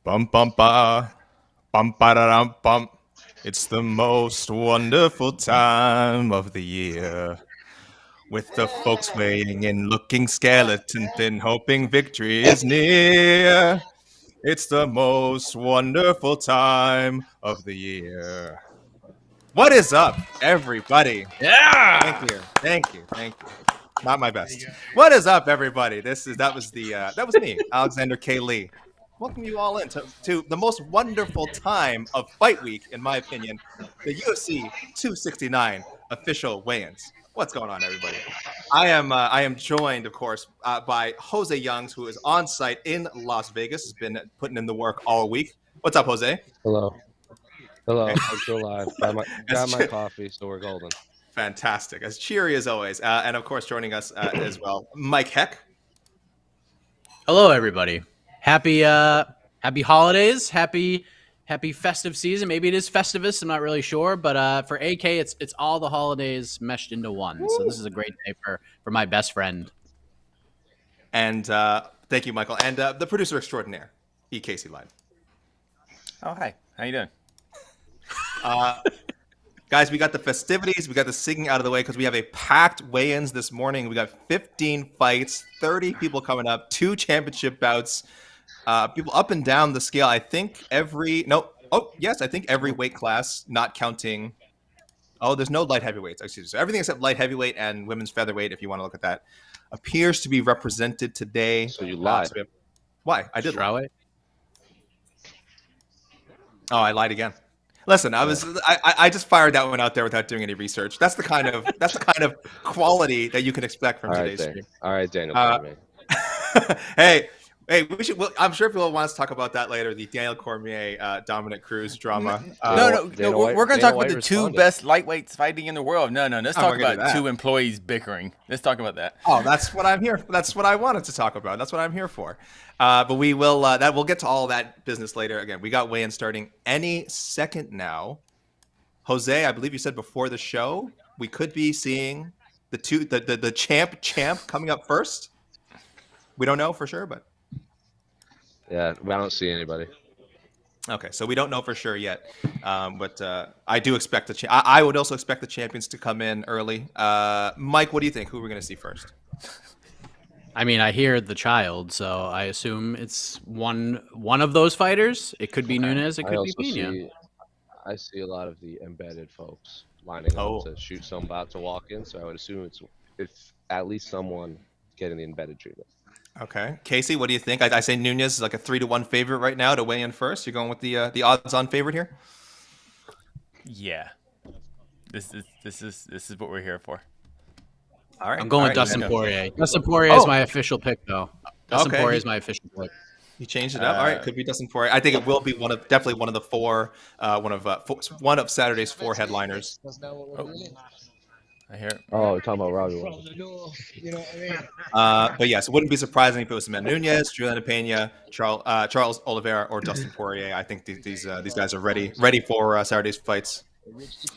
Bum bum ba, bum ba da dum bum. It's the most wonderful time of the year. With the folks weighing in, looking skeleton thin, hoping victory is near. It's the most wonderful time of the year. What is up, everybody? Yeah. Thank you. Not my best. What is up, everybody? That was me, Alexander K. Lee. Welcome you all in to the most wonderful time of Fight Week, in my opinion, the UFC 269 official weigh-ins. What's going on, everybody? I am joined, of course, by Jose Youngs, who is on site in Las Vegas. Has been putting in the work all week. What's up, Jose? Hello. Okay. I'm still alive. Got my coffee, so we're golden. Fantastic. As cheery as always. And, of course, joining us as well, Mike Heck. Hello, everybody. Happy holidays. Happy festive season. Maybe it is Festivus. I'm not really sure. But for AK, it's all the holidays meshed into one. Woo! So this is a great day for my best friend. And thank you, Michael. And the producer extraordinaire, E. Casey Line. Oh, hi. How you doing? Guys, we got the festivities, we got the singing out of the way because we have a packed weigh-ins this morning. We got 15 fights, 30 people coming up, 2 championship bouts, people up and down the scale. I think every weight class, not counting. Oh, there's no light heavyweights. Excuse me. So everything except light heavyweight and women's featherweight, if you want to look at that, appears to be represented today. So you lied. Why? I did lie. It. Oh, I lied again. Listen, I just fired that one out there without doing any research. That's the kind of quality that you can expect from today's stream. All right, Daniel. Hey, we should. I'm sure people want us to talk about that later. The Daniel Cormier, Dominick Cruz drama. No. We're going to talk about the two best lightweights fighting in the world. No. Let's talk about 2 employees bickering. Let's talk about that. Oh, that's what I'm here. That's what I wanted to talk about. That's what I'm here for. But we will. We'll get to all that business later. Again, we got weigh-in starting any second now. Jose, I believe you said before the show we could be seeing the champ coming up first. We don't know for sure, but. Yeah, I don't see anybody. Okay, so we don't know for sure yet, but I do expect I would also expect the champions to come in early. Mike, what do you think? Who are we going to see first? I mean, I hear the child, so I assume it's one of those fighters. It could be Nunes. It could be Pena. I see a lot of the embedded folks lining up to shoot some about to walk in, so I would assume it's at least someone getting the embedded treatment. Okay, Casey, what do you think? I say Nunes is like a 3-1 favorite right now to weigh in first. You're going with the odds-on favorite here. Yeah, this is what we're here for. All right, I'm going with Dustin Poirier. Dustin Poirier is my official pick, though. Dustin Poirier is my official pick. You changed it up. All right, could be Dustin Poirier. I think it will be definitely one of the 4, one of Saturday's 4 headliners. I hear it. Oh, we're talking about Raulian. But yes, it wouldn't be surprising if it was Nunes, Julianna Pena, Charles Oliveira, or Dustin Poirier. I think these guys are ready for Saturday's fights.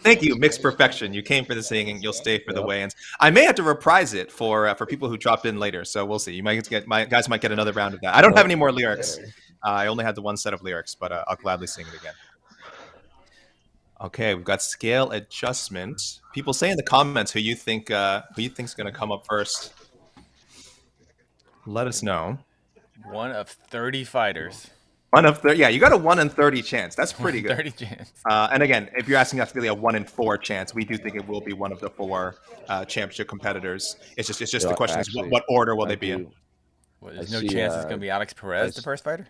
Thank you, Mixed Perfection. You came for the singing. You'll stay for the weigh-ins. I may have to reprise it for people who dropped in later. So we'll see. You might get my guys might get another round of that. I don't have any more lyrics. I only had the one set of lyrics, but I'll gladly sing it again. Okay, we've got scale adjustment. People say in the comments who you think's going to come up first. Let us know. 1 of 30 fighters. 1 of 30. Yeah, you got a 1 in 30 chance. That's pretty good. 30 chance. And again, if you're asking us really a 1 in 4 chance, we do think it will be one of the 4 championship competitors. It's just the question is what order will they be in? There's no chance it's going to be Alex Perez, the first fighter.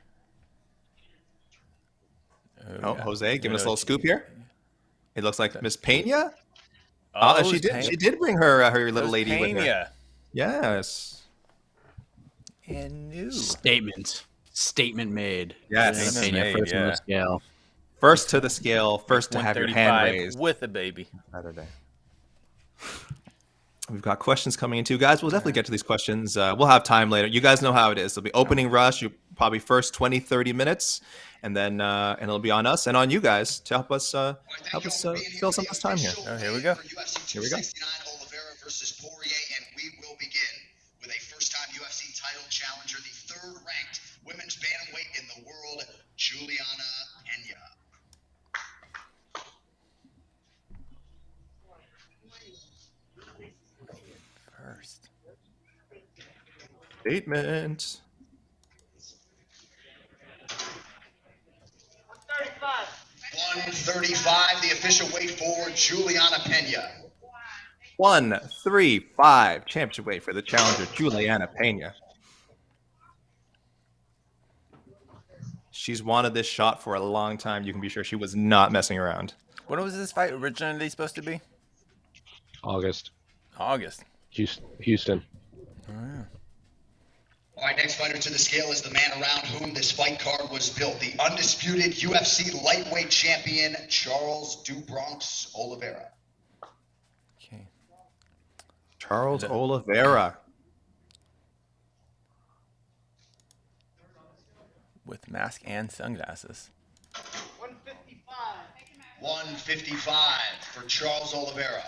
Jose, giving us a little scoop here. It looks like Miss Pena. She did bring her little lady with her. Yes. And new Statement made. Yes. Pena first on the scale. First to the scale. First to have your hand raised with a baby. Saturday. We've got questions coming in too, guys. We'll definitely get to these questions. We'll have time later. You guys know how it is. It'll be opening rush. You probably first 20, 30 minutes. And then and it'll be on us and on you guys to help us fill some of this time here. Oh, here we go. Here we go. Oliveira versus Poirier, and we will begin with a first-time UFC title challenger, the 3rd-ranked women's bantamweight in the world, Julianna Pena. First. Statement. 135, the official weight for Julianna Pena. 135 championship weight for the challenger Julianna Pena. She's wanted this shot for a long time. You can be sure she was not messing around. When was this fight originally supposed to be? August. Houston. Oh, yeah. All right, next fighter to the scale is the man around whom this fight card was built, the undisputed UFC lightweight champion, Charles "Do Bronx" Oliveira. Okay. Charles Oliveira. With mask and sunglasses. 155 for Charles Oliveira.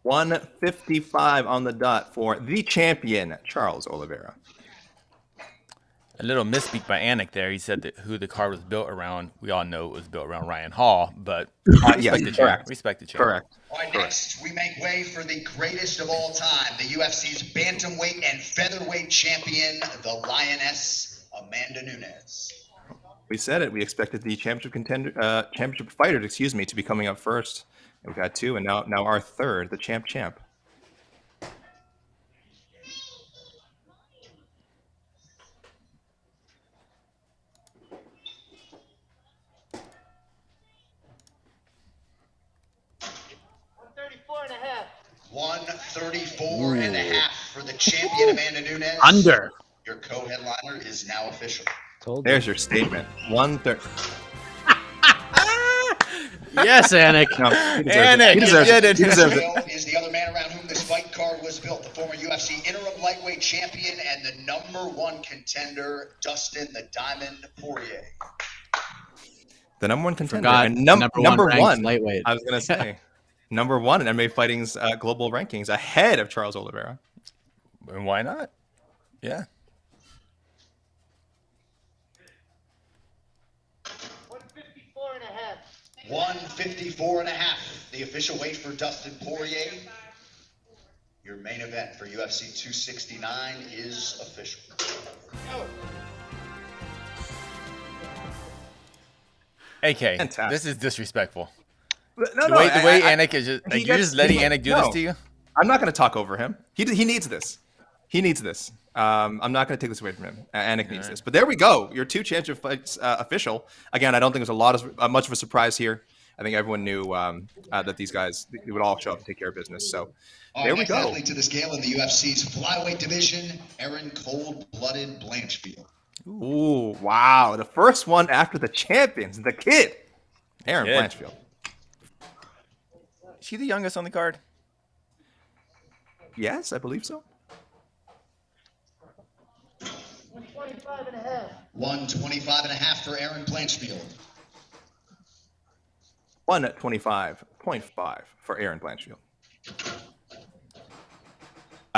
155 on the dot for the champion, Charles Oliveira. A little misspeak by Anik there. He said that who the card was built around. We all know it was built around Ryan Hall, but Yes, correct. Respect the champ. Correct. All right, next we make way for the greatest of all time, the UFC's bantamweight and featherweight champion, the Lioness, Amanda Nunes. We said it. We expected the championship fighters, to be coming up first. We've got two, and now our third, the champ. 134 and a half for the champion, Amanda Nunes. Under. Your co-headliner is now official. There's your statement. 130. Yes, Anik. No, Anik, he deserves it. He deserves it. Schnell is the other man around whom this fight card was built, the former UFC interim lightweight champion and the #1 contender, Dustin the Diamond Poirier. The #1 contender. Forgot And number number one lightweight. I was going to say. #1 in MMA Fighting's global rankings, ahead of Charles Oliveira. And why not? Yeah. 154 and a half, the official weight for Dustin Poirier. Your main event for UFC 269 is official. AK, Fantastic. this is disrespectful. No, The way Anik is just like, you're gets- just letting he- Anik do no. this to you? I'm not going to talk over him. He needs this. He needs this. I'm not going to take this away from him. Anik needs this. But there we go. Your two championship fights official. Again, I don't think there's much of a surprise here. I think everyone knew that these guys would all show up and take care of business. So there we next go. athlete to the scale in the UFC's flyweight division, Aaron Cold-Blooded Blanchfield. Ooh, wow. The first one after the champions, the kid, Aaron Kid. Blanchfield. Is he the youngest on the card? Yes, I believe so. 125 and a half for Aaron Blanchfield. 125.5 for Aaron Blanchfield.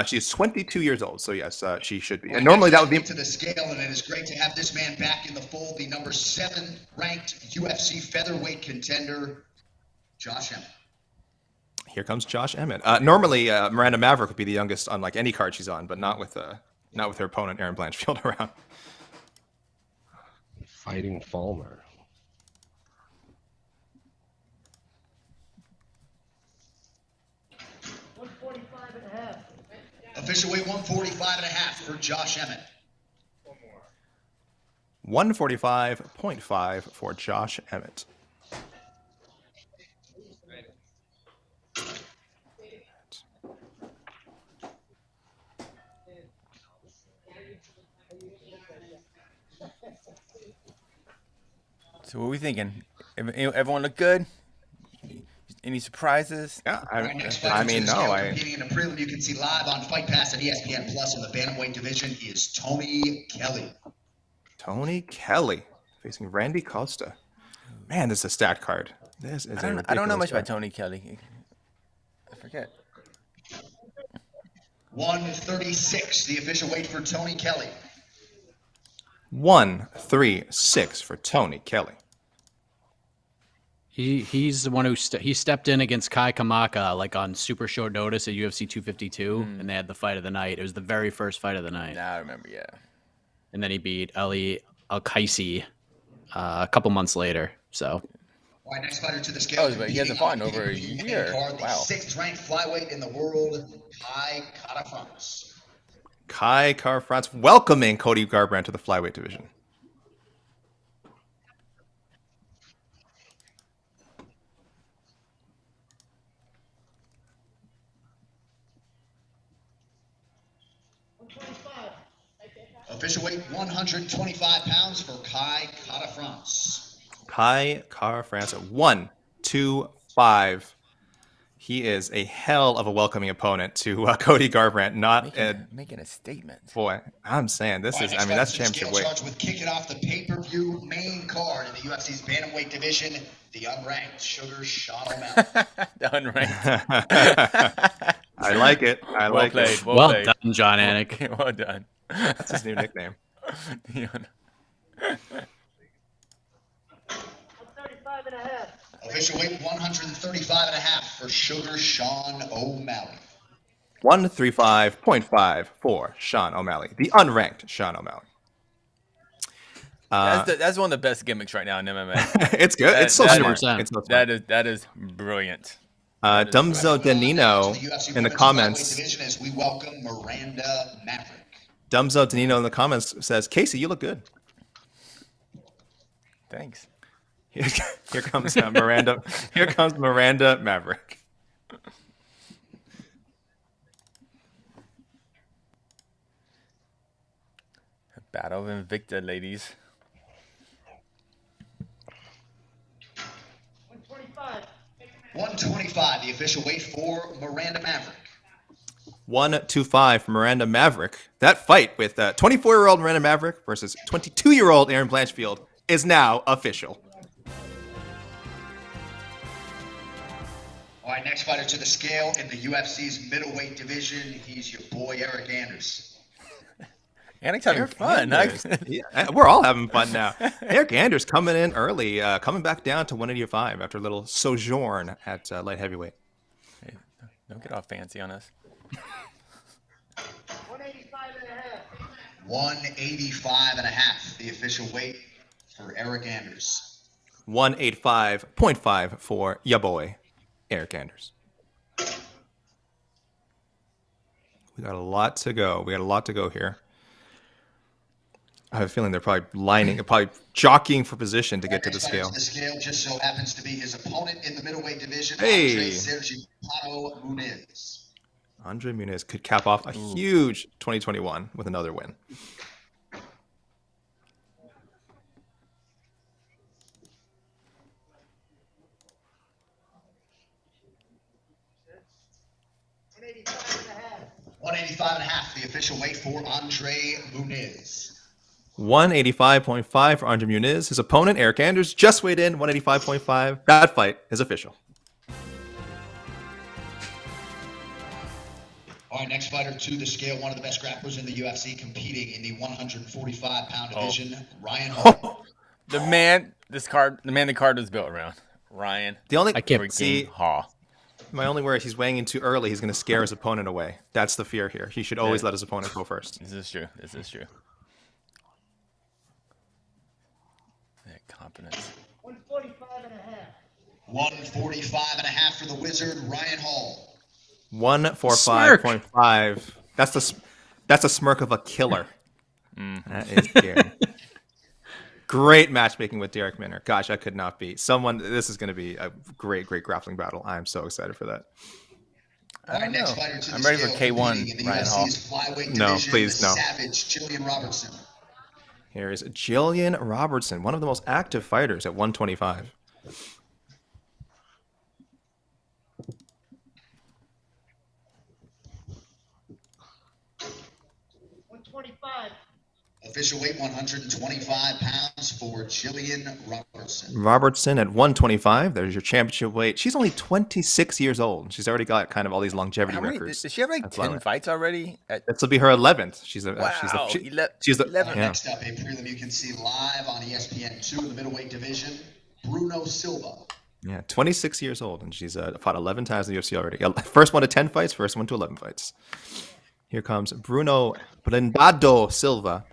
She is 22 years old, so yes, she should be. And normally that would be to the scale, and it is great to have this man back in the fold, the #7 ranked UFC featherweight contender, Josh Emmett. Here comes Josh Emmett. Normally, Miranda Maverick would be the youngest on like any card she's on, but not with her opponent Aaron Blanchfield around. Fighting Falmer. Official weight 145 and a half for Josh Emmett. 145.5 for Josh Emmett. So what are we thinking? Everyone look good? Any surprises? Yeah, Right, next I fighter to mean, the no, scale, I. competing in a prelim you can see live on Fight Pass and ESPN Plus in the bantamweight division is Tony Kelly. Tony Kelly facing Randy Costa. Man, this is a stacked card. This is I don't know much about Tony. Tony Kelly. I forget. 136, the official weight for Tony Kelly. 1-3-6 for Tony Kelly. He's the one who he stepped in against Kai Kamaka like on super short notice at UFC 252, and they had the fight of the night. It was the very first fight of the night. Now I remember, yeah. And then he beat Ali Al-Kaisi a couple months later. So. All right, next fighter to the scale. Oh, but he hasn't fought in over a year. Wow. The 6th ranked flyweight in the world, Kai Kara-France. Kai Kara-France welcoming Cody Garbrandt to the flyweight division. Official weight 125 pounds for Kai Kara-France. Kai Kara-France at 1-2-5. He is a hell of a welcoming opponent to Cody Garbrandt. Making a statement. Boy, I'm saying this is. I mean, that's championship weight. Charged with kicking off the pay-per-view main card in the UFC's bantamweight division, the unranked Sugar Sean O'Malley. The unranked. I like it. Well played. Well done, John Anik. Well done. That's his new nickname. Official weight 135.5 for Sugar Sean O'Malley. 135.5 for Sean O'Malley, the unranked Sean O'Malley. That's one of the best gimmicks right now in MMA. It's good. It's so smart. It's so smart. That is brilliant. Dumzo Danino in the comments. Division as we welcome Miranda Maverick. Dumzo Danino in the comments says, "Casey, you look good." Thanks. Here comes Miranda. Here comes Miranda Maverick. Battle of Invicta, ladies. 125, the official weight for Miranda Maverick. 125 for Miranda Maverick. That fight with 24-year-old Miranda Maverick versus 22-year-old Aaron Blanchfield is now official. All right, next fighter to the scale in the UFC's middleweight division. He's your boy, Eric Anders. Anik's having fun. Yeah, we're all having fun now. Eric Anders coming in early, coming back down to 185 after a little sojourn at light heavyweight. Hey, don't get all fancy on us. 185.5, the official weight for Eric Anders. 185.5 for ya boy, Eric Anders. We got a lot to go. Here. I have a feeling they're probably jockeying for position to get to the scale. The scale just so happens to be his opponent in the middleweight division, Hey. Sergio Munhoz. Andre Munhoz could cap off a huge 2021 with another win. $185.5, the official weight for Andre Munhoz. 185.5 for Andre Munhoz. His opponent, Eric Anders, just weighed in 185.5. That fight is official. All right, next fighter to the scale, one of the best grapplers in the UFC, competing in the 145-pound division, Ryan Hall. The man the card was built around. Ryan. The only I can't see Hall. my only worry is he's weighing in too early. He's going to scare his opponent away. That's the fear here. He should always let his opponent go first. This is true. That confidence. 145.5 for the Wizard, Ryan Hall. 145.5. That's a smirk of a killer. That is scary. Great matchmaking with Darrick Minner. Gosh, I could not be. This is going to be a great grappling battle. I'm so excited for that. All right, next fighter to the I'm ready for scale, K1, competing in the Ryan Hall. UFC's flyweight No, division, please, the no. Savage, Gillian Robertson. Here is Gillian Robertson, one of the most active fighters at 125. Official weight 125 pounds for Gillian Robertson. Robertson at 125. There's your championship weight. She's only 26 years old. She's already got kind of all these longevity records. Does she have like That's 10 fights already? This will be her 11th. She's the Next up, a prelim you can see live on ESPN2 in the middleweight division. Bruno Silva. Yeah, 26 years old, and she's fought 11 times in the UFC already. First one to 10 fights, first one to 11 fights. Here comes Bruno Blindado Silva.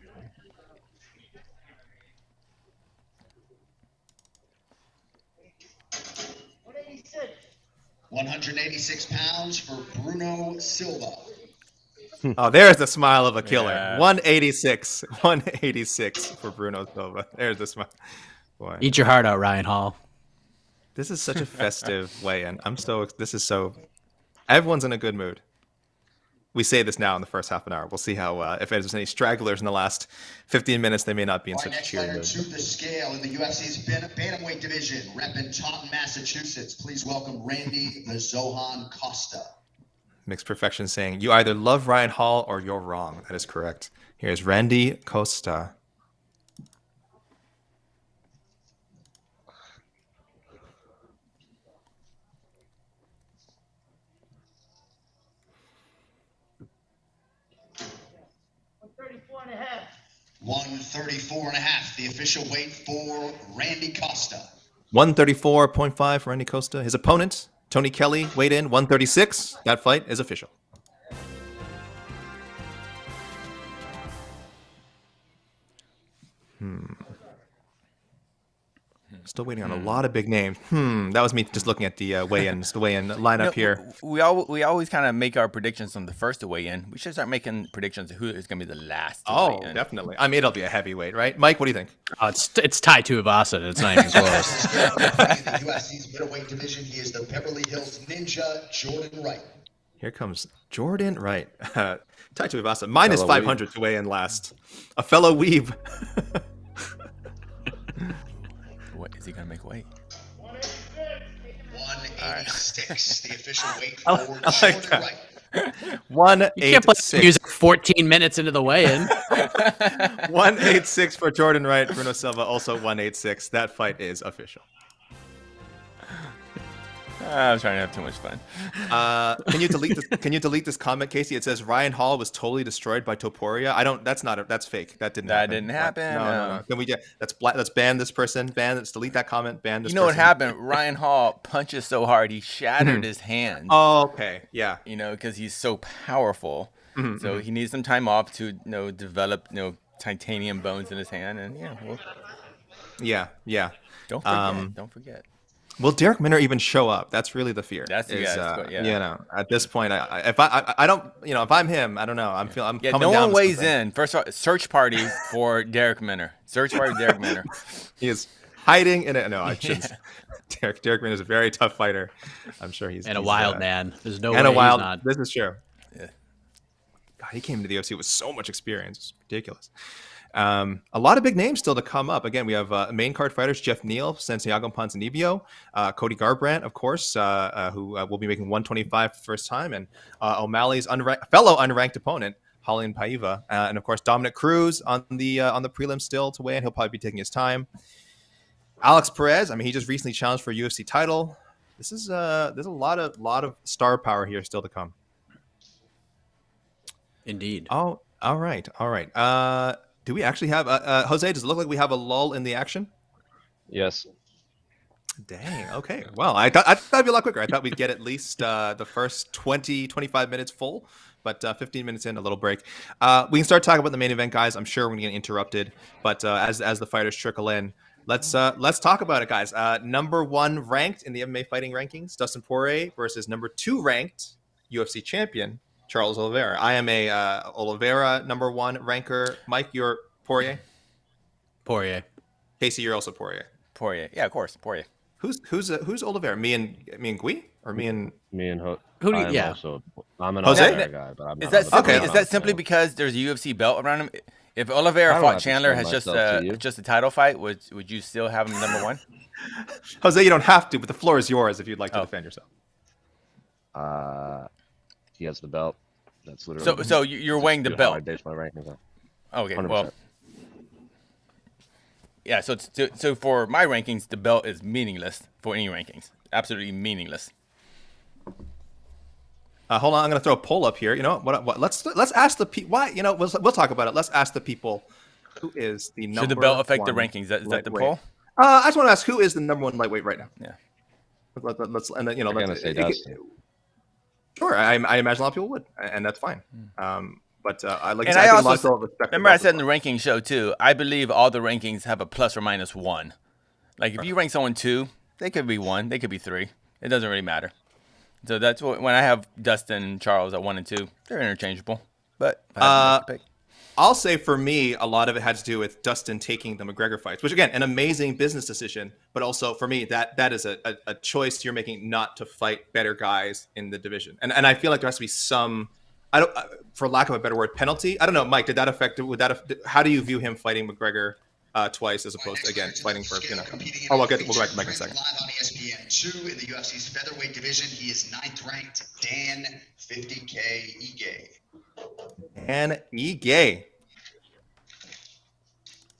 186 pounds for Bruno Silva. Oh, there's the smile of a killer. Yeah. 186 for Bruno Silva. There's the smile. Boy, Eat your heart out, Ryan Hall. this is such a festive weigh-in. Everyone's in a good mood. We say this now in the first half an hour. We'll see how, if there's any stragglers in the last 15 minutes, they may not be in such a cheery mood. To the scale in the UFC's bantamweight division, repping Taunton, Massachusetts. Please welcome Randy the Zohan Costa. Mixed Perfection saying, you either love Ryan Hall or you're wrong. That is correct. Here's Randy Costa. $134.5, the official weight for Randy Costa. 134.5 for Randy Costa. His opponent, Tony Kelly, weighed in 136. That fight is official. Still waiting on a lot of big names. That was me just looking at the weigh-ins, the weigh-in lineup here. We always kind of make our predictions on the first to weigh in. We should start making predictions of who is going to be the last to weigh in. Definitely. I mean, it'll be a heavyweight, right? Mike, what do you think? Oh, it's Tai Tuivasa. It's not even close. The UFC's middleweight division, he is the Beverly Hills Ninja, Jordan Wright. Here comes Jordan Wright. Tai Tuivasa, minus 500 to weigh in last. A fellow weeb. What is he going to make weight? 186, the official weight I for like Jordan that. Wright. 186. You can't play music 14 minutes into the weigh-in. 186 for Jordan Wright. Bruno Silva also 186. That fight is official. I was trying to have too much fun. Can you delete this? Can you delete this comment, Casey? It says Ryan Hall was totally destroyed by Topuria. I don't. That's not. That's fake. That didn't. That happen. didn't happen. No. Can we get? Let's ban this person. Let's delete that comment. Ban this. You know what person. happened? Ryan Hall punches so hard he shattered his hand. Oh, okay. Yeah. You know, because he's so powerful. So he needs some time off to develop titanium bones in his hand, and Yeah. don't forget. Don't forget. Will Darrick Minner even show up? That's really the fear. That's At this point, I don't, if I'm him, I don't know. I'm coming down. No one with weighs something. in. First of all, search party for Darrick Minner. Search party for Darrick Minner. He is hiding in it. No, I shouldn't. Darrick Minner is a very tough fighter. I'm sure he's And a wild man. There's no way and a wild. he's not. This is true. Yeah. God, he came to the UFC with so much experience. It's ridiculous. A lot of big names still to come up. Again, we have main card fighters, Geoff Neal, Santiago Ponzinibbio, Cody Garbrandt, of course, who will be making 125 for the first time, and O'Malley's fellow unranked opponent, Raulian Paiva, and of course, Dominick Cruz on the prelim still to weigh in. He'll probably be taking his time. Alex Perez, he just recently challenged for a UFC title. This is there's a lot of star power here still to come. Indeed. Oh, all right. Do we actually have Jose? Does it look like we have a lull in the action? Yes. Dang. Okay. Well, I thought it'd be a lot quicker. I thought we'd get at least the first 20-25 minutes full, but 15 minutes in, a little break. We can start talking about the main event, guys. I'm sure we're gonna get interrupted, but as the fighters trickle in, let's talk about it, guys. Number 1 ranked in the MMA fighting rankings, Dustin Poirier versus number 2 ranked UFC champion, Charles Oliveira. I am a Oliveira number 1 ranker. Mike, you're Poirier. Poirier. Casey, you're also Poirier. Poirier. Yeah, of course. Poirier. Who's Oliveira? Me and Gui, or me and Who do you? Yeah. I'm an Jose? Oliveira guy, but I'm Is not that an simply, simply because there's a UFC belt around him? If Oliveira I don't fought have to Chandler explain has just myself to you. just a title fight, would you still have him number 1? Jose, you don't have to, but the floor is yours if you'd like to defend yourself. He has the belt. That's literally. So you're weighing the how I belt. base my rankings on. Okay, 100%. well, yeah. So for my rankings, the belt is meaningless for any rankings. Absolutely meaningless. Hold on, I'm going to throw a poll up here. You know what? Let's ask the people. Why? You know, we'll talk about it. Let's ask the people who is the number. Should the belt affect the one rankings? Is that the lightweight. poll? I just want to ask who is the number 1 lightweight right now. Yeah. Let's and then, you know, I'm gonna say Dustin. Sure, I imagine a lot of people would, and that's fine. But I like. And I I think a lot of also people respect remember I said in the ranking show too. I believe all the rankings have a plus or minus 1. Like if you rank someone 2, they could be 1, they could be 3. It doesn't really matter. So that's what when I have Dustin and Charles at 1 and 2, they're interchangeable. But if I had to pick. I'll say for me, a lot of it had to do with Dustin taking the McGregor fights, which again, an amazing business decision, but also for me, that is a choice you're making not to fight better guys in the division. And I feel like there has to be some, for lack of a better word, penalty. I don't know, Mike, did that affect? How do you view him fighting McGregor twice as opposed to again fighting for, you know? Oh, we'll go back to Mike in a second. Live on ESPN2 in the UFC's featherweight division, he is 9th ranked. Dan 50K Ige. And Ige.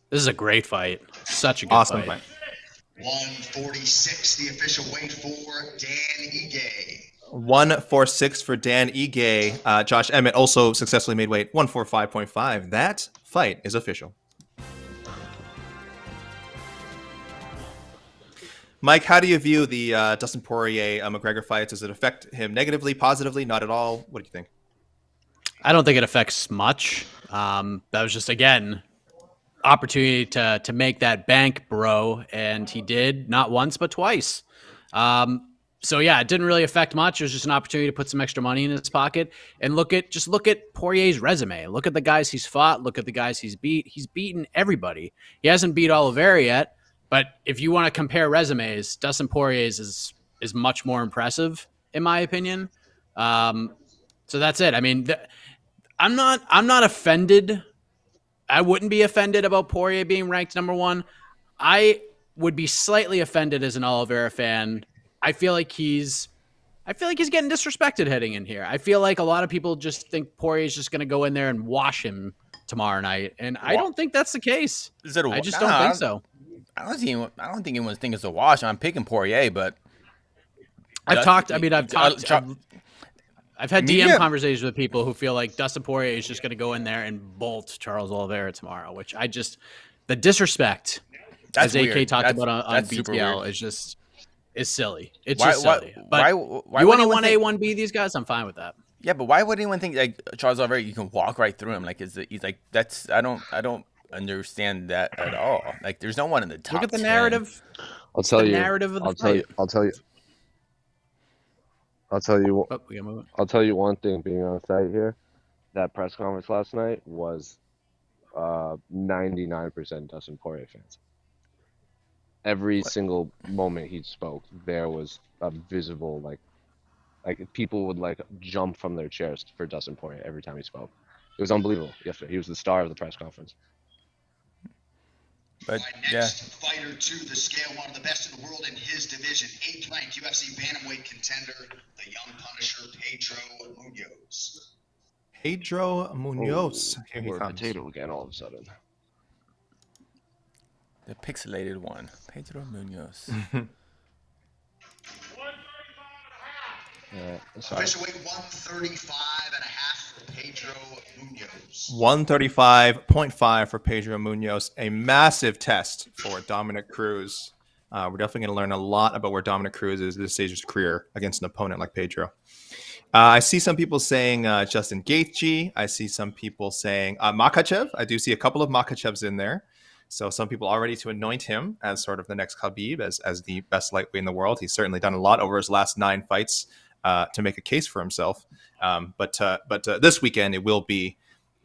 This is a great fight. Such a good Awesome fight. 146, the official weight for Dan Ige. 146 for Dan Ige. Josh Emmett also successfully made weight 145.5. That fight is official. Mike, how do you view the Dustin Poirier McGregor fights? Does it affect him negatively, positively? Not at all. What do you think? I don't think it affects much. That was just, again, opportunity to make that bank, bro. And he did, not once, but twice. So yeah, it didn't really affect much. It was just an opportunity to put some extra money in his pocket and look at Poirier's resume. Look at the guys he's fought. Look at the guys he's beat. He's beaten everybody. He hasn't beat Oliveira yet, but if you want to compare resumes, Dustin Poirier's is much more impressive, in my opinion. So that's it. I mean, I'm not offended. I wouldn't be offended about Poirier being ranked number 1. I would be slightly offended as an Oliveira fan. I feel like he's getting disrespected heading in here. I feel like a lot of people just think Poirier's just going to go in there and wash him tomorrow night, and I don't think that's the case. Is it I just don't think so. I don't think anyone's thinking it's a wash. I'm picking Poirier, but I've had DM conversations with people who feel like Dustin Poirier is just going to go in there and bolt Charles Oliveira tomorrow, which the disrespect, that's as weird. AK talked about on BTL, is silly. It's just silly. But why you want to would 1A, 1B these guys? I'm fine with that. Yeah, but why would anyone think like Charles Oliveira you can walk right through him? Like he's like that's I don't understand that at all. Like there's no one in the top. Look at the 10. narrative. I'll tell you. Narrative of the fight. I'll tell you one thing. Being on site here, that press conference last night was 99% Dustin Poirier fans. Every single moment he spoke, there was a visible like people would like jump from their chairs for Dustin Poirier every time he spoke. It was unbelievable yesterday. He was the star of the press conference. But next fighter to the scale, one of the best in the world in his division, 8th ranked UFC bantamweight contender, the young Punisher Pedro Munhoz. Pedro Munhoz. Here he comes. Potato again all of a sudden. the pixelated one, Pedro Munhoz. Official weight 135.5 for Pedro Munhoz. 135.5 for Pedro Munhoz. A massive test for Dominick Cruz. We're definitely going to learn a lot about where Dominick Cruz is at this stage of his career against an opponent like Pedro. I see some people saying Justin Gaethje. I see some people saying Makhachev. I do see a couple of Makhachevs in there. So some people are ready to anoint him as sort of the next Khabib, as the best lightweight in the world. He's certainly done a lot over his last 9 fights to make a case for himself. But this weekend, it will be,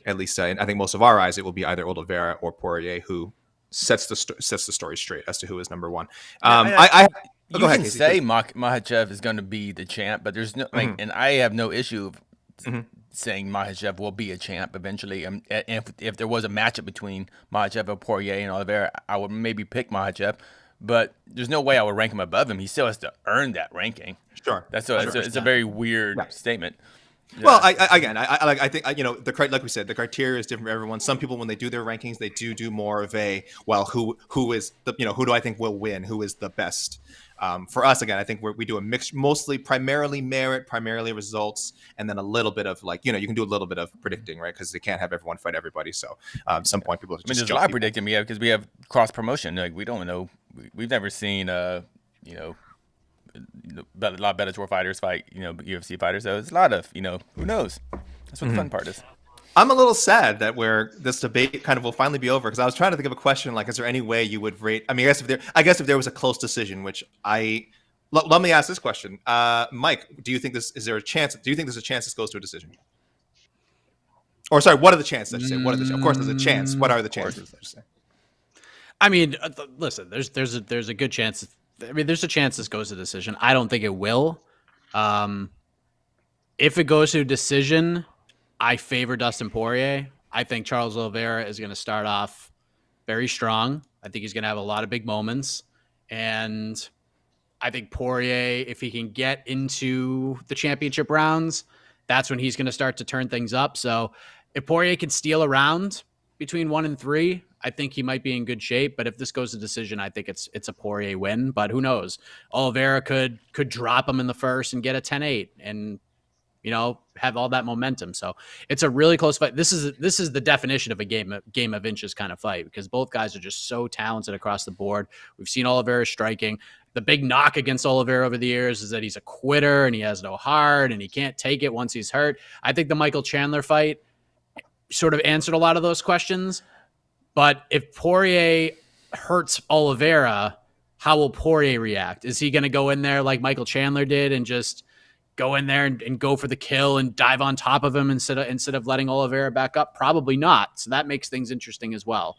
at least I think most of our eyes, it will be either Oliveira or Poirier who sets the story straight as to who is number one. You can say Makhachev is going to be the champ, but there's no, and I have no issue saying Makhachev will be a champ eventually. If there was a matchup between Makhachev or Poirier and Oliveira, I would maybe pick Makhachev, but there's no way I would rank him above him. He still has to earn that ranking. Sure, It's a very weird statement. Well, I think like we said, the criteria is different for everyone. Some people, when they do their rankings, they do more of a who is the who do I think will win, who is the best. For us, again, I think we do a mix, mostly primarily merit, primarily results, and then a little bit of you can do a little bit of predicting, right? Because they can't have everyone fight everybody. So at some point, people just there's a lot of predicting because we have cross promotion. Like we don't know, we've never seen a lot of Bellator fighters fight UFC fighters. So it's a lot of who knows. That's what the fun part is. I'm a little sad that this debate kind of will finally be over, because I was trying to think of a question like, is there any way you would rate? I mean, I guess if there was a close decision, which let me ask this question, Mike, do you think is there a chance? Do you think there's a chance this goes to a decision? Or sorry, what are the chances? I should say. What are the? Of course, there's a chance. What are the chances? I should say. I mean, listen, there's a good chance. I mean, there's a chance this goes to decision. I don't think it will. If it goes to a decision, I favor Dustin Poirier. I think Charles Oliveira is going to start off very strong. I think he's going to have a lot of big moments. And I think Poirier, if he can get into the championship rounds, that's when he's going to start to turn things up. So if Poirier can steal a round between 1 and 3, I think he might be in good shape. But if this goes to decision, I think it's a Poirier win. But who knows? Oliveira could drop him in the first and get a 10-8 and have all that momentum. So it's a really close fight. This is the definition of a game of inches kind of fight, because both guys are just so talented across the board. We've seen Oliveira striking. The big knock against Oliveira over the years is that he's a quitter and he has no heart and he can't take it once he's hurt. I think the Michael Chandler fight sort of answered a lot of those questions. But if Poirier hurts Oliveira, how will Poirier react? Is he going to go in there like Michael Chandler did and just go in there and go for the kill and dive on top of him instead of letting Oliveira back up? Probably not. So that makes things interesting as well.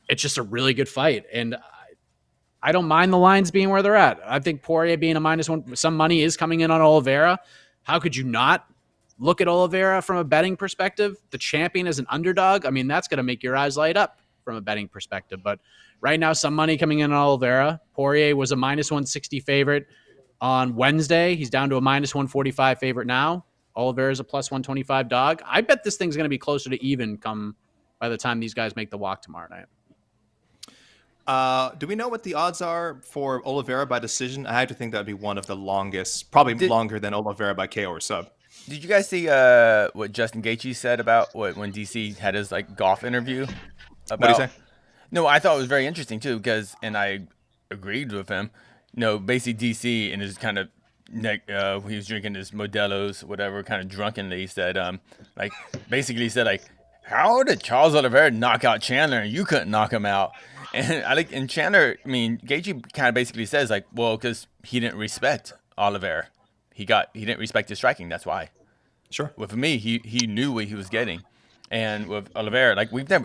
It's just a really good fight. And I don't mind the lines being where they're at. I think Poirier being a -1, some money is coming in on Oliveira. How could you not look at Oliveira from a betting perspective? The champion is an underdog. I mean, that's going to make your eyes light up from a betting perspective. But right now, some money coming in on Oliveira. Poirier was a -160 favorite on Wednesday. He's down to a -145 favorite now. Oliveira is a +125 dog. I bet this thing's going to be closer to even come by the time these guys make the walk tomorrow night. Do we know what the odds are for Oliveira by decision? I had to think that would be one of the longest, probably longer than Oliveira by KO or sub. Did you guys see what Justin Gaethje said about when DC had his golf interview? What did he say? No, I thought it was very interesting too, and I agreed with him. Basically DC and his kind of he was drinking his Modelo's, whatever, kind of drunkenly. He said, basically said how did Charles Oliveira knock out Chandler and you couldn't knock him out? And Chandler, I mean, Gaethje kind of basically says well, because he didn't respect Oliveira. He didn't respect his striking. That's why. Sure. With me, he knew what he was getting, and with Oliveira,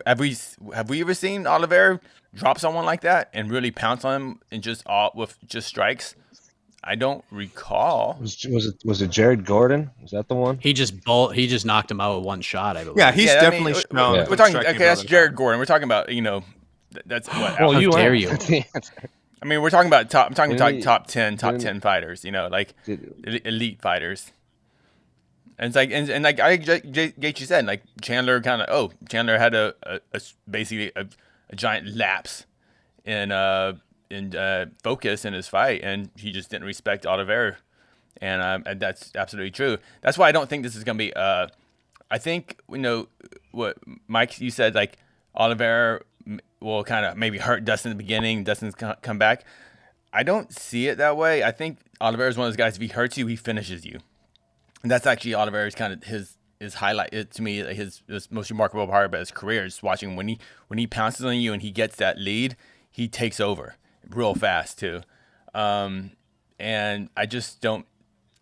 have we ever seen Oliveira drop someone like that and really pounce on him and just strikes? I don't recall. Was it Jared Gordon? Was that the one? He just knocked him out with one shot, I believe. Yeah, he's definitely shown. We're talking. Okay, that's Jared Gordon. We're talking about that's what. Well, how dare you? I mean, we're talking about top 10 fighters. Elite fighters. And it's and like Gaethje said, Chandler Chandler had a basically a giant lapse in focus in his fight, and he just didn't respect Oliveira, and that's absolutely true. That's why I don't think this is gonna be. I think what Mike, you said, Oliveira will kind of maybe hurt Dustin in the beginning. Dustin's come back. I don't see it that way. I think Oliveira is one of those guys. If he hurts you, he finishes you. And that's actually Oliveira's kind of his highlight. To me, his most remarkable part about his career is watching when he pounces on you and he gets that lead, he takes over real fast too. And I just don't.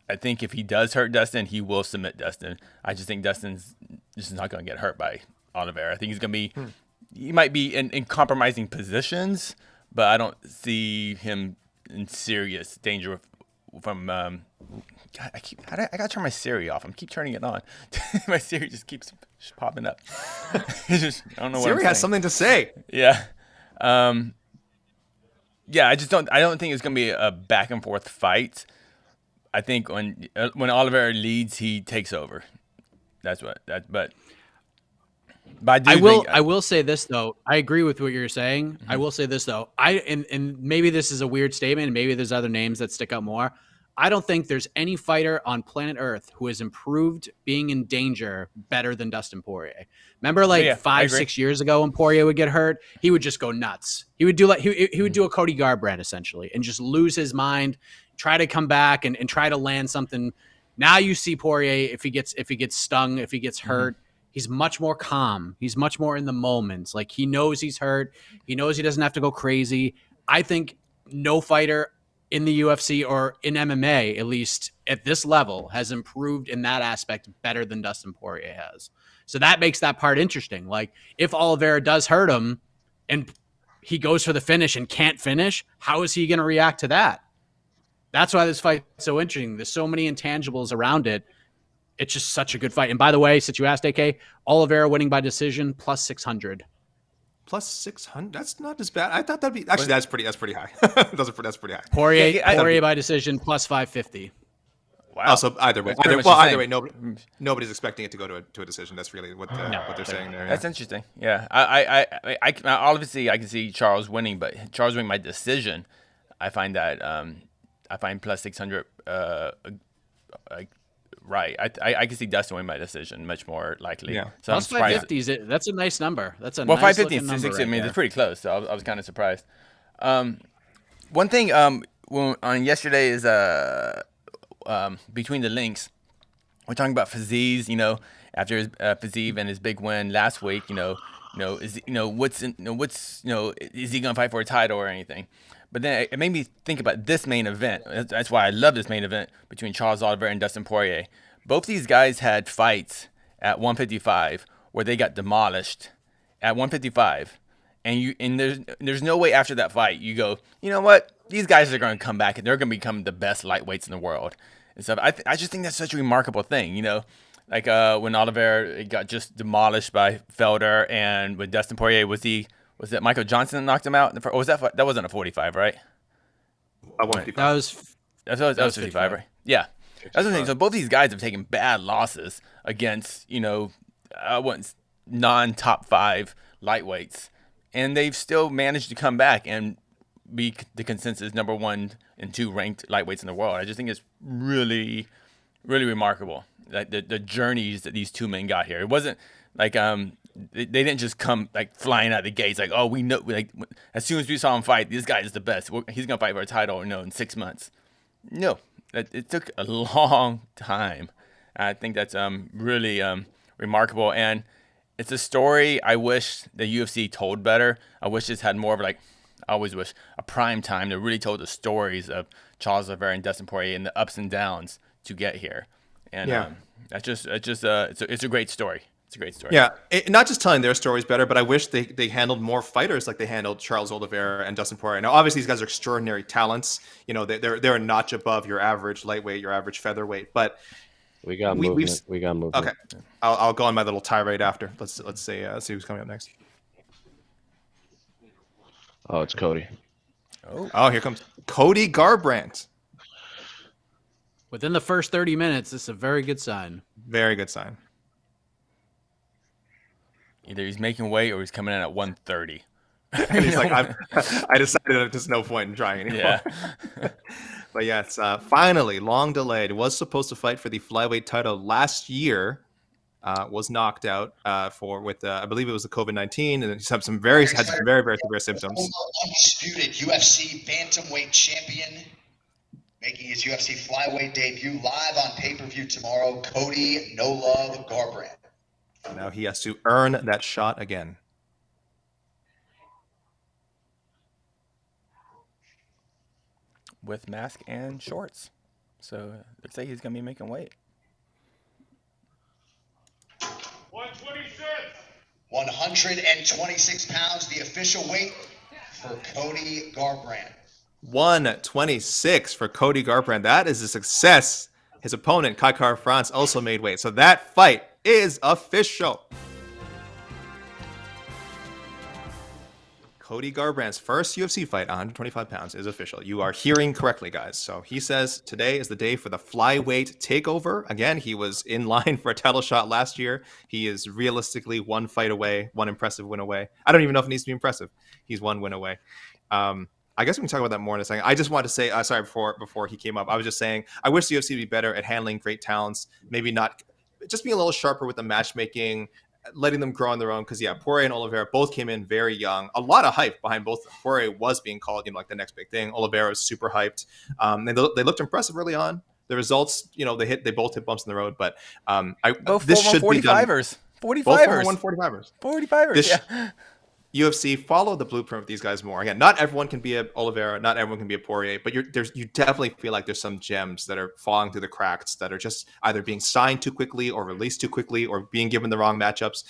I think if he does hurt Dustin, he will submit Dustin. I just think Dustin's just not going to get hurt by Oliveira. I think he's going to be. He might be in compromising positions, but I don't see him in serious danger from. God, I gotta turn my Siri off. I keep turning it on. My Siri just keeps popping up. I don't know what Siri has something to say. Yeah. Yeah, I don't think it's gonna be a back and forth fight. I think when Oliveira leads, he takes over. That's what that. But I will say this though. I agree with what you're saying. Mm-hmm. I will say this though. And maybe this is a weird statement. And maybe there's other names that stick out more. I don't think there's any fighter on planet Earth who has improved being in danger better than Dustin Poirier. Remember, 5-6 years ago when Poirier would get hurt, he would just go nuts. He would do he would do a Cody Garbrandt essentially and just lose his mind, try to come back and try to land something. Now you see Poirier if he gets stung, if he gets hurt, he's much more calm. He's much more in the moment. Like he knows he's hurt. He knows he doesn't have to go crazy. I think no fighter in the UFC or in MMA, at least at this level, has improved in that aspect better than Dustin Poirier has. So that makes that part interesting. Like if Oliveira does hurt him and he goes for the finish and can't finish, how is he going to react to that? That's why this fight's so interesting. There's so many intangibles around it. It's just such a good fight. And by the way, since you asked, AK, Oliveira winning by decision plus 600. Plus 600. That's not as bad. I thought that'd be actually that's pretty high. that's pretty high. Poirier by decision plus 550. Wow. So either way, nobody's expecting it to go to a decision. That's really what they're saying there. Yeah. That's interesting. Yeah, I obviously I can see Charles winning, but Charles winning by decision, I find that I find plus 600 right. I can see Dustin winning by decision much more likely. Yeah. So plus 550 that's a nice number. That's a well, nice 550 and 660. Right, it's pretty close. So I was kind of surprised. One thing on yesterday is between the links, we're talking about Fazeez. After his Fazeez and his big win last week. Is he gonna fight for a title or anything? But then it made me think about this main event. That's why I love this main event between Charles Oliveira and Dustin Poirier. Both these guys had fights at 155 where they got demolished at 155, and there's no way after that fight you go, you know what? These guys are going to come back and they're going to become the best lightweights in the world and stuff. I just think that's such a remarkable thing, Like when Oliveira got just demolished by Felder, and with Dustin Poirier, was it Michael Johnson that knocked him out? Or was that wasn't a 45, right? That was 55, right? Yeah. That's the thing. So both these guys have taken bad losses against, non-top 5 lightweights, and they've still managed to come back and be the consensus number 1 and 2 ranked lightweights in the world. I just think it's really, really remarkable. Like the journeys that these two men got here. It wasn't like they didn't just come like flying out of the gates like, oh, we know, like as soon as we saw him fight, this guy is the best. He's gonna fight for a title, in 6 months. No, it took a long time. I think that's really remarkable, and it's a story I wish the UFC told better. I wish this had more of I always wish a prime time that really told the stories of Charles Oliveira and Dustin Poirier and the ups and downs to get here. And it's a great story. It's a great story. Yeah, not just telling their stories better, but I wish they handled more fighters like they handled Charles Oliveira and Dustin Poirier. Now, obviously, these guys are extraordinary talents. They're a notch above your average lightweight, your average featherweight. But we got movement. We got movement. Okay, I'll go on my little tirade after. Let's see who's coming up next. Oh, it's Cody. Oh, here comes Cody Garbrandt. Within the first 30 minutes, this is a very good sign. Very good sign. Either he's making weight or he's coming in at 130. And he's like, I decided there's no point in trying anymore. Yeah. But yeah, it's finally long delayed. Was supposed to fight for the flyweight title last year. Was knocked out with I believe it was the COVID-19, and he had some very severe symptoms. Undisputed UFC bantamweight champion, making his UFC flyweight debut live on pay-per-view tomorrow, Cody No Love Garbrandt. Now he has to earn that shot again. With mask and shorts. So looks like he's going to be making weight. 126 pounds, the official weight for Cody Garbrandt. 126 for Cody Garbrandt. That is a success. His opponent, Kai France, also made weight. So that fight is official. Cody Garbrandt's first UFC fight, 125 pounds, is official. You are hearing correctly, guys. So he says today is the day for the flyweight takeover. Again, he was in line for a title shot last year. He is realistically one fight away, one impressive win away. I don't even know if it needs to be impressive. He's one win away. I guess we can talk about that more in a second. I just wanted to say, sorry, before he came up, I was just saying, I wish the UFC would be better at handling great talents. Maybe not, just being a little sharper with the matchmaking, letting them grow on their own. Because Poirier and Oliveira both came in very young. A lot of hype behind both. Poirier was being called, like the next big thing. Oliveira was super hyped. They looked impressive early on. The results, they both hit bumps in the road. But this should be done. 45ers. Both 145ers. 45ers. Yeah. UFC, follow the blueprint with these guys more. Again, not everyone can be a Oliveira, not everyone can be a Poirier, but you definitely feel like there's some gems that are falling through the cracks that are just either being signed too quickly or released too quickly or being given the wrong matchups.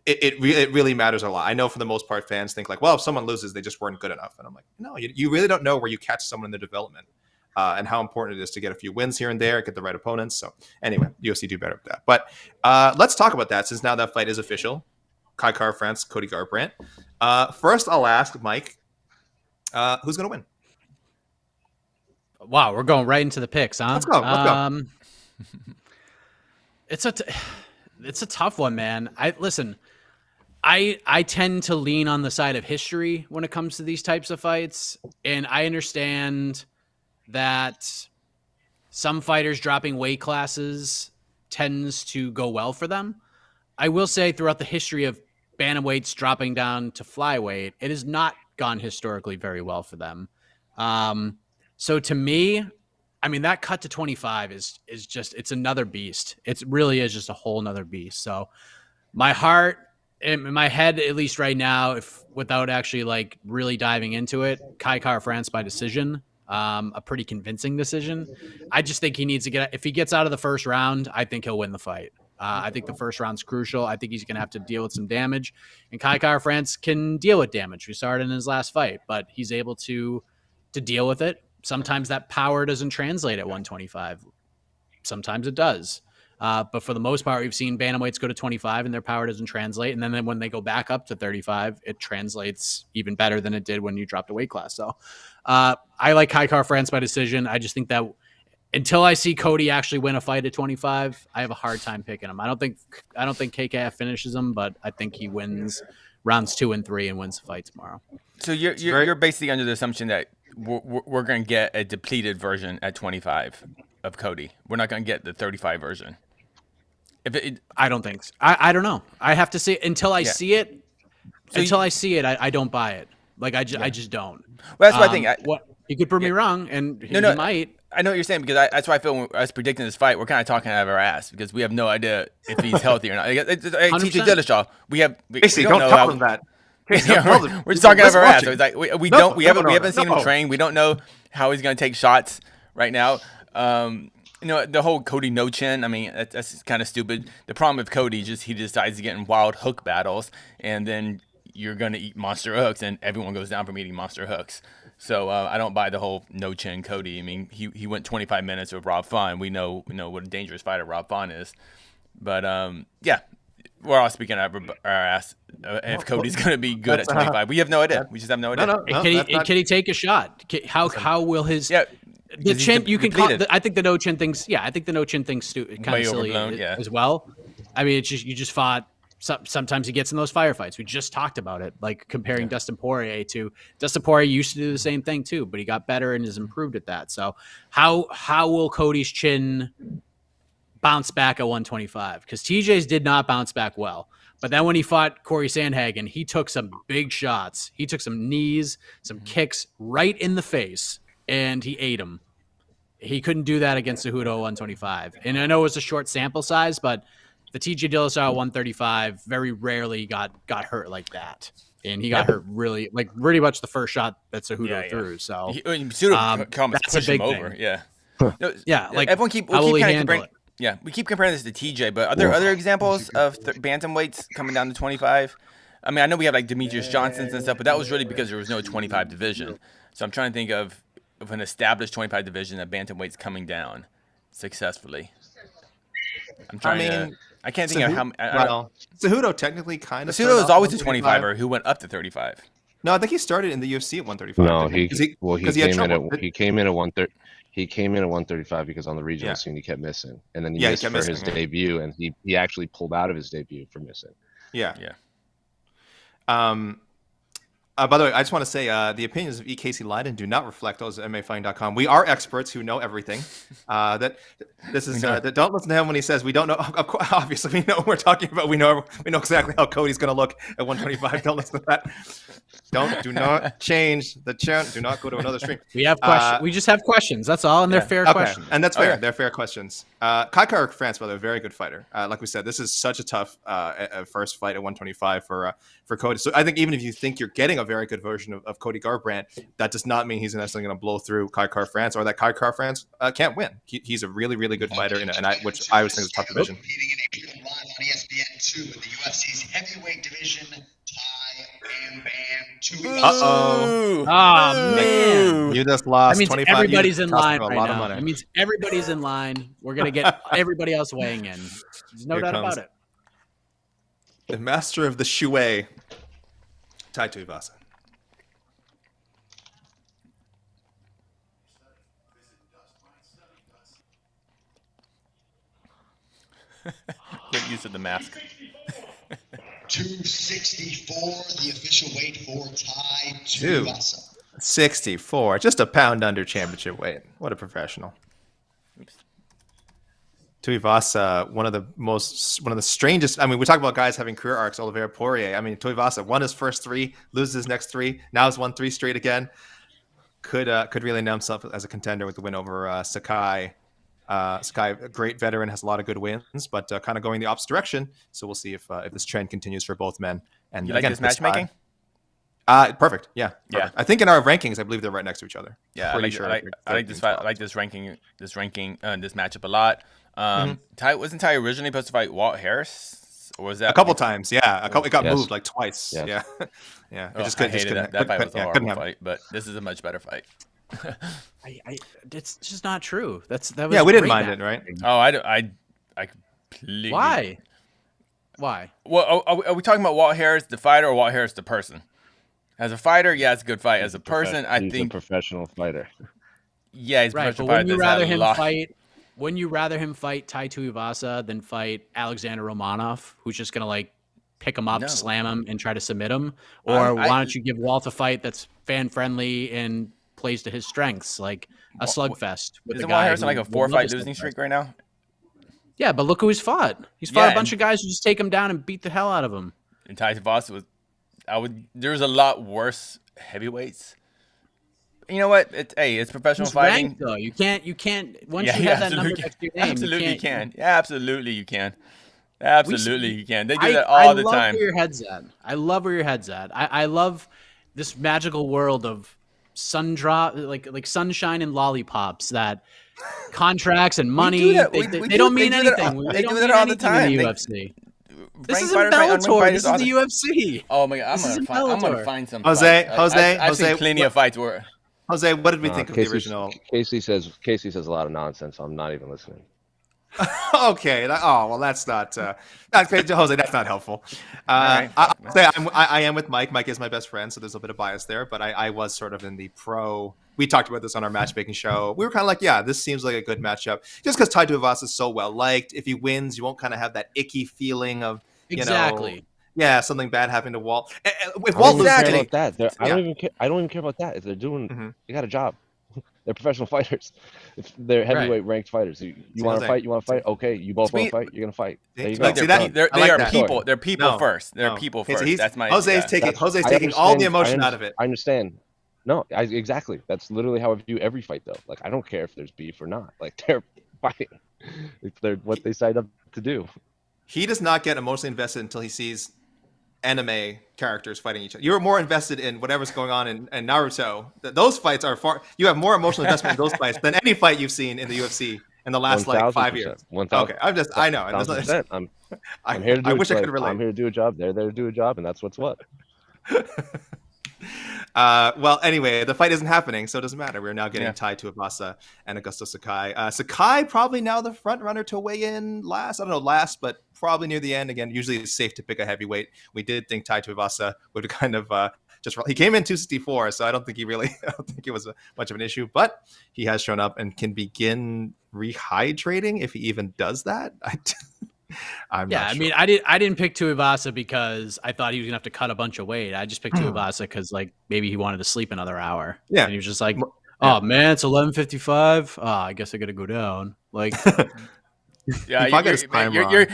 It really matters a lot. I know for the most part fans think like, well, if someone loses, they just weren't good enough. And I'm like, no, you really don't know where you catch someone in the development and how important it is to get a few wins here and there, get the right opponents. So anyway, UFC do better with that. But let's talk about that since now that fight is official. Kai Kara-France, Cody Garbrandt. First, I'll ask Mike, who's going to win? Wow, we're going right into the picks, huh? Let's go. It's a tough one, man. I tend to lean on the side of history when it comes to these types of fights, and I understand that some fighters dropping weight classes tends to go well for them. I will say throughout the history of bantamweights dropping down to flyweight, it has not gone historically very well for them. So to me, that cut to 25 is just, it's another beast. It really is just a whole nother beast. So my heart in my head, at least right now, if without actually really diving into it, Kai Kara-France by decision, a pretty convincing decision. I just think he needs to if he gets out of the first round, I think he'll win the fight. I think the first round's crucial. I think he's going to have to deal with some damage. And Kai Kara-France can deal with damage. We saw it in his last fight, but he's able to deal with it. Sometimes that power doesn't translate at 125. Sometimes it does. But for the most part, we've seen bantamweights go to 25 and their power doesn't translate. And then when they go back up to 35, it translates even better than it did when you dropped a weight class. So I like Kai Kara-France by decision. I just think that until I see Cody actually win a fight at 25, I have a hard time picking him. I don't think KKF finishes him, but I think he wins rounds 2 and 3 and wins the fight tomorrow. So you're basically under the assumption that we're going to get a depleted version at 25 of Cody. We're not going to get the 35 version. I don't think so. I don't know. I have to see it until I see it. So I see it, I don't buy it. I just don't. Well, that's what I think. He could prove me wrong, and he might. I know what you're saying because that's why I feel when I was predicting this fight, we're kind of talking out of our ass because we have no idea if he's healthy or not. TJ Dillashaw, we don't know tell him that. We're just talking out of our ass. So it's like we haven't seen him train. We don't know how he's going to take shots right now. The whole Cody no chin. That's kind of stupid. The problem with Cody is he decides to get in wild hook battles, and then you're going to eat monster hooks, and everyone goes down from eating monster hooks. So I don't buy the whole no chin Cody. He went 25 minutes with Rob Font. We know what a dangerous fighter Rob Font is. But we're all speaking out of our ass. If Cody's going to be good at 25, we have no idea. We just have no idea. No, can he take a shot? How will his? Yeah. The chin, you can call. I think the no chin thing's. Yeah, I think the no chin thing's kind of silly as well. It's just you just fought. Sometimes he gets in those firefights. We just talked about it, comparing Dustin Poirier to Dustin Poirier used to do the same thing too, but he got better and has improved at that. So how will Cody's chin bounce back at 125? Because TJ's did not bounce back well. But then when he fought Corey Sandhagen, he took some big shots. He took some knees, some kicks right in the face, and he ate him. He couldn't do that against Cejudo at 125. And I know it was a short sample size, but the TJ Dillashaw at 135 very rarely got hurt like that. And he got hurt really, pretty much the first shot that Cejudo threw. So that's a big over. Thing. Yeah. Everyone keep comparing. Yeah, we keep comparing this to TJ, but are there other examples of bantamweights coming down to 25? I know we have Demetrius Johnson's and stuff, but that was really because there was no 25 division. So I'm trying to think of an established 25 division of bantamweights coming down successfully. I can't think of how. Cejudo technically kind of. Cejudo is always a 25er who went up to 35. No, I think he started in the UFC at 135. No, he came in at 130. He came in at 135 because on the regional scene he kept missing, and then he missed for his debut, and he actually pulled out of his debut for missing. Yeah. By the way, I just want to say the opinions of E. Casey Leiden do not reflect those at MMAfighting.com. We are experts who know everything. Don't listen to him when he says we don't know. Obviously, we know what we're talking about. We know exactly how Cody's going to look at 125. Don't listen to that. Do not change the channel. Do not go to another stream. We have questions. We just have questions. That's all, and they're fair questions. And that's fair. They're fair questions. Kai France, by the way, very good fighter. Like we said, this is such a tough first fight at 125 for Cody. So I think even if you think you're getting a very good version of Cody Garbrandt, that does not mean he's necessarily going to blow through Kai France, or that Kai France can't win. He's a really, really good fighter, which I always think is a tough division. Competing in April live on ESPN2 in the UFC's heavyweight division, Bam Tuivasa. Oh man, you just lost. That means 25 everybody's in line right now. That means everybody's in line. We're gonna get everybody else weighing in. There's no doubt about it. The master of the Shuei, Tai Tuivasa. Get used to the mask. 264, the official weight for Tai Tuivasa. 64, just a pound under championship weight. What a professional. Tuivasa, one of the strangest. I mean, we talk about guys having career arcs. Oliveira, Poirier. I mean, Tuivasa won his first 3, loses his next 3. Now he's won 3 straight again. Could really name himself as a contender with the win over Sakai. Sakai, a great veteran, has a lot of good wins, but kind of going the opposite direction. So we'll see if this trend continues for both men. And you like this matchmaking? Perfect. Yeah. Perfect. Yeah. I think in our rankings, I believe they're right next to each other. Yeah, I like this fight. I like this ranking. This matchup a lot. Wasn't Tai originally supposed to fight Walt Harris? Or was that a couple times? Yeah, it got Yes. moved like twice. Yes. Yeah. I hated that. That fight was a horrible fight, but this is a much better fight. It's just not true. That was we didn't great mind match. it, right? Oh, I completely. Why? Well, are we talking about Walt Harris the fighter or Walt Harris the person? As a fighter, yeah, it's a good fight. As a person, he's a professional fighter. Yeah, he's a right. professional But fighter. Wouldn't you rather him fight Tai Tuivasa than fight Alexander Romanov, who's just gonna pick him up, slam him, and try to submit him? Or why don't you give Walt a fight that's fan friendly and plays to his strengths, like a slugfest with the guy? Walt Harris on like a 4-fight losing streak right now? Yeah, but look who he's fought. He's fought a bunch of guys who just take him down and beat the hell out of him. And Tai Tuivasa was. There's a lot worse heavyweights. You know what? It's professional fighting. Ranked, though. You can't. Once you have that number next to your name, absolutely you can. Yeah, absolutely you can. Absolutely you can. They do that all the time. I love where your head's at. I love this magical world of like sunshine and lollipops that contracts and money. They don't mean anything. They do that all the time in the UFC. This is Bellator. This is the UFC. Oh my god, I'm gonna find some. Jose, I've seen plenty of fights where. Jose, what did we think of the original? Casey says a lot of nonsense, so I'm not even listening. Okay. That's not. Jose, that's not helpful. Right. I am with Mike. Mike is my best friend, so there's a bit of bias there. But I was sort of in the pro. We talked about this on our matchmaking show. We were kind of like, yeah, this seems like a good matchup. Just because Tai Tuivasa is so well liked, if he wins, you won't kind of have that icky feeling of something bad happening to Walt. If Walt loses, I don't even care about that. If they're doing, they got a job. They're professional fighters. If they're heavyweight ranked fighters. You want to fight? You want to fight? Okay, you both want to fight. You're gonna fight. There you go. They are people. They're people first. They're people first. That's my. Jose's taking all the emotion out of it. I understand. No, exactly. That's literally how I view every fight, though. Like, I don't care if there's beef or not. Like, they're fighting. They're what they signed up to do. He does not get emotionally invested until he sees anime characters fighting each other. You're more invested in whatever's going on in Naruto. Those fights are far. You have more emotional investment in those fights than any fight you've seen in the UFC in the last 5 years. 1,000%. Okay, I know. I'm here to do. I wish I could relate. I'm here to do a job. They're there to do a job, and that's what's what. Well, anyway, the fight isn't happening, so it doesn't matter. We're now getting Tai Tuivasa and Augusto Sakai. Sakai probably now the front runner to weigh in last. I don't know last, but probably near the end. Again, usually it's safe to pick a heavyweight. We did think Tai Tuivasa would kind of he came in 264, so I don't think it was much of an issue. But he has shown up and can begin rehydrating if he even does that. I'm not sure. I mean, I didn't pick Tuivasa because I thought he was gonna have to cut a bunch of weight. I just picked Tuivasa because like maybe he wanted to sleep another hour. Yeah, and he was just like, "Oh man, it's 11:55. I guess I gotta go down." Like, yeah,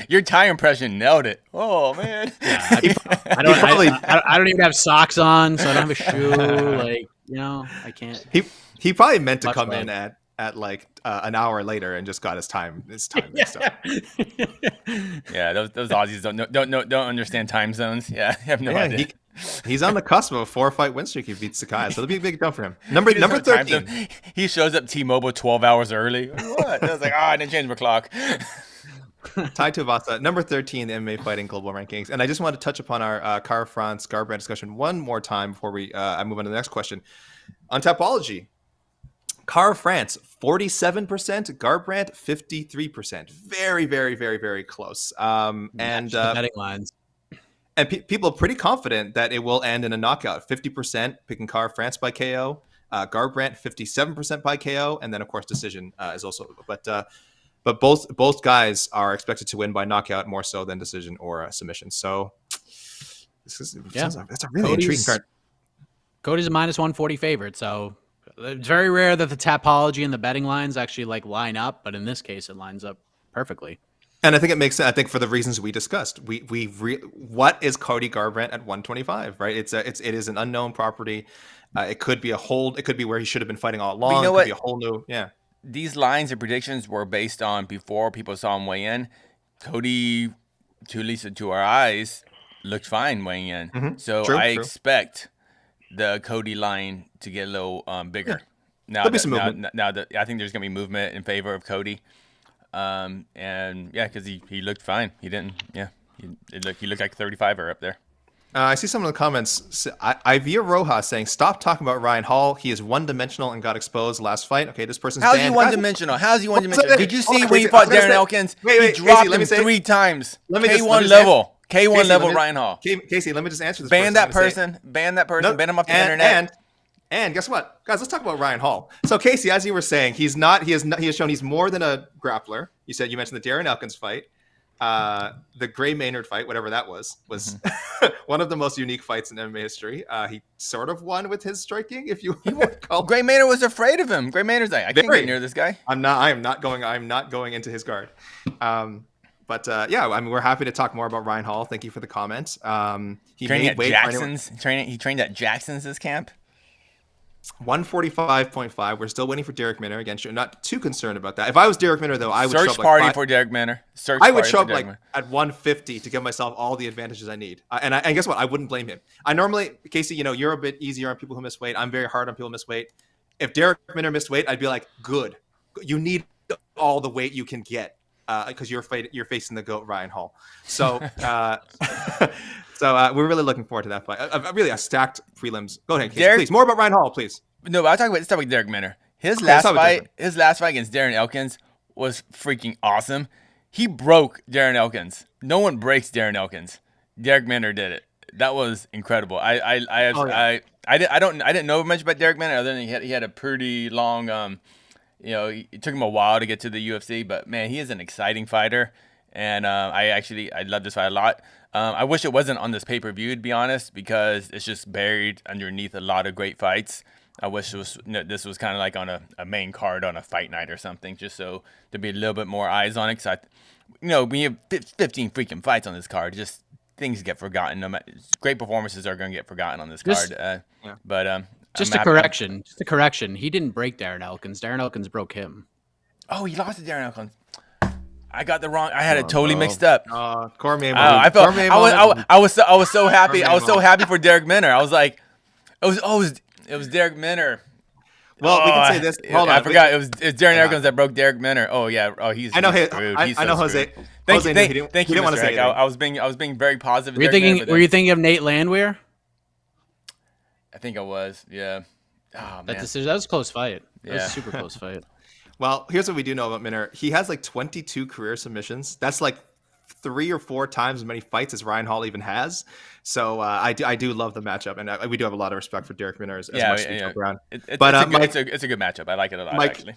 your time impression nailed it. Oh man, yeah, I don't even have socks on, so I don't have a shoe. Like, I can't. He probably meant to come in at like an hour later and just got his time mixed up. Yeah, those Aussies don't understand time zones. Yeah, I have no idea. He's on the cusp of a 4-fight win streak. He beats Sakai, so it'll be a big jump for him. Number 13. He shows up T-Mobile 12 hours early. What? I was like, I didn't change my clock. Tai Tuivasa, number 13 in the MMA fighting global rankings. And I just want to touch upon our France Garbrandt discussion one more time before I move on to the next question. On Tapology, France 47%, Garbrandt 53%. Very, very, very, very close. And betting lines. And people are pretty confident that it will end in a knockout. 50% picking France by KO. Garbrandt 57% by KO, and then of course decision is also. But both guys are expected to win by knockout more so than decision or submission. So that's a really intriguing card. Cody's a -140 favorite, so it's very rare that the Tapology and the betting lines actually like line up, but in this case, it lines up perfectly. And I think it makes sense. I think for the reasons we discussed, what is Cody Garbrandt at 125? Right? It is an unknown property. It could be a hold. It could be where he should have been fighting all along. You know it could what? Be a whole new. Yeah. These lines and predictions were based on before people saw him weigh in. Cody, at least to our eyes, looked fine weighing in. Mm-hmm. So I expect the Cody line to get a little bigger. Yeah. Now that I think there's gonna be movement in favor of Cody. And because he looked fine. He didn't. Yeah, he looked like 35er up there. I see some of the comments. Ivia Rojas saying, "Stop talking about Ryan Hall. He is one-dimensional and got exposed last fight." Okay, this person's How's he one-dimensional? Did you see when he fought Darren Elkins? He dropped him 3 times. K1 level. K1 level Ryan Hall. Casey, let me just answer this. Ban that person. Ban him off the internet. And guess what, guys? Let's talk about Ryan Hall. So, Casey, as you were saying, he has shown he's more than a grappler. You mentioned the Darren Elkins fight, the Gray Maynard fight, whatever that was one of the most unique fights in MMA history. He sort of won with his striking, if you would call. Gray Maynard was afraid of him. Gray Maynard's like, I can't get near this guy. I'm not going into his guard. We're happy to talk more about Ryan Hall. Thank you for the comments. He trained at Jackson's camp. 145.5. We're still waiting for Darrick Minner. Again, not too concerned about that. If I was Darrick Minner, though, I would search party for Darrick Minner. I would show up like at 150 to give myself all the advantages I need. And guess what? I wouldn't blame him. I normally, Casey, you're a bit easier on people who miss weight. I'm very hard on people who miss weight. If Darrick Minner missed weight, I'd be like, good. You need all the weight you can get because you're facing the GOAT Ryan Hall. So. We're really looking forward to that fight. A stacked prelims. Go ahead, Casey, please. More about Ryan Hall, please. No, but let's talk about Darrick Minner. His last fight against Darren Elkins was freaking awesome. He broke Darren Elkins. No one breaks Darren Elkins. Darrick Minner did it. That was incredible. I didn't know much about Darrick Minner other than he had a pretty long. It took him a while to get to the UFC, but man, he is an exciting fighter, and I love this fight a lot. I wish it wasn't on this pay-per-view, to be honest, because it's just buried underneath a lot of great fights. I wish this was kind of like on a main card on a fight night or something, just so there'd be a little bit more eyes on it. Because when you have 15 freaking fights on this card, just things get forgotten. Great performances are going to get forgotten on this card. Just a correction. He didn't break Darren Elkins. Darren Elkins broke him. Oh, he lost to Darren Elkins. I got the wrong. I had it totally mixed up. Cormier. I was so happy. I was so happy for Darrick Minner. I was like, it was Darrick Minner. Well, we can say this. Hold on. I forgot. It was Darren Elkins that broke Darrick Minner. Oh yeah. Oh, he's. I know. I know Jose. Thank you. He didn't want to say it. I was being very positive. Were you thinking of Nate Landwehr? I think I was. Yeah. Oh man. That was a close fight. That was a super close fight. Well, here's what we do know about Minner. He has like 22 career submissions. That's like 3 or 4 times as many fights as Ryan Hall even has. So I do love the matchup, and we do have a lot of respect for Darrick Minner as much as we joke around. It's a good matchup. I like it a lot, Mike, actually.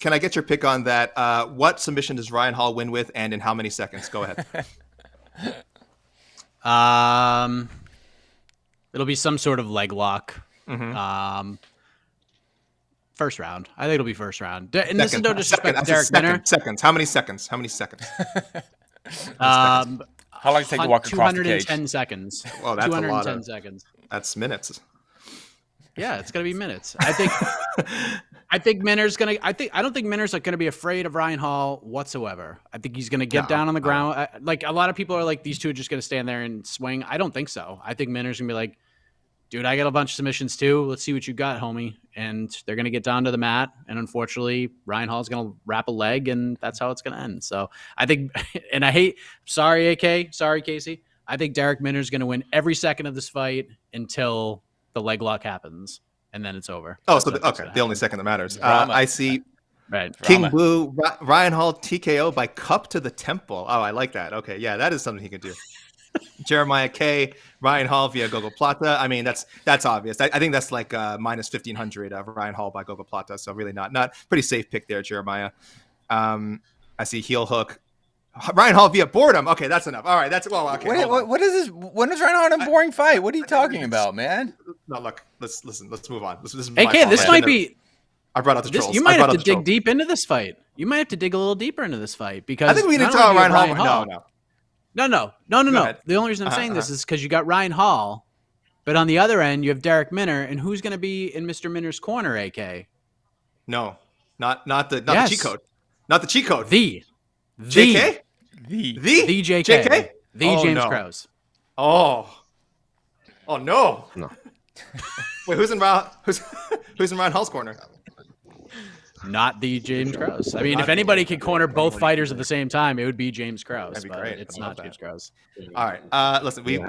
Can I get your pick on that? What submission does Ryan Hall win with, and in how many seconds? Go ahead. It'll be some sort of leg lock. Mm-hmm. First round. I think it'll be first round. And this is no disrespect to Darrick Minner. Seconds. How many seconds? How seconds? How long does it take to walk across the cage? 210 seconds. Well, that's 210 seconds. That's minutes. Yeah, it's gonna be minutes. I think Minner's gonna. I don't think Minner's gonna be afraid of Ryan Hall whatsoever. I think he's gonna get down on the ground. Like a lot of people are like, these two are just gonna stand there and swing. I don't think so. I think Minner's gonna be like, dude, I got a bunch of submissions too. Let's see what you got, homie. And they're gonna get down to the mat. And unfortunately, Ryan Hall's gonna wrap a leg, and that's how it's gonna end. So I think, and sorry, AK, sorry, Casey. I think Darrick Minner's gonna win every second of this fight until the leg lock happens, and then it's over. Oh, so the only second that matters. I see. Right. King Blue, Ryan Hall TKO by cup to the temple. Oh, I like that. Okay, yeah, that is something he could do. Jeremiah K, Ryan Hall via Gogo Plata. I mean, that's obvious. I think that's like minus 1,500 of Ryan Hall by Gogo Plata. So really not pretty safe pick there, Jeremiah. I see heel hook. Ryan Hall via boredom. Okay, that's enough. All right, that's okay. What is this? When is Ryan Hall in a boring fight? What are you talking about, man? No, look. Let's move on. This is AK, this might be. I brought out the trolls. You might have to dig deep into this fight. You might have to dig a little deeper into this fight because I think we need to talk about Ryan Hall. No. The only reason I'm saying this is because you got Ryan Hall, but on the other end you have Darrick Minner, and who's going to be in Mr. Minner's corner? AK. No, not the cheat code. Not the cheat code. The JK. The JK. James Krause. Oh no. Wait, who's in Ryan Hall's corner? Not the James Krause. I mean, if anybody could corner both fighters at the same time, it would be James Krause. That'd be great. It's not James Krause. All right. Listen, we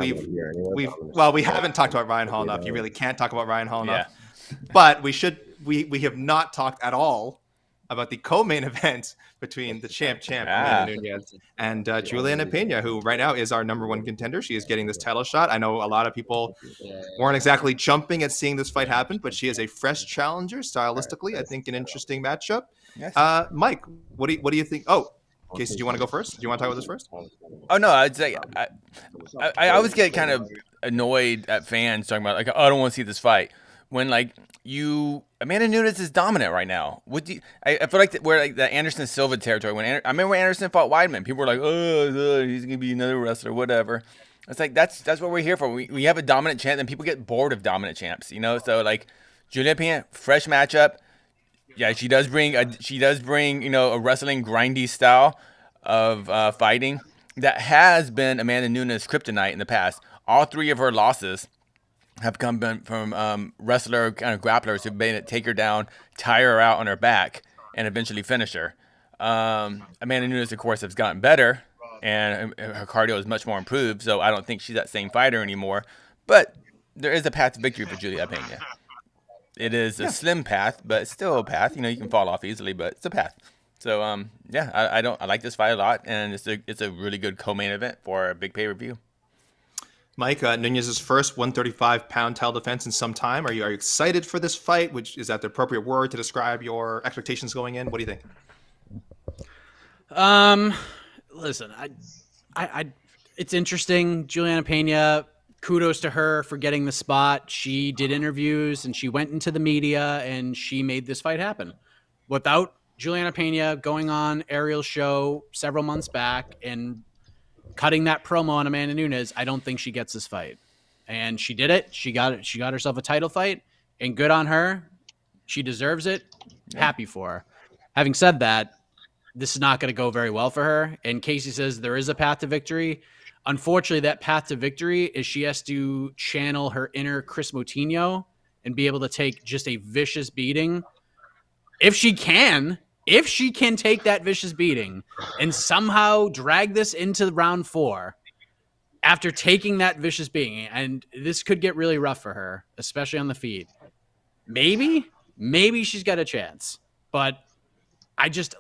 haven't talked about Ryan Hall enough. You really can't talk about Ryan Hall enough. But we should. We have not talked at all about the co-main event between the champ Amanda Nunes and Julianna Pena, who right now is our number 1 contender. She is getting this title shot. I know a lot of people weren't exactly jumping at seeing this fight happen, but she is a fresh challenger stylistically. I think an interesting matchup. Yes. Mike, what do you think? Oh, Casey, do you want to go first? Do you want to talk about this first? Oh no, I'd say I always get kind of annoyed at fans talking about I don't want to see this fight when Amanda Nunes is dominant right now. I feel like we're like the Anderson Silva territory. I remember when Anderson fought Weidman, people were like, "Oh, he's gonna be another wrestler, whatever." It's like that's what we're here for. We have a dominant champ, and people get bored of dominant champs, So like Julianna Pena, fresh matchup. Yeah, she does bring a wrestling grindy style of fighting that has been Amanda Nunes' kryptonite in the past. All 3 of her losses have come from wrestler kind of grapplers who've made it take her down, tire her out on her back, and eventually finish her. Amanda Nunes, of course, has gotten better, and her cardio is much more improved, so I don't think she's that same fighter anymore. But there is a path to victory for Julianna Pena. It is a slim path, but it's still a path. You can fall off easily, but it's a path. So, I like this fight a lot, and it's a really good co-main event for a big pay-per-view. Mike, Nunes' first 135-pound title defense in some time. Are you excited for this fight? Which is that the appropriate word to describe your expectations going in? What do you think? Listen, I it's interesting. Julianna Pena, kudos to her for getting the spot. She did interviews and she went into the media and she made this fight happen. Without Julianna Pena going on Ariel's show several months back and cutting that promo on Amanda Nunes, I don't think she gets this fight. And she did it. She got herself a title fight, and good on her. She deserves it. Yeah. Happy for her. Having said that, this is not going to go very well for her. And Casey says there is a path to victory. Unfortunately, that path to victory is she has to channel her inner Chris Moutinho and be able to take just a vicious beating. If she can take that vicious beating and somehow drag this into round 4 after taking that vicious beating, and this could get really rough for her, especially on the feet. Maybe she's got a chance, but I just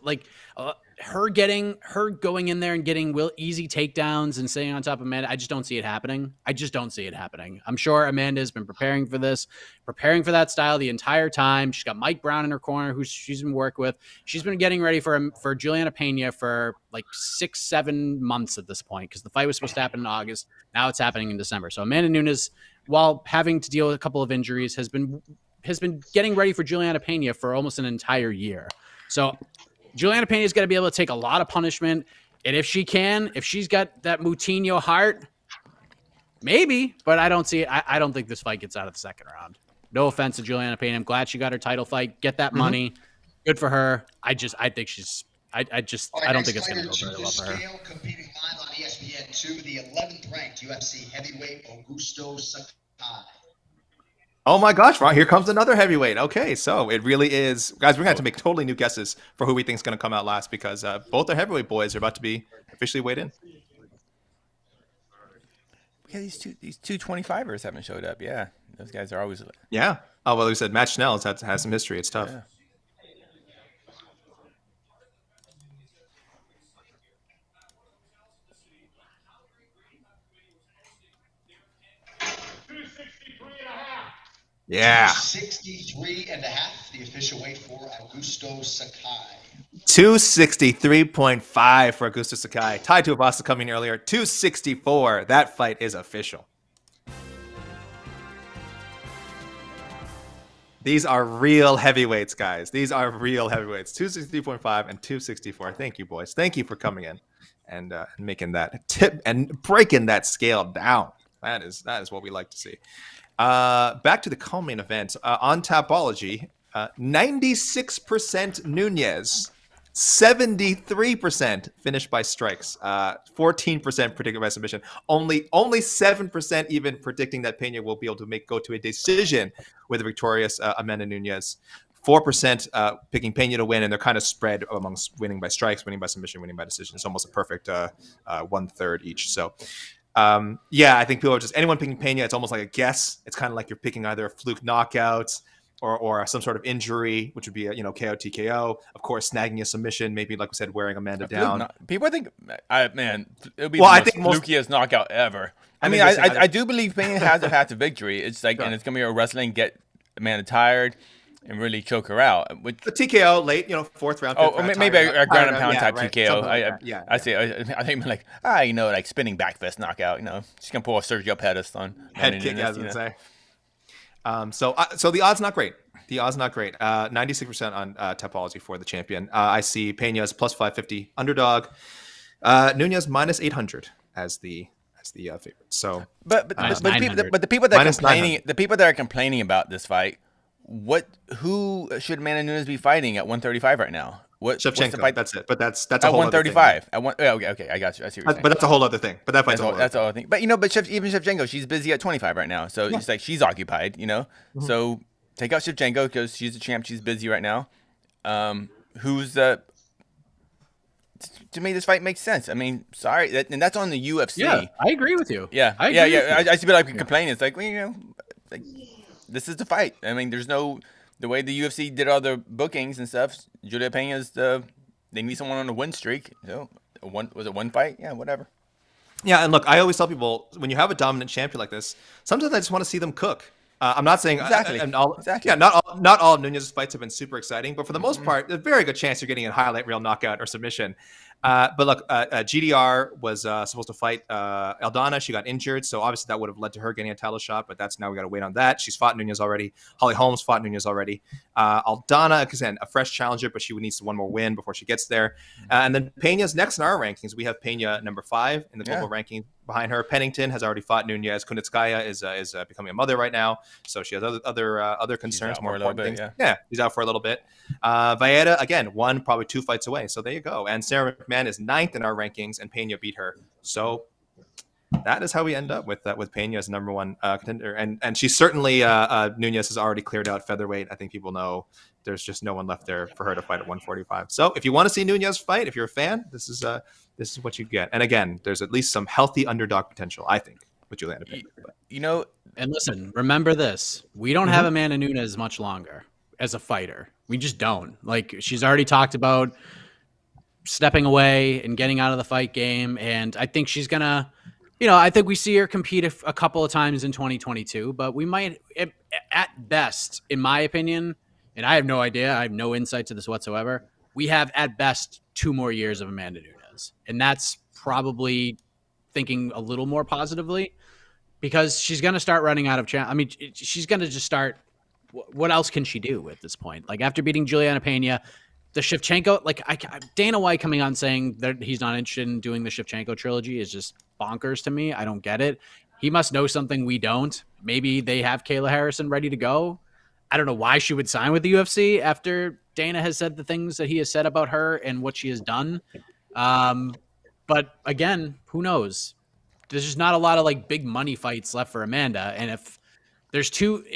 her going in there and getting easy takedowns and staying on top of Amanda, I just don't see it happening. I'm sure Amanda has been preparing for that style the entire time. She's got Mike Brown in her corner, who she's been working with. She's been getting ready for Julianna Pena for like 6-7 months at this point, because the fight was supposed to happen in August. Now it's happening in December. So Amanda Nunes, while having to deal with a couple of injuries, has been getting ready for Julianna Pena for almost an entire year. So Julianna Pena is going to be able to take a lot of punishment. And if she's got that Moutinho heart, maybe, but I don't see it. I don't think this fight gets out of the second round. No offense to Julianna Pena. I'm glad she got her title fight. Get that money. Good for her. I don't think it's going to go very well for her. Competing live on ESPN2, the 11th ranked UFC heavyweight Augusto Sakai. Oh my gosh, right, here comes another heavyweight. Okay, so it really is. Guys, we're going to have to make totally new guesses for who we think is going to come out last, because both our heavyweight boys are about to be officially weighed in. Yeah, these two 25ers haven't showed up. Yeah, those guys are always. Yeah. Oh, well, we said Matt Schnell has some history. It's tough. Yeah. Yeah. 63 and a half, the official weight for Augusto Sakai. 263.5 for Augusto Sakai. Tied to Tuivasa coming earlier. 264. That fight is official. These are real heavyweights, guys. These are real heavyweights. 263.5 and 264. Thank you, boys. Thank you for coming in and making that tip and breaking that scale down. That is what we like to see. Back to the co-main event. On Tapology, 96% Nunes, 73% finished by strikes, 14% predicted by submission. Only 7% even predicting that Pena will be able to go to a decision with the victorious Amanda Nunes. 4% picking Pena to win, and they're kind of spread amongst winning by strikes, winning by submission, winning by decision. It's almost a perfect 1/3 each. So. I think people are just anyone picking Pena. It's almost like a guess. It's kind of like you're picking either a fluke knockout or some sort of injury, which would be a KO TKO. Of course, snagging a submission, maybe like we said, wearing Amanda down. People think, it would be the most flukiest knockout ever. I do believe Pena has a path to victory. It's like, and it's gonna be a wrestling, get Amanda tired and really choke her out. The TKO late, 4th round. Maybe a ground and pound type TKO. Like I see. I think like spinning back fist knockout. She's gonna pull a Sergio Pettis on head kick, as I say. So the odds not great. 96% on Tapology for the champion. I see Pena's plus 550 underdog. Nunes minus 800 as the favorite. So, but the people that are complaining about this fight. Who should Amanda Nunes be fighting at 135 right now? Shevchenko. That's it. But that's a at whole 135. At one. Okay. I got you. I see what you're saying. But that's a whole other thing. But that's the whole thing. But even Shevchenko, she's busy at 25 right now. So it's like she's occupied. Mm-hmm. So take out Shevchenko because she's the champ. She's busy right now. Who's the? To me, this fight makes sense. Sorry, and that's on the UFC. Yeah, I agree with you. Yeah, I see people complaining. It's like, this is the fight. There's no the way the UFC did all their bookings and stuff. Julia Pena's they need someone on a win streak. Was it one fight? Yeah, whatever. Yeah, and look, I always tell people when you have a dominant champion like this, sometimes I just want to see them cook. I'm not saying exactly. Yeah, not all of Nunes' fights have been super exciting, but for the most part, there's a very good chance you're getting a highlight reel knockout or submission. But look, GDR was supposed to fight Aldana. She got injured, so obviously that would have led to her getting a title shot. But now we got to wait on that. She's fought Nunes already. Holly Holmes fought Nunes already. Aldana, again, a fresh challenger, but she needs one more win before she gets there. And then Pena's next in our rankings. We have Pena number 5 in the global ranking. Behind her, Pennington has already fought Nunes. Kunitskaya is becoming a mother right now, so she has other concerns. More important things. Yeah, he's out for a little bit. Valletta, again, 1, probably 2 fights away. So there you go. And Sarah McMahon is 9th in our rankings, and Pena beat her. So that is how we end up with Pena as number 1 contender. And she's certainly Nunes has already cleared out featherweight. I think people know there's just no one left there for her to fight at 145. So if you want to see Nunes fight, if you're a fan, this is what you get. And again, there's at least some healthy underdog potential, I think, with Julianna Pena. And listen, remember this: we don't have Amanda Nunes much longer as a fighter. We just don't. Like, she's already talked about stepping away and getting out of the fight game. And I think she's going to, I think we see her compete a couple of times in 2022, but we might, at best, in my opinion, and I have no idea, I have no insight to this whatsoever, we have at best 2 more years of Amanda Nunes. And that's probably thinking a little more positively, because she's going to start running out of chance. I mean, she's going to just start. What else can she do at this point? Like, after beating Julianna Pena, the Shevchenko, like Dana White coming on saying that he's not interested in doing the Shevchenko trilogy is just bonkers to me. I don't get it. He must know something we don't. Maybe they have Kayla Harrison ready to go. I don't know why she would sign with the UFC after Dana has said the things that he has said about her and what she has done. But again, who knows? There's just not a lot of like big money fights left for Amanda. And if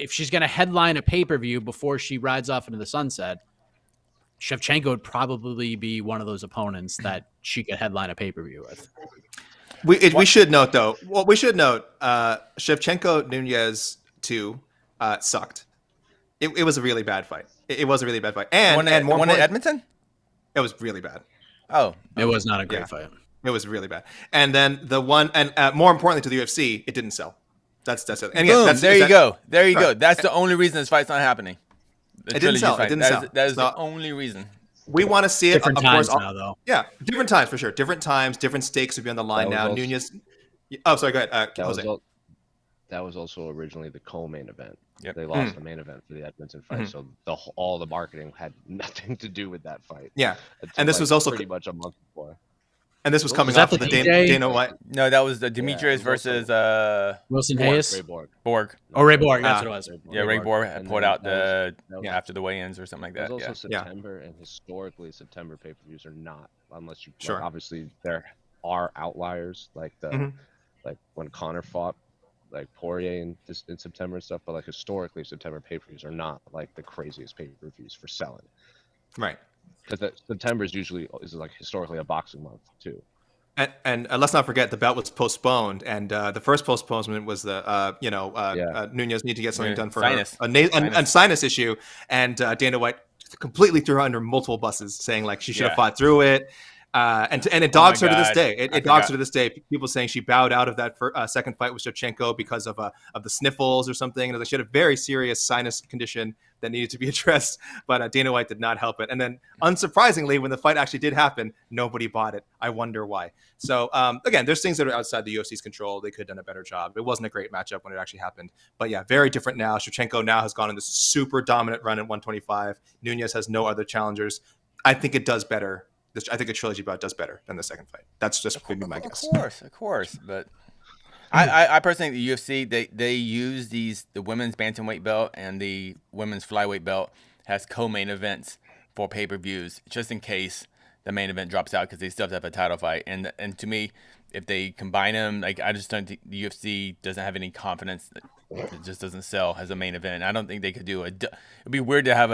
she's going to headline a pay-per-view before she rides off into the sunset, Shevchenko would probably be one of those opponents that she could headline a pay-per-view with. We should note, though. Well, we should note Shevchenko Nunes 2 sucked. It was a really bad fight. It was a really bad fight. And more one at Edmonton? It was really bad. Oh. It was not a great fight. It was really bad. And then the one, and more importantly to the UFC, it didn't sell. That's it. And boom, there you go. There you go. That's the only reason this fight's not happening. It didn't sell. It didn't sell. That is the only reason. We want to see it. Different of times course, now, though. Yeah, different times for sure. Different times, different stakes would be on the line now. Nunes. Oh, sorry. Go ahead. That was also originally the co-main event. Yep. They lost the main event for the Edmonton fight, so all the marketing had nothing to do with that fight. Yeah, and this was also pretty much a month before. And this was coming off of the Dana White. No, that was the Demetrius versus Wilson Hayes. Ray Borg. Borg. Oh, Ray Borg. That's what it was. Yeah, Ray Borg pulled out after the weigh-ins or something like that. It was also September, and historically, September pay-per-views are not, unless you like, obviously there are outliers like like when Conor fought like Poirier in September and stuff, but like historically, September pay-per-views are not like the craziest pay-per-views for selling. Right. Because September is like historically a boxing month too. And let's not forget the bout was postponed, and the first postponement was the Nunes need to get something done for sinus. A sinus issue, and Dana White completely threw her under multiple buses, saying like she should have fought through it. And it dogs her to this day. It dogs her to this day. People saying she bowed out of that second fight with Shevchenko because of the sniffles or something. And she had a very serious sinus condition that needed to be addressed, but Dana White did not help it. And then, unsurprisingly, when the fight actually did happen, nobody bought it. I wonder why. So again, there's things that are outside the UFC's control. They could have done a better job. It wasn't a great matchup when it actually happened. But yeah, very different now. Shevchenko now has gone on this super dominant run at 125. Nunes has no other challengers. I think it does better. I think a trilogy bout does better than the second fight. That's just my guess. Of course. But I personally think the UFC they use the women's bantamweight belt and the women's flyweight belt as co-main events for pay-per-views, just in case the main event drops out because they still have to have a title fight. And to me, if they combine them, like I just don't think the UFC doesn't have any confidence that it just doesn't sell as a main event. I don't think they could do it'd be weird to have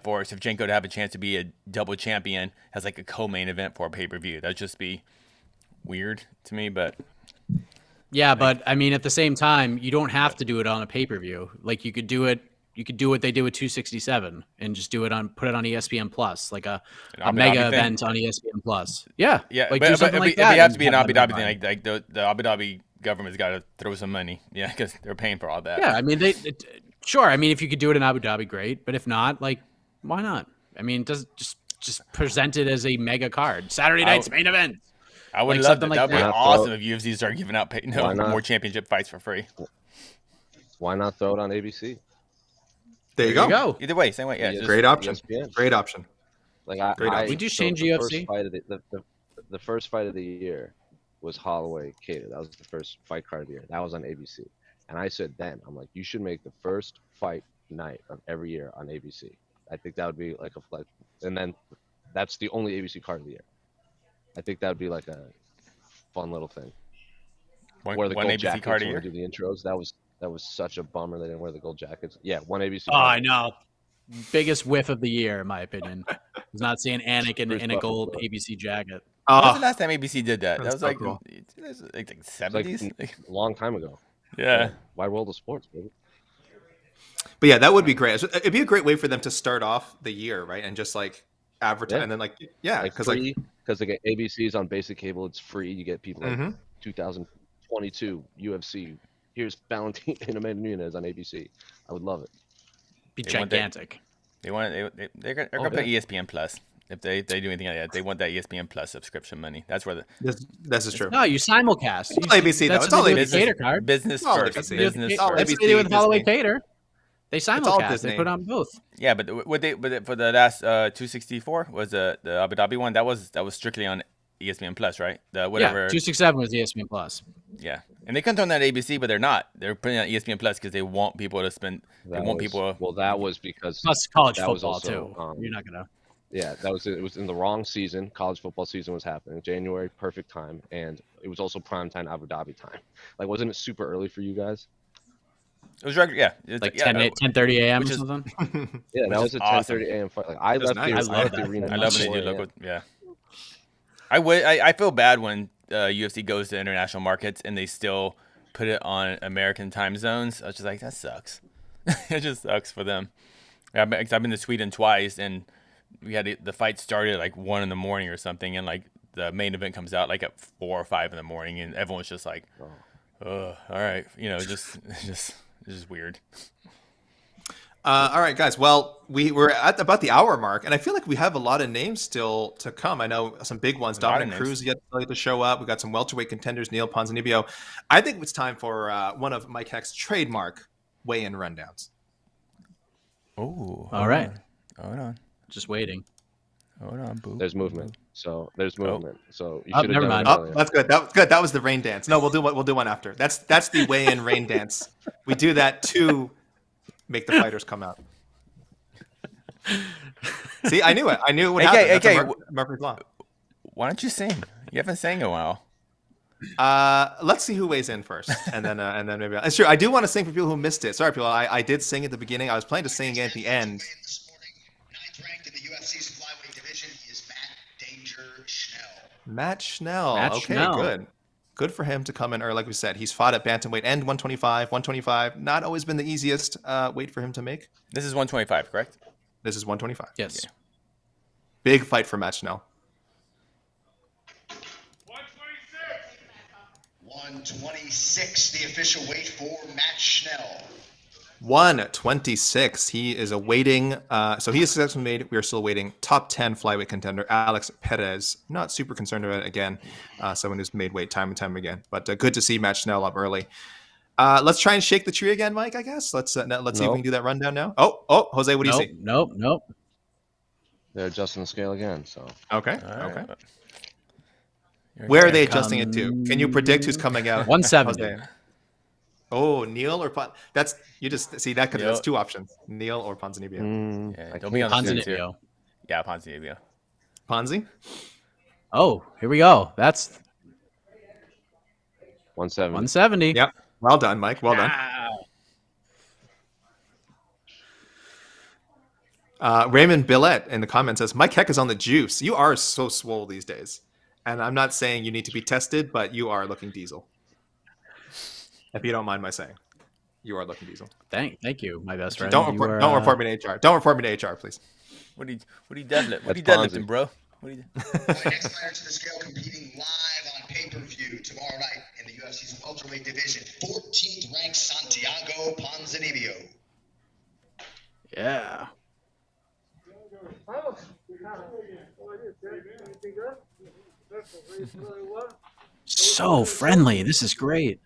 for Shevchenko to have a chance to be a double champion as like a co-main event for a pay-per-view. That'd just be weird to me, but yeah, but I mean, at the same time, you don't have to do it on a pay-per-view. Like you could do what they did with 267 and just put it on ESPN Plus, like a mega event on ESPN Plus. Yeah. Like do something like that. It have to be an Abu Dhabi thing. Like the Abu Dhabi government's got to throw some money. Yeah, because they're paying for all that. Yeah, I mean, sure. I mean, if you could do it in Abu Dhabi, great. But if not, like, why not? I mean, just present it as a mega card. Saturday night's main event. I would love that. That would be awesome if UFC started giving out more championship fights for free. Why not throw it on ABC? There you go. Either way, same way. Yeah, great option. Great option. Like we just change UFC. The first fight of the year was Holloway Cater. That was the first fight card of the year. That was on ABC. And I said then, I'm like, you should make the first fight night of every year on ABC. I think that would be like and then that's the only ABC card of the year. I think that would be like a fun little thing. One ABC card a year. Do the intros. That was such a bummer they didn't wear the gold jackets. Yeah, one ABC. Oh, I know. Biggest whiff of the year, in my opinion. I was not seeing Anakin in a gold ABC jacket. When was the last time ABC did that? That was like cool. Like 70s? Like a long time ago. Yeah. Wide world of sports, baby. But yeah, that would be great. It'd be a great way for them to start off the year, right? And just like advertise, Yeah. and then like because they get ABCs on basic cable. It's free. You get people like 2022 UFC. Here's Valentina Nunes on ABC. I would love it. Be They want gigantic. They're gonna put ESPN Plus if they do anything like that. They want that ESPN Plus subscription money. That's where this is true. No, you simulcast. It's all ABC though. That's It's what all they do with ABC. Cater card. business all first. ABC. Business It's all first. That's what they do with Disney. Holloway Cater. They all simulcast. Disney. They put on both. Yeah, but for the last 264 was the Abu Dhabi one. That was strictly on ESPN Plus, right? The whatever. Yeah, 267 was ESPN Plus. Yeah, and they come on that ABC, but they're not. They're putting on ESPN Plus because they want people to spend. That was because Plus college that was football also, too. You're not gonna. Yeah, it was in the wrong season. College football season was happening. January, perfect time, and it was also prime time Abu Dhabi time. Like, wasn't it super early for you guys? It was regular, yeah. It's Like 10:30 a.m. or which is- something. Yeah, that was a awesome. 10:30 a.m. fight. Like, I left nice. the, I I love left the that. arena. I love at when they 4 do a.m. local. Yeah. I feel bad when UFC goes to international markets and they still put it on American time zones. I was just like, that sucks. It just sucks for them. I've been to Sweden twice, and we had the fight started at like 1 a.m. or something, and like the main event comes out like at 4 or 5 a.m, and everyone's just like, all right, it's just weird. All right, guys. Well, we're at about the hour mark, and I feel like we have a lot of names still to come. I know some big ones. A lot of Dominick names. Cruz yet to show up. We got some welterweight contenders. Neal, Ponzinibbio. I think it's time for one of Mike Heck's trademark weigh-in rundowns. Oh, All right. Hold on, Just waiting. boo. There's movement. So there's movement. So you Oh, should have never done mind. it Oh, earlier. that's good. That was good. That was the rain dance. No, we'll do one after. That's the weigh-in rain dance. We do that to make the fighters come out. See, I knew it. I knew it would happen. That's a Murphy's Law. Why don't you sing? You haven't sang in a while. Let's see who weighs in first, and then maybe. It's true. I do want to sing for people who missed it. Sorry, people. I did sing at the beginning. I was planning to sing again at the end. This morning, 9th ranked in the UFC's flyweight division, he is Matt Danger Schnell. Matt Schnell. Matt Okay, Schnell. good for him to come in. Or like we said, he's fought at bantamweight and 125. 125, not always been the easiest weight for him to make. This is 125, correct? This is 125. Yes. Big fight for Matt Schnell. 126, the official weight for Matt Schnell. 126. He is awaiting. So he is successfully made. We are still waiting. Top 10 flyweight contender Alex Perez. Not super concerned about it again. Someone who's made weight time and time again. But good to see Matt Schnell up early. Let's try and shake the tree again, Mike. I guess. Let's see if we can do that rundown now. Oh, Jose, what do you see? Nope. They're adjusting the scale again. So Okay. All right. Okay. Where are they adjusting it to? comes- Can you predict who's coming out? 170. Jose? Oh, Neal or that's you just see that because Neal. that's two options: Neal or Ponzinibbio. Yeah, don't be on the fence here. Ponzinibbio. Yeah, Ponzinibbio. Ponzi. Oh, here we go. That's 170. 170. Yep. Well done, Mike. Well done. Raymond Billette in the comments says, Mike Heck is on the juice. You are so swole these days. And I'm not saying you need to be tested, but you are looking diesel. If you don't mind my saying. You are looking diesel. Thank you, my best friend. Don't You report, are, don't report me to HR. Don't report me to HR, please. What are you deadlift? What are you That's deadlifting, Ponzi. bro? What are you? My next fighter to the scale competing live on pay-per-view tomorrow night in the UFC's welterweight division, 14th ranked Santiago Ponzinibbio. Yeah. So friendly. This is great.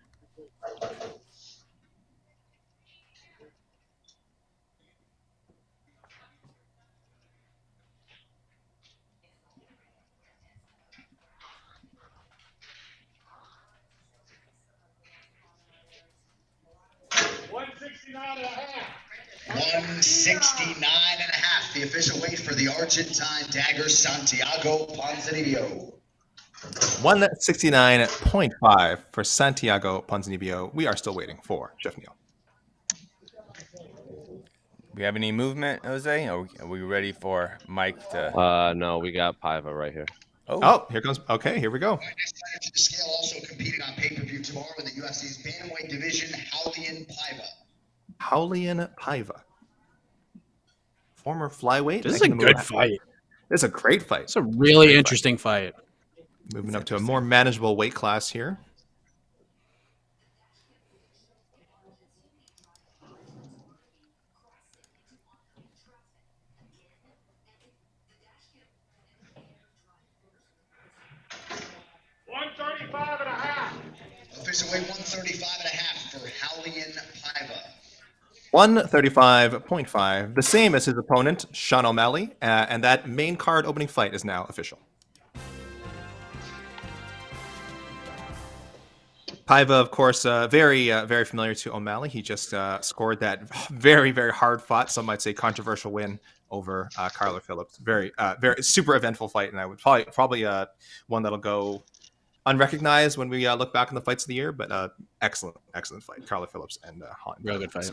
$169.5, the official weight for the Argentine dagger Santiago Ponzinibbio. 169.5 for Santiago Ponzinibbio. We are still waiting for Geoff Neal. We have any movement, Jose? Are we ready for Mike to? No, we got Paiva right here. Oh, here comes. Okay, here we go. Our next fighter to the scale also competing on pay-per-view tomorrow in the UFC's bantamweight division, Raulian Paiva. Raulian Paiva. Former flyweight. This is a making the move- good fight. It's a great fight. It's a really interesting fight. Moving up to a more manageable weight class here. Official weight 135.5 for Raulian Paiva. 135.5, the same as his opponent, Sean O'Malley, and that main card opening fight is now official. Paiva, of course, very familiar to O'Malley. He just scored that very, very hard fought, some might say controversial win over Carla Phillips. Very super eventful fight, and I would probably one that'll go unrecognized when we look back on the fights of the year, but excellent fight. Carla Phillips and Real good fight.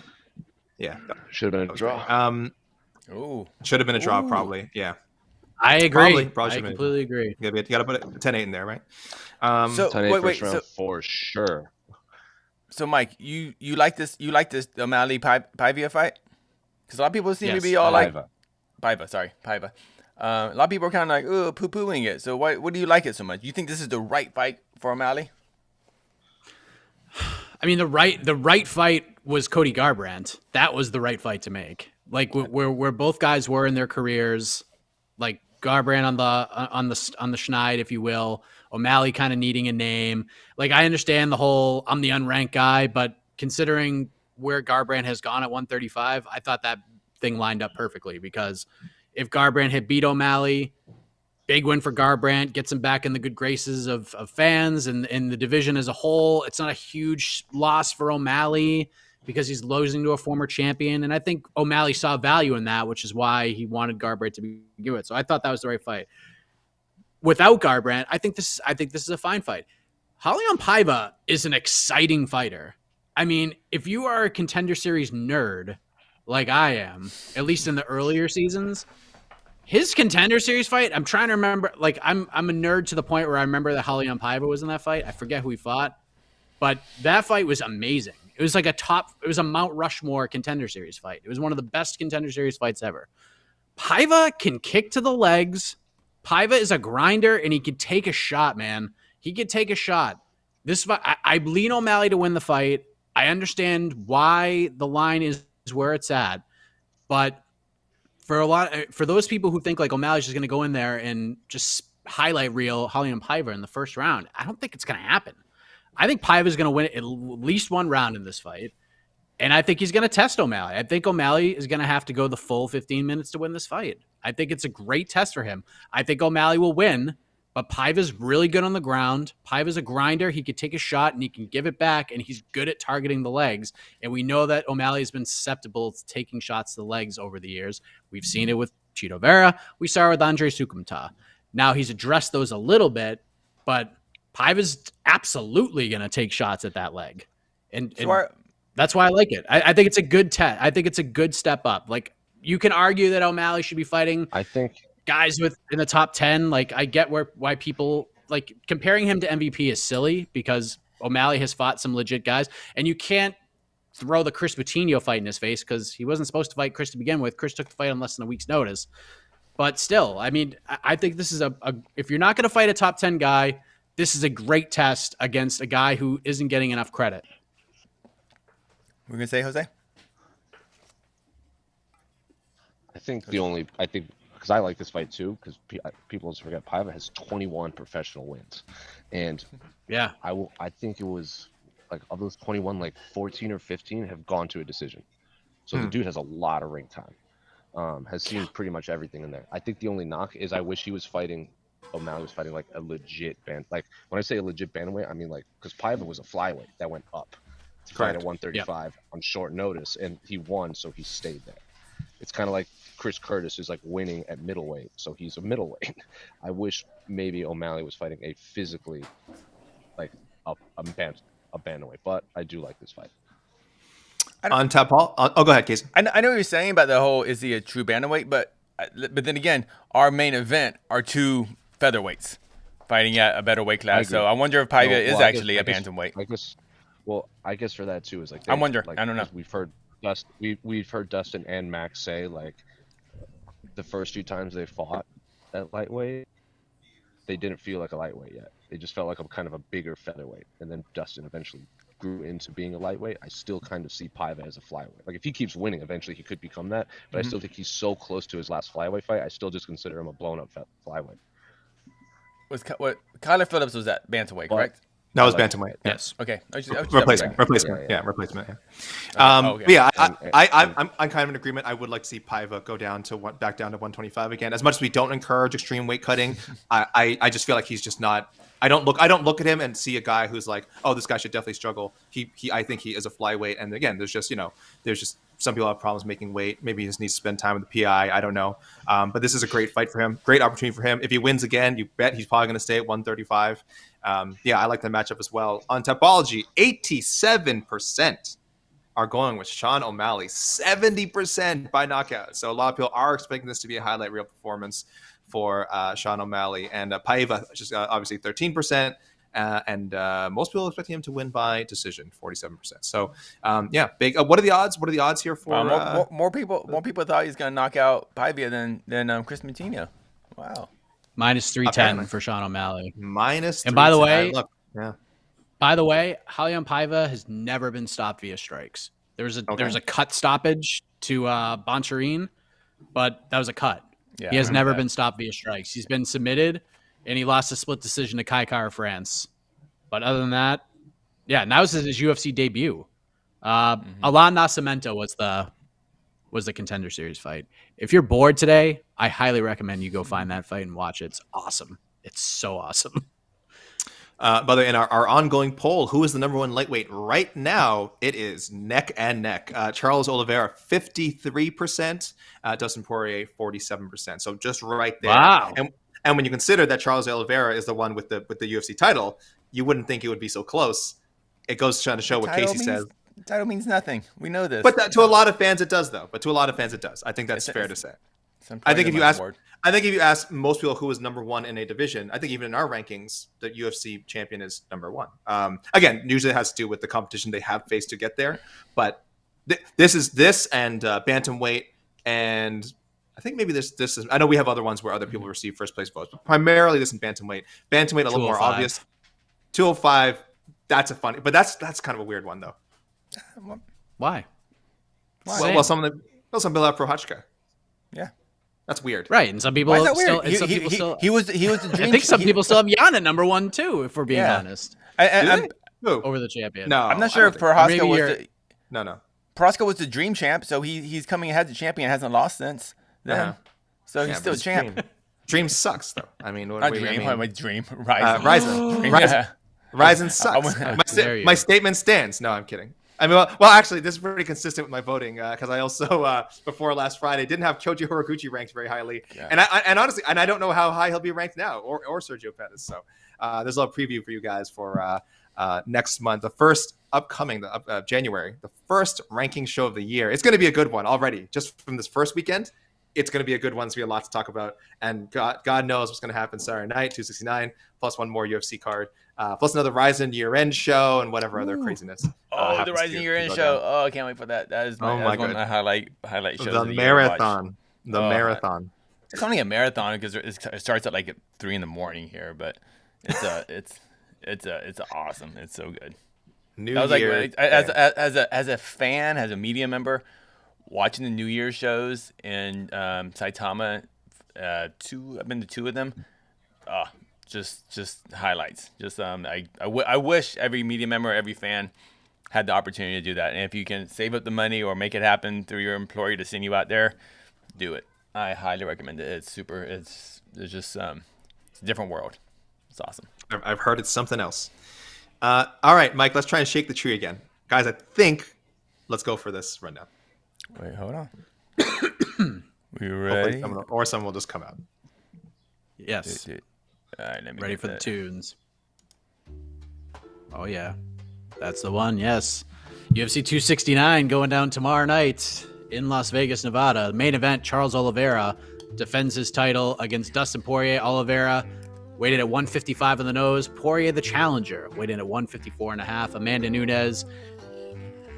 Yeah, should have been a draw. Should have been a draw, probably. Yeah, I agree. Probably I completely agree. You got to put a 10-8 in there, right? So 10-8 first round for sure. So Mike, you like this? You like this O'Malley Paiva fight? Because a lot of people seem to be all Paiva. Paiva. A lot of people are kind of like, poo-pooing it. So what do you like it so much? You think this is the right fight for O'Malley? I mean, the right fight was Cody Garbrandt. That was the right fight to make. Like where both guys were in their careers, like Garbrandt on the schneid, if you will. O'Malley kind of needing a name. Like, I understand the whole I'm the unranked guy, but considering where Garbrandt has gone at 135, I thought that thing lined up perfectly, because if Garbrandt had beat O'Malley, big win for Garbrandt, gets him back in the good graces of fans and in the division as a whole. It's not a huge loss for O'Malley because he's losing to a former champion. And I think O'Malley saw value in that, which is why he wanted Garbrandt to be good. So I thought that was the right fight. Without Garbrandt, I think this is a fine fight. Raulian Paiva is an exciting fighter. I mean, if you are a Contender Series nerd like I am, at least in the earlier seasons, his Contender Series fight, I'm trying to remember. Like, I'm a nerd to the point where I remember that Raulian Paiva was in that fight. I forget who he fought, but that fight was amazing. It was like it was a Mount Rushmore Contender Series fight. It was one of the best Contender Series fights ever. Paiva can kick to the legs. Paiva is a grinder, and he could take a shot, man. He could take a shot. This fight, I lean O'Malley to win the fight. I understand why the line is where it's at, but for those people who think like O'Malley's just going to go in there and just highlight reel Raulian Paiva in the first round, I don't think it's going to happen. I think Paiva is going to win at least one round in this fight, and I think he's going to test O'Malley. I think O'Malley is going to have to go the full 15 minutes to win this fight. I think it's a great test for him. I think O'Malley will win, but Paiva's really good on the ground. Paiva's a grinder. He could take a shot and he can give it back, and he's good at targeting the legs. And we know that O'Malley has been susceptible to taking shots to the legs over the years. We've seen it with Chito Vera. We saw it with Andre Sukumta. Now he's addressed those a little bit, but Paiva's absolutely going to take shots at that leg. And that's why I like it. I think it's a good test. I think it's a good step up. Like, you can argue that O'Malley should be fighting guys in the top 10. Like, I get why people like comparing him to MVP is silly, because O'Malley has fought some legit guys, and you can't throw the Chris Coutinho fight in his face because he wasn't supposed to fight Chris to begin with. Chris took the fight on less than a week's notice. But still, I mean, I think this is if you're not going to fight a top 10 guy, this is a great test against a guy who isn't getting enough credit. We're going to say, Jose? I think because I like this fight too, because people just forget Paiva has 21 professional wins, and yeah, I think it was like of those 21, like 14 or 15 have gone to a decision. So the dude has a lot of ring time. Has seen pretty much everything in there. I think the only knock is I wish he was fighting. O'Malley was fighting like a legit band. Like, when I say a legit bantamweight, I mean like, because Paiva was a flyweight that went up to fight at 135 on short notice, and he won, so he stayed there. It's kind of like Chris Curtis is like winning at middleweight, so he's a middleweight. I wish maybe O'Malley was fighting a physically like a bantamweight, but I do like this fight. On top, Paul. Oh, go ahead, Casey. I know what you're saying about the whole is he a true bantamweight, but then again, our main event are two featherweights fighting at a better weight class. So I wonder if Paiva is actually a bantamweight. I guess for that too is like I wonder. Like, I don't know. We've heard Dustin and Max say like the first few times they fought at lightweight, they didn't feel like a lightweight yet. They just felt like a kind of a bigger featherweight. And then Dustin eventually grew into being a lightweight. I still kind of see Paiva as a flyweight. Like if he keeps winning, eventually he could become that. But I still think he's so close to his last flyweight fight. I still just consider him a blown up flyweight. What Kyler Phillips was at bantamweight, correct? No, it was bantamweight. Yes. Okay. Replacement. Yeah. But yeah, I'm kind of in agreement. I would like to see Paiva go back down to 125 again. As much as we don't encourage extreme weight cutting, I just feel like he's just not. I don't look at him and see a guy who's like, oh, this guy should definitely struggle. I think he is a flyweight. And again, there's just some people have problems making weight. Maybe he just needs to spend time with the PI. I don't know. But this is a great fight for him. Great opportunity for him. If he wins again, you bet he's probably going to stay at 135. Yeah, I like the matchup as well. On Tapology, 87% are going with Sean O'Malley, 70% by knockout. So a lot of people are expecting this to be a highlight reel performance for Sean O'Malley. And Paiva, just obviously 13%. And most people are expecting him to win by decision, 47%. So, yeah, big. What are the odds? What are the odds here for more people thought he was going to knock out Paiva than Chris Matinho. Wow. Minus 310 for Sean O'Malley. Minus 310. And by the way, yeah. By the way, Julianna Paiva has never been stopped via strikes. There's a cut stoppage to Boncharin, but that was a cut. Yeah, he has never been stopped via strikes. He's been submitted, and he lost a split decision to Kai France. But other than that, yeah, now this is his UFC debut. Alan Nascimento was the Contender Series fight. If you're bored today, I highly recommend you go find that fight and watch it. It's awesome. It's so awesome. By the way, in our ongoing poll, who is the number one lightweight right now? It is neck and neck. Charles Oliveira, 53%. Dustin Poirier, 47%. So just right there. Wow. And when you consider that Charles Oliveira is the one with the UFC title, you wouldn't think it would be so close. It goes to show what Casey says. Title means nothing. We know this. But to a lot of fans, it does, though. I think that's fair to say. I think if you ask most people who is number one in a division, I think even in our rankings, the UFC champion is number one. Again, usually it has to do with the competition they have faced to get there. But this and bantamweight, and I think maybe this is. I know we have other ones where other people receive first place votes, but primarily this and bantamweight. Bantamweight a little more obvious. 205. That's a funny, but that's kind of a weird one though. Why? Well, some people have Prochazka. Yeah. That's weird. Right, and some people Why is that still, weird? He was the dream. I think some people still have Jan at number one too, if we're being honest. Over the champion. No, I'm not sure if Prochazka was No. Prochazka was the dream champ, so he's coming ahead as champion, hasn't lost since then. So he's still a champ. Dream sucks though. I mean, Dream. Ryzen. Ryzen sucks. My statement stands. No, I'm kidding. I mean, well, actually, this is pretty consistent with my voting because I also before last Friday didn't have Koji Horiguchi ranked very highly, and honestly, I don't know how high he'll be ranked now, or Sergio Pettis. So there's a little preview for you guys for next month, the first upcoming January, the first ranking show of the year. It's going to be a good one already, just from this first weekend. It's going to be a good one. So we have a lot to talk about, and God knows what's going to happen Saturday night, 269, plus one more UFC card. Plus another Ryzen year-end show and whatever other craziness. The Ryzen year-end show. Oh, I can't wait for that. That is one of my highlight shows. The marathon. The marathon. It's only a marathon because it starts at like 3 a.m. here, but it's awesome. It's so good. New Year. Like, as a fan, as a media member, watching the New Year's shows in Saitama, I've been to 2 of them. Just highlights. I wish every media member, every fan had the opportunity to do that. And if you can save up the money or make it happen through your employer to send you out there, do it. I highly recommend it. It's super. It's just it's a different world. It's awesome. I've heard it's something else. All right, Mike, let's try and shake the tree again. Guys, I think let's go for this rundown. Wait, hold on. We ready? Someone will just come out. Yes. Dude. All right, let me ready for the tunes. Oh yeah, that's the one. Yes, UFC 269 going down tomorrow night in Las Vegas, Nevada. Main event: Charles Oliveira defends his title against Dustin Poirier. Oliveira weighed in at 155 on the nose. Poirier, the challenger, weighed in at 154.5. Amanda Nunes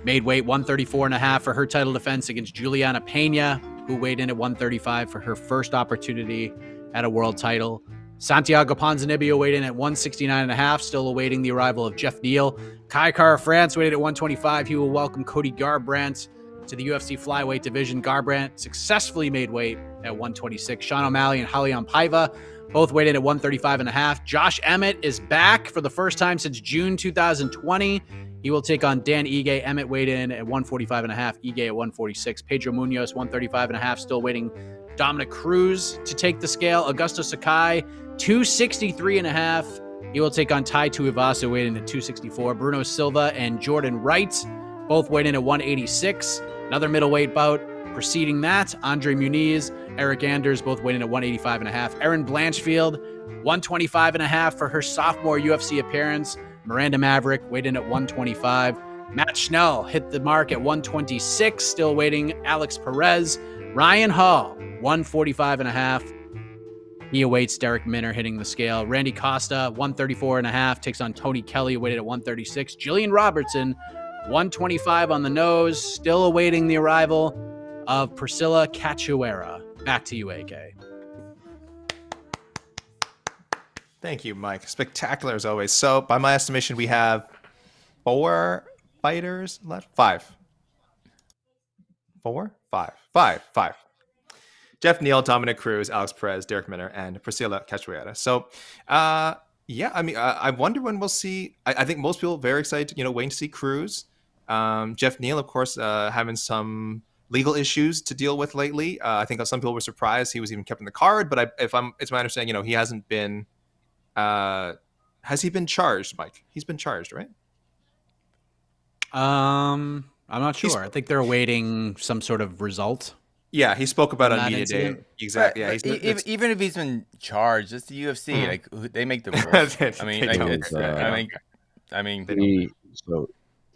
made weight 134.5 for her title defense against Julianna Pena, who weighed in at 135 for her first opportunity at a world title. Santiago Ponzinibbio weighed in at 169.5, still awaiting the arrival of Geoff Neal. Kai Kara France weighed at 125. He will welcome Cody Garbrandt to the UFC flyweight division. Garbrandt successfully made weight at 126. Sean O'Malley and Raulian Paiva both weighed in at 135.5. Josh Emmett is back for the first time since June 2020. He will take on Dan Ige. Emmett weighed in at 145.5. Ige at 146. Pedro Munhoz, 135.5. Still waiting Dominick Cruz to take the scale. Augusto Sakai, 263.5. He will take on Tuivasa, weighed in at 264. Bruno Silva and Jordan Wright both weighed in at 186. Another middleweight bout preceding that. Andre Muniz, Eric Anders, both weighed in at 185.5. Erin Blanchfield, 125.5 for her sophomore UFC appearance. Miranda Maverick weighed in at 125. Matt Schnell hit the mark at 126. Still waiting Alex Perez. Ryan Hall, 145.5. He awaits Darrick Minner hitting the scale. Randy Costa, 134.5, takes on Tony Kelly, weighted at 136. Gillian Robertson, 125 on the nose, still awaiting the arrival of Priscila Cachoeira. Back to you, AK. Thank you, Mike. Spectacular as always. So, by my estimation, we have 4 fighters left. 5. 4? 5. 5. Geoff Neal, Dominick Cruz, Alex Perez, Darrick Minner, and Priscila Cachoeira. So, yeah, I mean, I wonder when we'll see. I think most people are very excited, waiting to see Cruz. Geoff Neal, of course, having some legal issues to deal with lately. I think some people were surprised he was even kept in the card, but it's my understanding, he hasn't been. Has he been charged, Mike? He's been charged, right? I'm not sure. I think they're awaiting some sort of result. Yeah, he spoke about on media day. Exactly. But, Yeah, even if he's been charged, it's the UFC. Like they make the rules.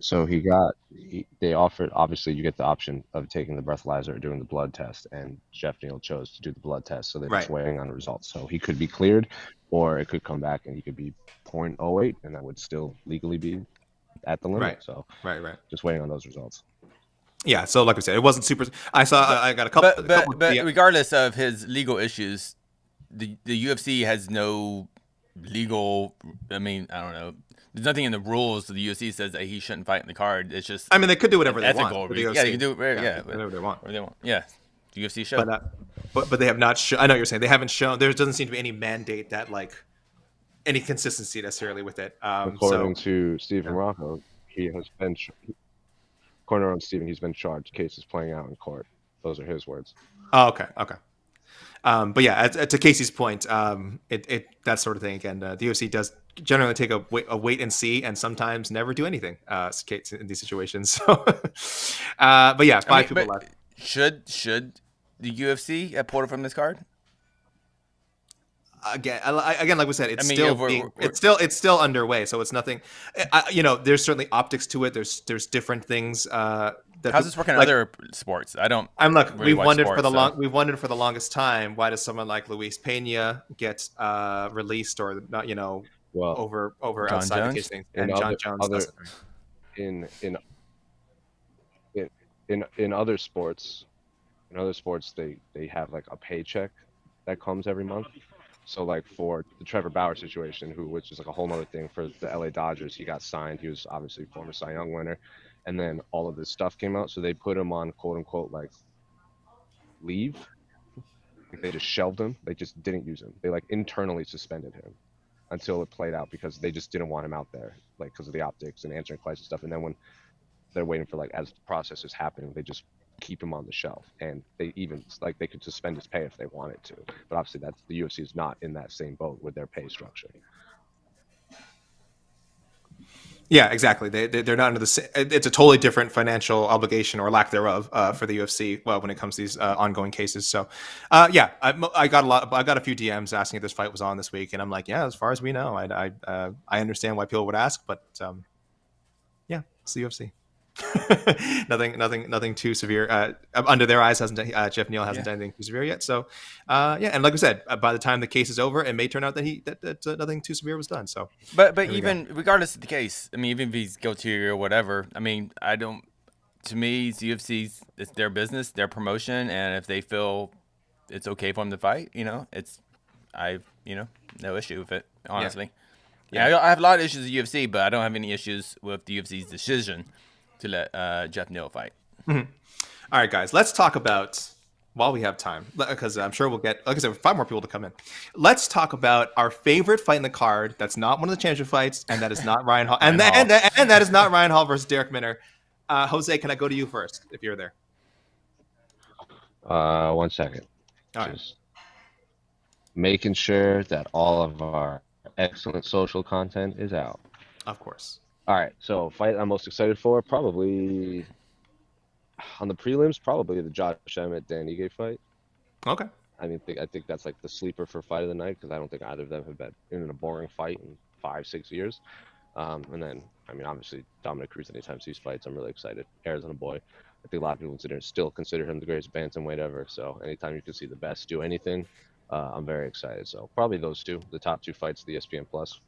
So they offered. Obviously, you get the option of taking the breathalyzer or doing the blood test, and Geoff Neal chose to do the blood test. So they're just waiting on the results. So he could be cleared, or it could come back and he could be 0.08, and that would still legally be at the limit. Right. So right. Just waiting on those results. Yeah, so like we said, it wasn't super. I got a couple. But regardless of his legal issues, the UFC has no legal. I mean, I don't know. There's nothing in the rules that the UFC says that he shouldn't fight in the card. It's just. I mean, they could do whatever they ethical want. Yeah, they can do whatever they want. Whatever they want. Yeah, the UFC show. But they have not shown. I know what you're saying they haven't shown. There doesn't seem to be any mandate that any consistency necessarily with it. According to Stephen Rocco, he has been. According to Stephen, he's been charged. Case is playing out in court. Those are his words. Oh, okay. But yeah, to Casey's point, that sort of thing again. The UFC does generally take a wait and see, and sometimes never do anything. In these situations. So, but yeah, 5 people left. Should the UFC have pulled it from this card? Again, like we said, it's still underway, so it's nothing. There's certainly optics to it. There's different things. How's this work in other sports? We've wondered for the longest time, why does someone like Luis Pena get released or not? Over John outside Jones? the case thing, and John Jones doesn't. In other sports, they have like a paycheck that comes every month. So like for the Trevor Bauer situation, which is like a whole nother thing for the LA Dodgers, he got signed. He was obviously former Cy Young winner, and then all of this stuff came out. So they put him on quote unquote like leave. They just shelved him. They just didn't use him. They internally suspended him until it played out because they just didn't want him out there, because of the optics and answering questions and stuff. And then when they're waiting for as the process is happening, they just keep him on the shelf, and they even they could suspend his pay if they wanted to, but obviously the UFC is not in that same boat with their pay structure. Yeah, exactly. They're not under the same. It's a totally different financial obligation or lack thereof for the UFC. Well, when it comes to these ongoing cases. So, yeah, I got a few DMs asking if this fight was on this week, and I'm like, yeah, as far as we know, I understand why people would ask, but yeah, it's the UFC. nothing too severe under their eyes. Geoff Neal hasn't done anything too severe yet. So yeah, and like I said, by the time the case is over, it may turn out that nothing too severe was done. So but even regardless of the case, I mean, even if he's guilty or whatever, I mean, to me, it's UFC's, it's their business, their promotion, and if they feel it's okay for him to fight, no issue with it, honestly. Yeah. Yeah, I have a lot of issues with UFC, but I don't have any issues with the UFC's decision to let Geoff Neal fight. All right, guys, let's talk about, while we have time, because I'm sure we'll get, like I said, 5 more people to come in. Let's talk about our favorite fight in the card. That's not one of the championship fights, and that is not Ryan Hall, and that is not Ryan Hall versus Darrick Minner. Jose, can I go to you first if you're there? 1 second. All right. Just making sure that all of our excellent social content is out. Of course. All right, so fight I'm most excited for, probably on the prelims, probably the Josh Emmett Dan Ige fight. Okay. I think that's like the sleeper for fight of the night, because I don't think either of them have been in a boring fight in 5-6 years. And then, obviously Dominick Cruz, anytime he sees fights, I'm really excited. Arizona boy. I think a lot of people still consider him the greatest bantamweight ever. So anytime you can see the best do anything, I'm very excited. So probably those two, the top 2 fights, the ESPN Plus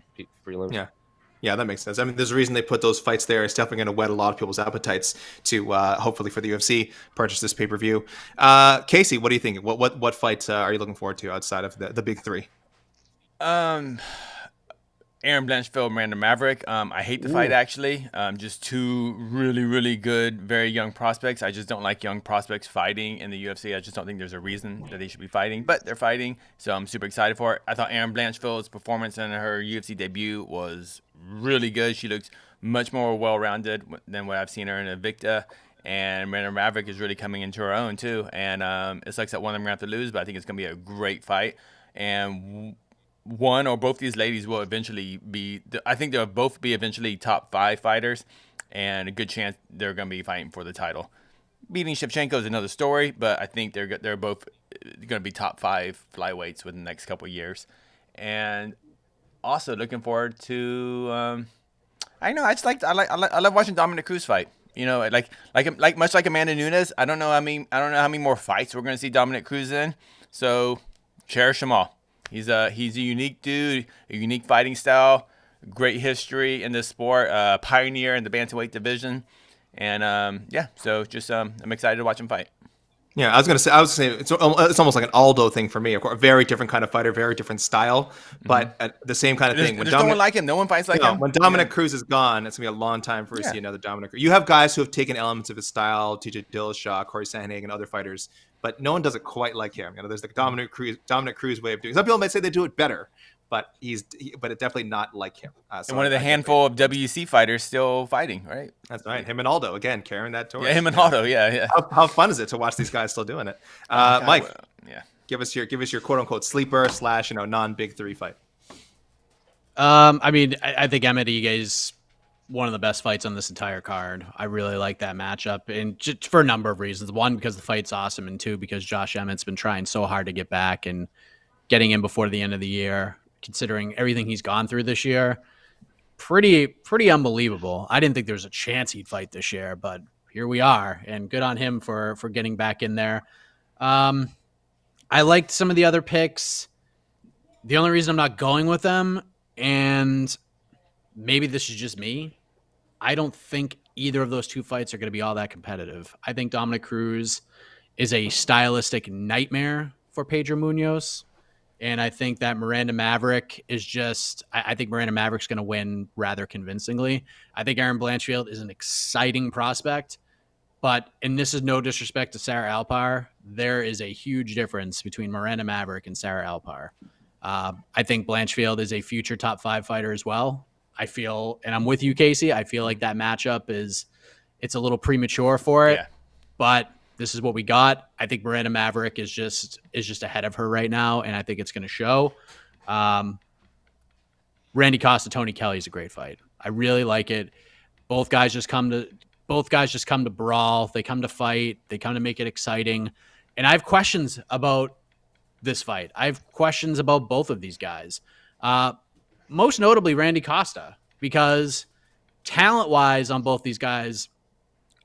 prelims. Yeah, that makes sense. There's a reason they put those fights there. It's definitely going to whet a lot of people's appetites to hopefully for the UFC purchase this pay-per-view. Casey, what do you think? What fights are you looking forward to outside of the big 3? Aaron Blanchfield, Miranda Maverick. I hate the fight, actually. Just 2 really, really good, very young prospects. I just don't like young prospects fighting in the UFC. I just don't think there's a reason that they should be fighting, but they're fighting, so I'm super excited for it. I thought Aaron Blanchfield's performance in her UFC debut was really good. She looks much more well-rounded than what I've seen her in Invicta, and Miranda Maverick is really coming into her own, too. And it sucks that one of them are going to have to lose, but I think it's going to be a great fight. And one or both these ladies will eventually be, I think they'll both be eventually top 5 fighters, and a good chance they're going to be fighting for the title. Beating Shevchenko is another story, but I think they're both going to be top 5 flyweights within the next couple of years. And also looking forward to, I love watching Dominick Cruz fight. Much like Amanda Nunes. I don't know how many more fights we're going to see Dominick Cruz in. So cherish them all. He's a unique dude, a unique fighting style, great history in this sport, pioneer in the bantamweight division, and so just I'm excited to watch him fight. Yeah, I was gonna say it's almost like an Aldo thing for me. Of course, a very different kind of fighter, very different style, but the same kind of thing. There's no one like him. No one fights like him. When Dominick Cruz is gone, it's gonna be a long time for us to see another Dominick Cruz. You have guys who have taken elements of his style, TJ Dillashaw, Corey Sandhagen, other fighters, but no one does it quite like him. There's the Dominick Cruz way of doing it. Some people might say they do it better, but but it's definitely not like him. And one of the handful of WC fighters still fighting, right? That's right. Him and Aldo, again, carrying that torch. Yeah, him and Aldo, yeah. How fun is it to watch these guys still doing it? Mike, give us your quote unquote sleeper / non-big 3 fight. I think Emmett Ige is one of the best fights on this entire card. I really like that matchup, and just for a number of reasons. 1, because the fight's awesome, and 2, because Josh Emmett's been trying so hard to get back and getting in before the end of the year, considering everything he's gone through this year. Pretty unbelievable. I didn't think there was a chance he'd fight this year, but here we are, and good on him for getting back in there. I liked some of the other picks. The only reason I'm not going with them, and maybe this is just me, I don't think either of those 2 fights are going to be all that competitive. I think Dominick Cruz is a stylistic nightmare for Pedro Munhoz. And I think that Miranda Maverick is I think Miranda Maverick's going to win rather convincingly. I think Aaron Blanchfield is an exciting prospect, and this is no disrespect to Sarah Alpar, there is a huge difference between Miranda Maverick and Sarah Alpar. I think Blanchfield is a future top 5 fighter as well. I feel, and I'm with you, Casey, I feel like that matchup it's a little premature for it, but this is what we got. I think Miranda Maverick is just ahead of her right now, and I think it's going to show. Randy Costa, Tony Kelly is a great fight. I really like it. Both guys just come to brawl. They come to fight. They come to make it exciting. And I have questions about this fight. I have questions about both of these guys. Most notably Randy Costa, because talent-wise on both these guys,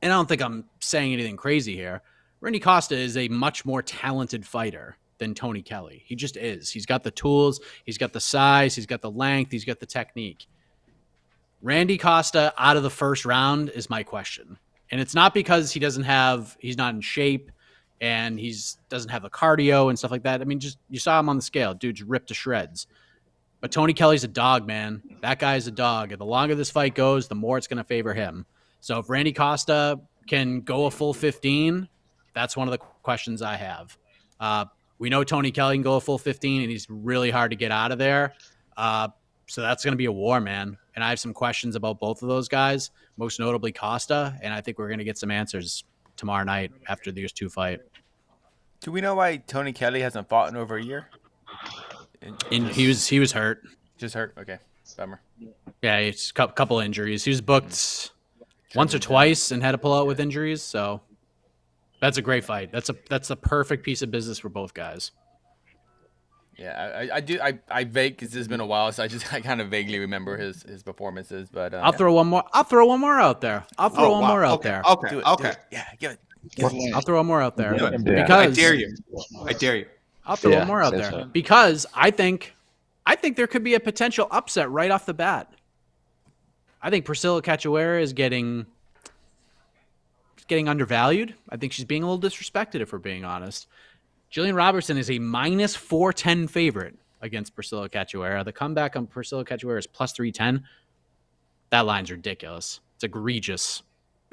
and I don't think I'm saying anything crazy here, Randy Costa is a much more talented fighter than Tony Kelly. He just is. He's got the tools. He's got the size. He's got the length. He's got the technique. Randy Costa out of the first round is my question. And it's not because he's not in shape. and doesn't have the cardio and stuff like that. I mean, just you saw him on the scale. Dude's ripped to shreds. But Tony Kelly's a dog, man. That guy's a dog. And the longer this fight goes, the more it's going to favor him. So if Randy Costa can go a full 15, that's one of the questions I have. We know Tony Kelly can go a full 15, and he's really hard to get out of there. So that's going to be a war, man. And I have some questions about both of those guys, most notably Costa, and I think we're going to get some answers tomorrow night after these two fight. Do we know why Tony Kelly hasn't fought in over a year? He was hurt. Just hurt? Okay. Bummer. Yeah, it's a couple injuries. He was booked once or twice and had to pull out with injuries, so that's a great fight. That's a perfect piece of business for both guys. Yeah, I do. I vague because it's been a while, so I kind of vaguely remember his performances. But I'll throw one more. I'll throw one more out there. Okay. Yeah, give it. I'll throw one more out there because I dare you. I'll throw one more out there because I think there could be a potential upset right off the bat. I think Priscila Cachoeira is getting undervalued. I think she's being a little disrespected, if we're being honest. Gillian Robertson is a minus 410 favorite against Priscila Cachoeira. The comeback on Priscila Cachoeira is plus 310. That line's ridiculous. It's egregious,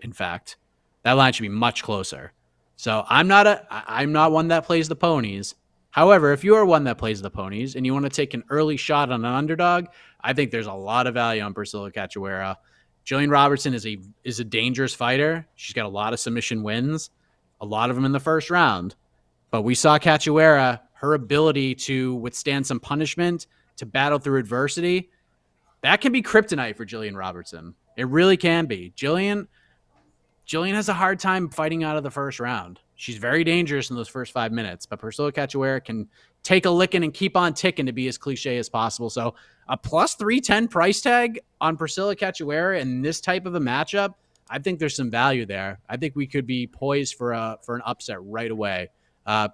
in fact. That line should be much closer. So I'm not one that plays the ponies. However, if you are one that plays the ponies and you want to take an early shot on an underdog, I think there's a lot of value on Priscila Cachoeira. Gillian Robertson is a dangerous fighter. She's got a lot of submission wins, a lot of them in the first round. But we saw Cachoeira, her ability to withstand some punishment, to battle through adversity, that can be kryptonite for Gillian Robertson. It really can be. Gillian has a hard time fighting out of the first round. She's very dangerous in those first 5 minutes, but Priscila Cachoeira can take a licking and keep on ticking, to be as cliche as possible. So a plus 310 price tag on Priscila Cachoeira in this type of a matchup, I think there's some value there. I think we could be poised for an upset right away.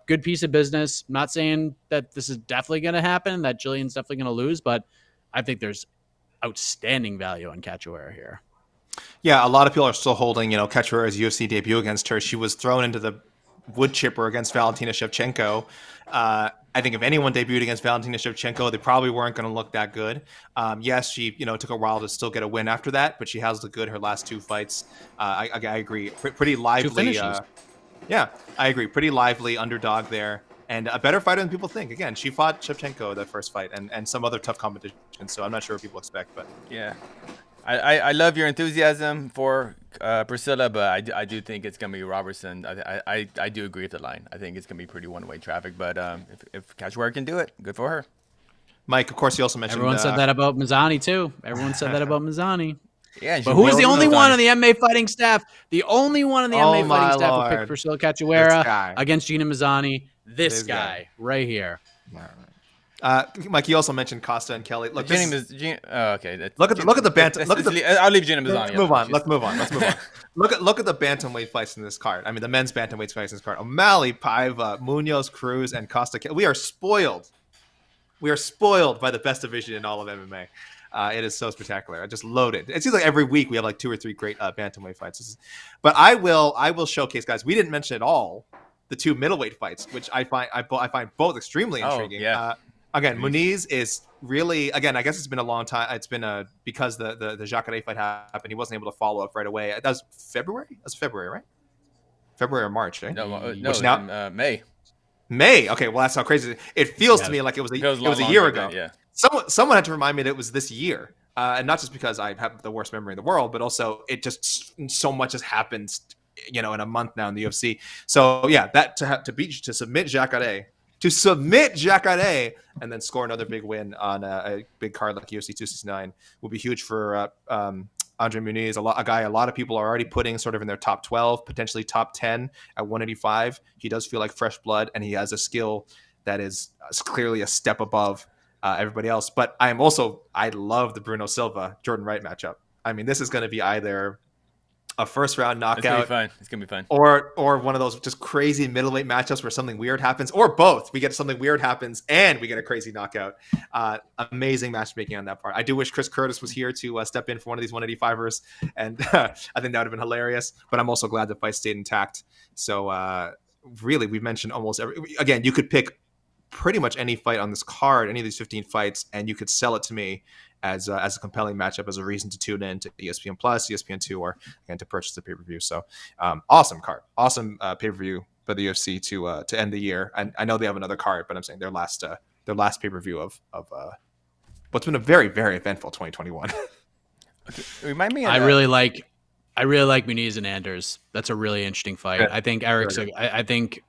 Good piece of business. I'm not saying that this is definitely going to happen, that Gillian's definitely going to lose, but I think there's outstanding value on Cachoeira here. Yeah, a lot of people are still holding, Cachoeira's UFC debut against her. She was thrown into the wood chipper against Valentina Shevchenko. I think if anyone debuted against Valentina Shevchenko, they probably weren't going to look that good. Yes, she, took a while to still get a win after that, but she has looked good her last two fights. I agree. Pretty lively. Yeah, I agree. Pretty lively underdog there. And a better fighter than people think. Again, she fought Shevchenko that first fight and some other tough competition. So I'm not sure what people expect. But yeah, I love your enthusiasm for Priscilla, but I do think it's going to be Robertson. I do agree with the line. I think it's going to be pretty one-way traffic. But if Cachoeira can do it, good for her. Mike, of course, you also mentioned... Everyone said that about Mazzani, too. Yeah, but who's the only one on the MMA fighting staff? The only one on the MMA fighting staff who picked Priscila Cachoeira against Gina Mazzani. This guy right here. Mike, you also mentioned Costa and Kelly. Look, okay. Look at the bantam. I'll leave Gina Mazzani. Let's move on. Look at the bantamweight fights in this card. I mean, the men's bantamweight fights in this card. O'Malley, Paiva, Munhoz, Cruz, and Costa. We are spoiled. We are spoiled by the best division in all of MMA. It is so spectacular. I just loaded. It seems like every week we have like 2 or 3 great bantamweight fights. But I will showcase, guys. We didn't mention at all the 2 middleweight fights, which I find both extremely intriguing. Yeah. Again, Munhoz is really, again, I guess it's been a long time. It's been because the Jacare fight happened, he wasn't able to follow up right away. That was February? That's February, right? February or March, right? No, May. May. Okay, well, that's how crazy it feels to me. Like it was a year ago. Yeah. Someone had to remind me that it was this year, and not just because I have the worst memory in the world, but also it just so much has happened, in a month now in the UFC. So yeah, that to submit Jacare and then score another big win on a big card like UFC 269 will be huge for Andre Muniz, a guy a lot of people are already putting sort of in their top 12, potentially top 10 at 185. He does feel like fresh blood, and he has a skill that is clearly a step above everybody else. But I love the Bruno Silva Jordan Wright matchup. I mean, this is going to be either a first round knockout. It's gonna be fun. Or one of those just crazy middleweight matchups where something weird happens, or both. We get something weird happens and we get a crazy knockout. Amazing matchmaking on that part. I do wish Chris Curtis was here to step in for one of these 185ers, and I think that would have been hilarious. But I'm also glad the fight stayed intact. So really, we mentioned almost every. Again, you could pick pretty much any fight on this card, any of these 15 fights, and you could sell it to me as a compelling matchup, as a reason to tune in to ESPN Plus, ESPN2, or again to purchase the pay-per-view. So awesome card, awesome pay-per-view for the UFC to end the year. And I know they have another card, but I'm saying their last pay-per-view of what's been a very, very eventful 2021. Okay. Remind me. I really like Munhoz and Anders. That's a really interesting fight. Yeah. I think Eric's. I think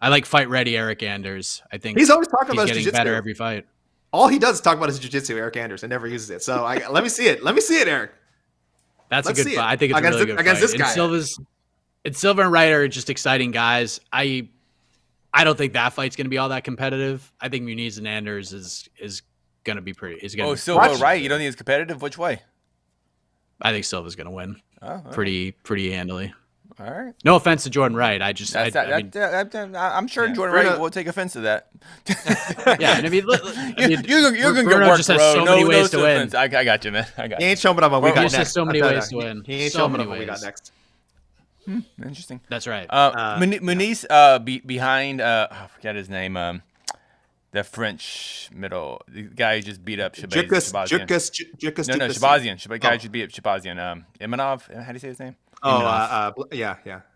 I like fight ready Eric Anders. I think he's always talking about getting better every fight. All he does is talk about his jiu-jitsu, Eric Anders, and never uses it. So let me see it. Let me see it, Eric. That's a good fight. I think it's a really good against fight. This guy. And Silva and Wright are just exciting guys. I don't think that fight's going to be all that competitive. I think Munhoz and Anders is going to be pretty. Silva, Wright. You don't think it's competitive? Which way? I think Silva's going to win. Oh, pretty handily. All right. No offense to Jordan Wright. I'm sure Jordan Wright will take offense to that. Yeah, and you're gonna Bruno get work, just has bro. so many ways to win. I got you, man. I got He you. ain't showing up on what we got Just next. has so many ways to win. He ain't So showing many up on what we got ways. next. Interesting. That's right. Munhoz behind I forget his name. The French middle, the guy who just beat up Shabazian. No, Shabazian. The guy who just beat up Shabazian. Imanov. How do you say his name? Yeah.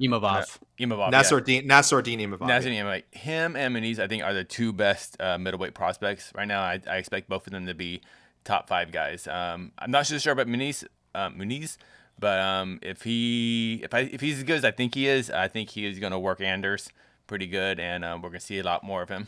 Imavov. Nassourdine Imavov. Nassourdine. Him and Munhoz, I think, are the two best middleweight prospects right now. I expect both of them to be top 5 guys. I'm not so sure about Munhoz, but if he's as good as I think he is going to work Anders pretty good, and we're going to see a lot more of him.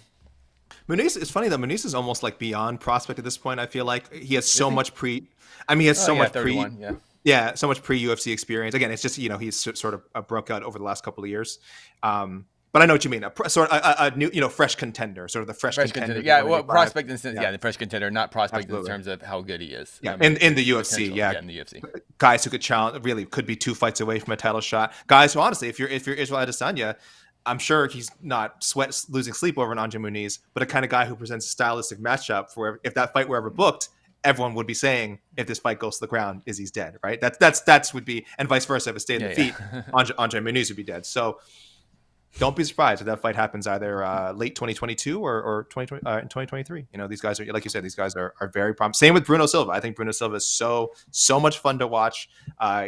Munhoz, it's funny though. Munhoz is almost like beyond prospect at this point. I feel like he has so much so much pre-UFC experience. Again, it's just he's sort of broke out over the last couple of years. But I know what you mean. A new, fresh contender, sort of the fresh contender. Yeah, well, prospect in the sense, the fresh contender, not prospect in terms of how good he is. Yeah, in the UFC, in the UFC. Guys who could challenge, really could be 2 fights away from a title shot. Guys who, honestly, if you're Israel Adesanya, I'm sure he's not losing sleep over an Andre Munhoz, but a kind of guy who presents a stylistic matchup for if that fight were ever booked, everyone would be saying, if this fight goes to the ground, he's dead, right? That's would be, and vice versa. If it stayed in the feet, Andre Munhoz would be dead. So don't be surprised if that fight happens either late 2022 or 2020 in 2023. These guys are, like you said, these guys are very promising. Same with Bruno Silva. I think Bruno Silva is so much fun to watch.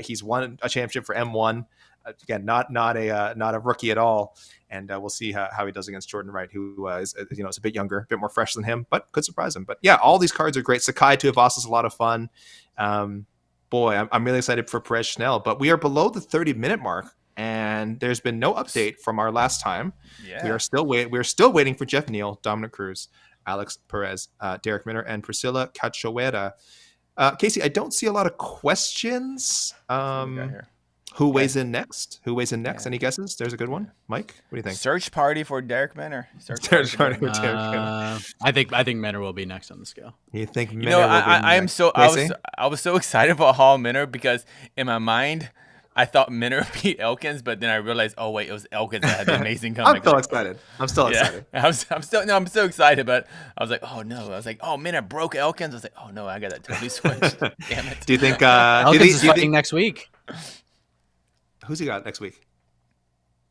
He's won a championship for M1. Again, not a rookie at all, and we'll see how he does against Jordan Wright, who is a bit younger, a bit more fresh than him, but could surprise him. But yeah, all these cards are great. Sakai Tuivasa is a lot of fun. I'm really excited for Perez Schnell, but we are below the 30-minute mark, and there's been no update from our last time. Yeah. We are still waiting for Geoff Neal, Dominick Cruz, Alex Perez, Darrick Minner, and Priscila Cachoeira. Casey, I don't see a lot of questions. Who weighs in next? Yeah. Any guesses? There's a good one. Mike, what do you think? Search party for Darrick Minner. Search party for Darrick Minner. I think Minner will be next on the scale. You think Minner will be next? I was so excited about Hall Minner because in my mind I thought Minner would beat Elkins, but then I realized, oh wait, it was Elkins that had the amazing comeback. I'm still excited. I'm so excited, but I was like, oh no. I was like, oh, Minner broke Elkins. I was like, oh no, I got that totally switched. Damn it. Do you think Elkins is fighting next week? Who's he got next week?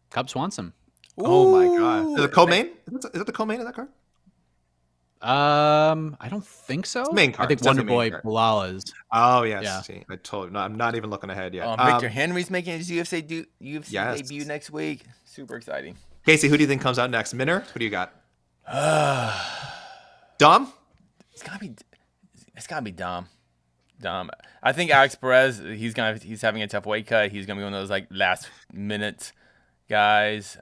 Cub Swanson. Oh my god! Is it co-main? Is it the co-main of that card? I don't think so. It's main card. I think Wonder Boy Bilal is. Oh yes. Yeah. See, I told you. No, I'm not even looking ahead yet. Victor Henry's making his UFC debut next week. Super exciting. Casey, who do you think comes out next? Minner? Who do you got? Dom? It's gotta be Dom. I think Alex Perez, he's having a tough weight cut. He's gonna be one of those like last minute guys.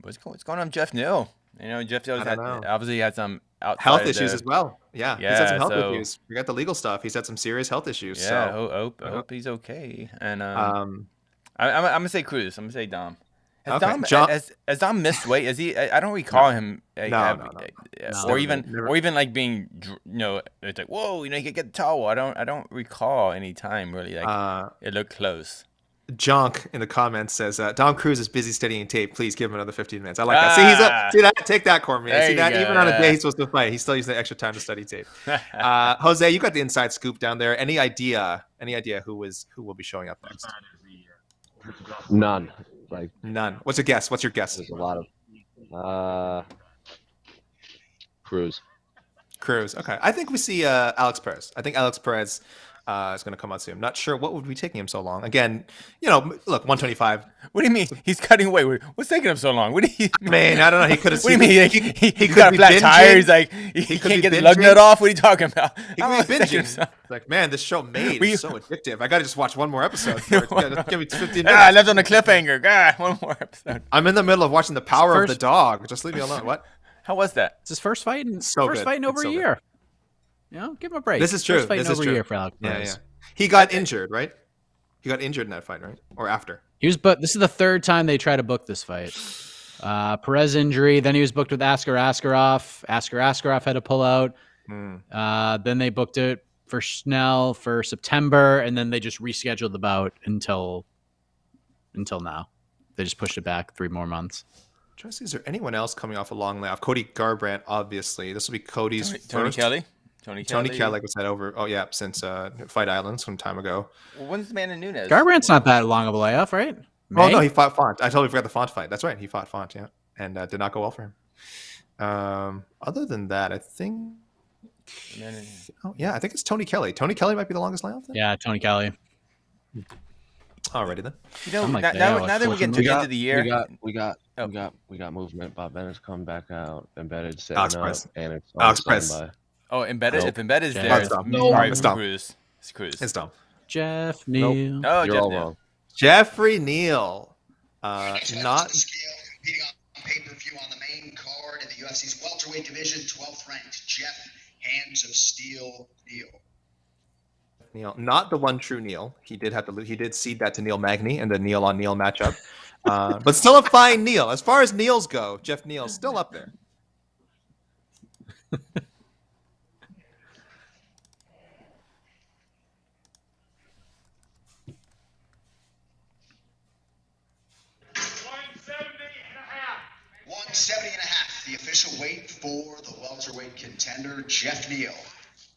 What's going on with Geoff Neal? Geoff Neal obviously had some health issues as well. Yeah, he's had some health issues. We got the legal stuff. He's had some serious health issues. Yeah, so. I hope he's okay. And I'm gonna say Cruz. I'm gonna say Dom. Has Dom missed weight? Is he? I don't recall him. No. Or even like being, it's like, whoa, he could get the towel. I don't recall any time really. Like it looked close. Jonk in the comments says Dom Cruz is busy studying tape. Please give him another 15 minutes. I like that. See that? Take that, Cormier. See that? Even on a day he's supposed to fight, he's still using the extra time to study tape. Jose, you got the inside scoop down there. Any idea who will be showing up next? None. Like None. What's your guess? What's your guess? there's a lot of Cruz. Cruz. Okay. I think we see Alex Perez. I think Alex Perez is going to come out soon. Not sure what would be taking him so long. Again, look, 125. What do you mean? He's cutting weight. What's taking him so long? What do you Man, I don't know. He could have. What do you mean? He could got a be flat binging. tire. He's like, he could can't be get the lug binging. nut off. What are you talking about? He I could don't be know what's taking him binging. so- It's like, man, this show made is so addictive. I got to just watch one more episode. Give me 15 minutes. I left on a cliffhanger. God, one more episode. I'm in the middle of watching The Power of the First- Dog. Just leave me alone. What? How was that? It's his first fight in So first good. fight in It's over so a good. year. Give him a break. This is true. First fight This in is over true. a year for Alex Yeah, Perez. yeah. He got injured, right? He got injured in that fight, right? Or after? He was this is the third time they try to book this fight. Perez injury, then he was booked with Askar Askarov. Askar Askarov had to pull out. Then they booked it for Schnell for September, and then they just rescheduled the bout until now. They just pushed it back 3 more months. Trying to see, is there anyone else coming off a long layoff? Cody Garbrandt, obviously. This will be Cody's Tony first. Kelly. Tony Kelly was that over? Oh yeah, since Fight Island some time ago. Well, when's the man in Nunes? Garbrandt's not that long of a layoff, right? Oh no, May? he fought Font. I totally forgot the Font fight. That's right, he fought Font, yeah, and did not go well for him. Other than that, I think. Oh yeah, I think it's Tony Kelly. Tony Kelly might be the longest layoff. Then? Yeah, Tony Kelly. Alrighty then. You know, I'm like, now yeah, that we get to unfortunately. the end of the year, We got movement. Bob Bennett's coming back out. Embedded setting Alex up, Perez. and it's Alex on Perez. standby. embedded. Nope. If embedded is Yeah. there, That's it's dumb. probably It's dumb. Cruz. It's Cruz. It's dumb. Jeff Nope. Neal. Oh, You're Jeff all Neal. wrong. Jeffrey Neal, Next fight not to the scale, competing on pay-per-view on the main card in the UFC's welterweight division, 12th ranked Geoff Hands of Steel Neal. Neal, not the one true Neal. He did have to. He did cede that to Neil Magny in the Neal on Neal matchup, but still a fine Neal. As far as Neals go, Jeff Neal's still up there. $170.5, the official weight for the welterweight contender, Geoff Neal.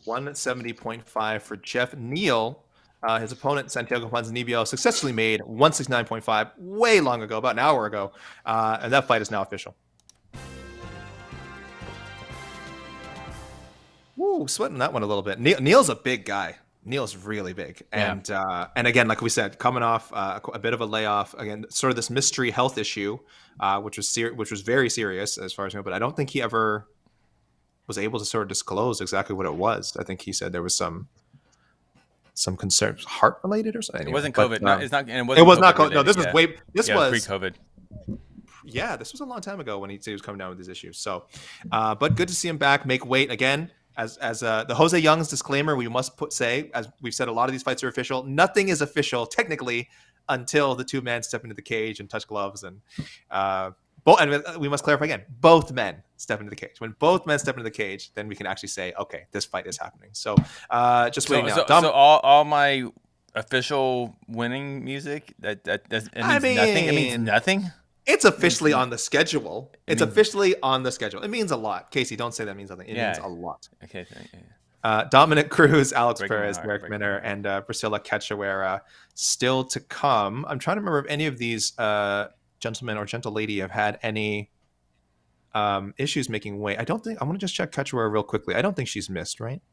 170.5 for Jeff Neal. His opponent, Santiago Ponzinibbio, successfully made 169.5 way long ago, about an hour ago. And that fight is now official. Woo, sweating that one a little bit. Neal's a big guy. Neal's really big. And and again, like we said, coming off a bit of a layoff, again, sort of this mystery health issue, which was very serious as far as I know, but I don't think he ever was able to sort of disclose exactly what it was. I think he said there was some concerns, heart related or something. It wasn't But, COVID. No, it's not. And It was not COVID. related, No, this was yeah. way. This Yeah, was pre-COVID. Yeah, this was a long time ago when he was coming down with these issues. So, but good to see him back, make weight again. As the Jose Young's disclaimer, we must say, as we've said, a lot of these fights are official. Nothing is official technically until the two men step into the cage and touch gloves. And we must clarify again: both men step into the cage. When both men step into the cage, then we can actually say, okay, this fight is happening. So, just waiting now. So all my official winning music that means nothing. It means nothing. It's officially on the schedule. It's officially on the schedule. It means a lot. Casey, don't say that means nothing. It means a lot. Okay. Dominick Cruz, Alex Breaking my Perez, heart, Derek breaking Minner, and Priscila Cachoeira still to come. I'm trying to remember if any of these gentlemen or gentle lady have had any issues making weight. I don't think. I'm going to just check Cachoeira real quickly. I don't think she's missed, right?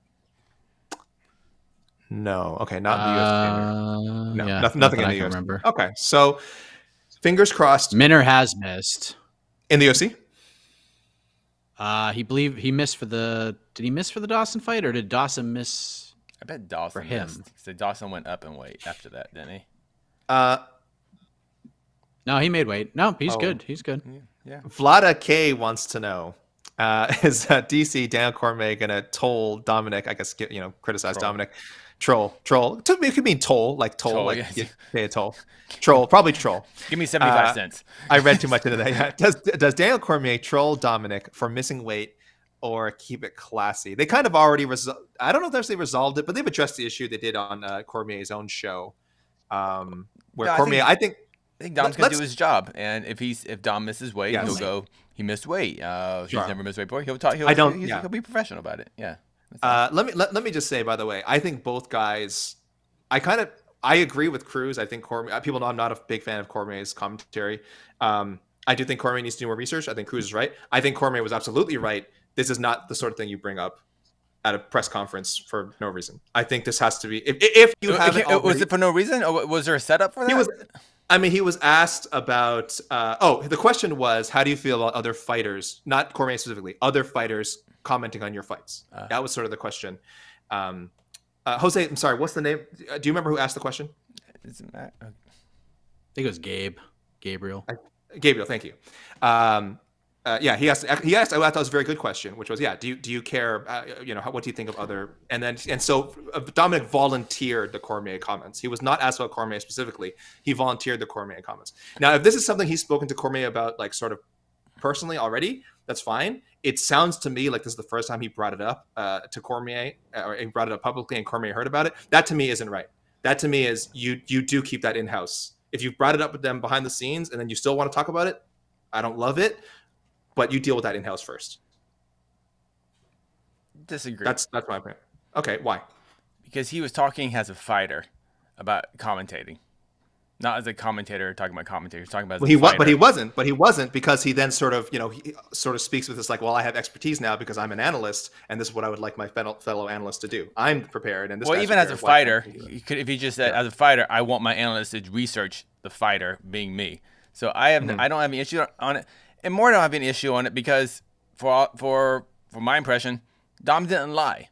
No. Okay, not in the UFC. No, yeah, nothing in I the can UFC. remember. Okay, so fingers crossed. Minner has missed. In the UFC? He missed for the. Did he miss for the Dawson fight, or did Dawson miss? I bet Dawson For him. missed. So Dawson went up in weight after that, didn't he? No, he made weight. No, he's Oh. good. He's good. Yeah. Vlada K wants to know, is DC Dan Cormier going to toll Dominick? I guess, criticize Troll. Dominick. Troll. It could mean toll, like toll, Troll, like yes. you pay a toll. Troll, probably troll. Give me 75 cents. I read too much into that. Yeah. Does Daniel Cormier troll Dominick for missing weight or keep it classy? They kind of already I don't know if they resolved it, but they've addressed the issue they did on Cormier's own show, where No, Cormier, I think Dom's gonna let's- do his job, and if Dom misses weight, Yes. he'll go. He missed weight. He's Sure. never missed weight before. He'll talk. I don't- He'll be professional about it. Yeah. let me just say, by the way, I think both guys. I agree with Cruz. I think Cormier. People know I'm not a big fan of Cormier's commentary. I do think Cormier needs to do more research. I think Cruz is right. I think Cormier was absolutely right. This is not the sort of thing you bring up at a press conference for no reason. I think this has to be if you haven't already, was it for no reason, or was there a setup for that? He was asked about the question was, how do you feel about other fighters, not Cormier specifically, other fighters commenting on your fights? That was sort of the question. Jose, I'm sorry, what's the name? Do you remember who asked the question? I think it was Gabriel. Gabriel, thank you. He asked. I thought it was a very good question, which was, do you care? What do you think of other? And so Dominick volunteered the Cormier comments. He was not asked about Cormier specifically. He volunteered the Cormier comments. Now, if this is something he's spoken to Cormier about, like sort of personally already, that's fine. It sounds to me like this is the first time he brought it up to Cormier, or he brought it up publicly, and Cormier heard about it. That to me isn't right. That to me is you do keep that in house. If you've brought it up with them behind the scenes and then you still want to talk about it, I don't love it. But you deal with that in-house first. Disagree. That's my opinion. Okay, why? Because he was talking as a fighter about commentating, not as a commentator talking about commentators. Talking about But he wasn't because he then sort of he sort of speaks with this like, well, I have expertise now because I'm an analyst, and this is what I would like my fellow analysts to do. I'm prepared, and this. Well, even as a fighter, if he just said as a fighter, I want my analyst to research the fighter being me. So I don't have any issue on it. And more don't have an issue on it because, for my impression, Dom didn't lie.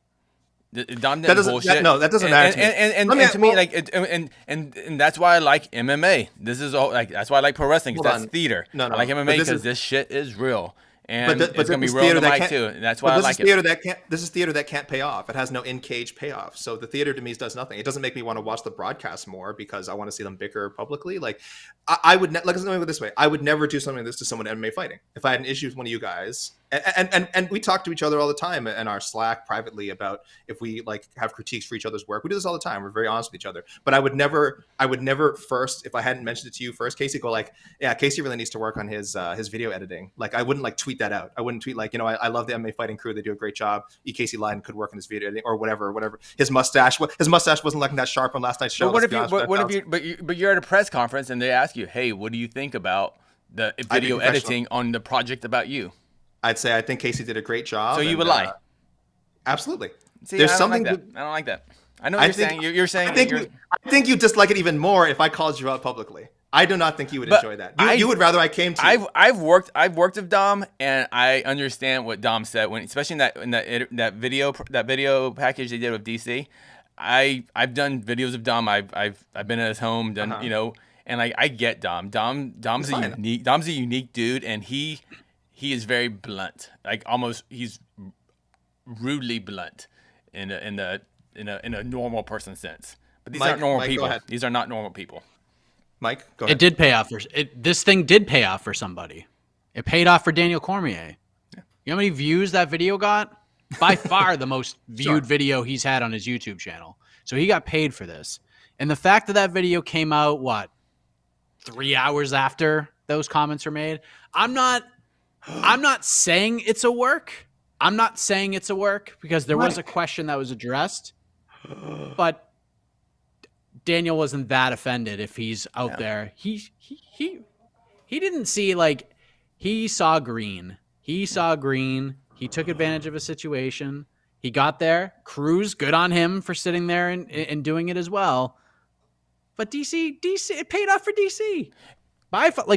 Dom didn't bullshit. That doesn't matter. And to me, and that's why I like MMA. This is all that's why I like pro wrestling. That's theater. I like MMA because this shit is real. And it's gonna be real on the mic too. And that's why I like it. This is theater that can't pay off. It has no in-cage payoff. So the theater to me does nothing. It doesn't make me want to watch the broadcast more because I want to see them bicker publicly. Like I would let me go this way. I would never do something like this to someone in MMA fighting. If I had an issue with one of you guys, and we talk to each other all the time in our Slack privately about if we like have critiques for each other's work. We do this all the time. We're very honest with each other. But I would never first, if I hadn't mentioned it to you first, Casey, go like, yeah, Casey really needs to work on his video editing. Like I wouldn't like tweet that out. I wouldn't tweet like, I love the MMA fighting crew. They do a great job. Casey Lyden could work on his video editing or whatever. His mustache wasn't looking that sharp on last night's show. But you're at a press conference and they ask you, hey, what do you think about the video editing on the project about you? I'd say I think Casey did a great job. So you would lie? Absolutely. See, there's something I don't like that. I know what you're saying. You're saying. I think you dislike it even more if I called you out publicly. I do not think you would enjoy that. You would rather I came to you. I've worked with Dom, and I understand what Dom said especially in that video package they did with DC. I've done videos of Dom. I've been at his home, done and I get Dom. Dom's a unique dude, and he is very blunt. Like almost he's rudely blunt in a normal person sense. But these aren't normal people. These are not normal people. Mike, go ahead. It did pay off this thing did pay off for somebody. It paid off for Daniel Cormier. Yeah. You know how many views that video got? By far the most viewed video he's had on his YouTube channel. So he got paid for this. And the fact that video came out 3 hours after those comments were made, I'm not saying it's a work. I'm not saying it's a work because there was a question that was addressed. But Daniel wasn't that offended if he's out there. He didn't see he saw green. He saw green. He took advantage of a situation. He got there. Cruz, good on him for sitting there and doing it as well. But DC, it paid off for DC.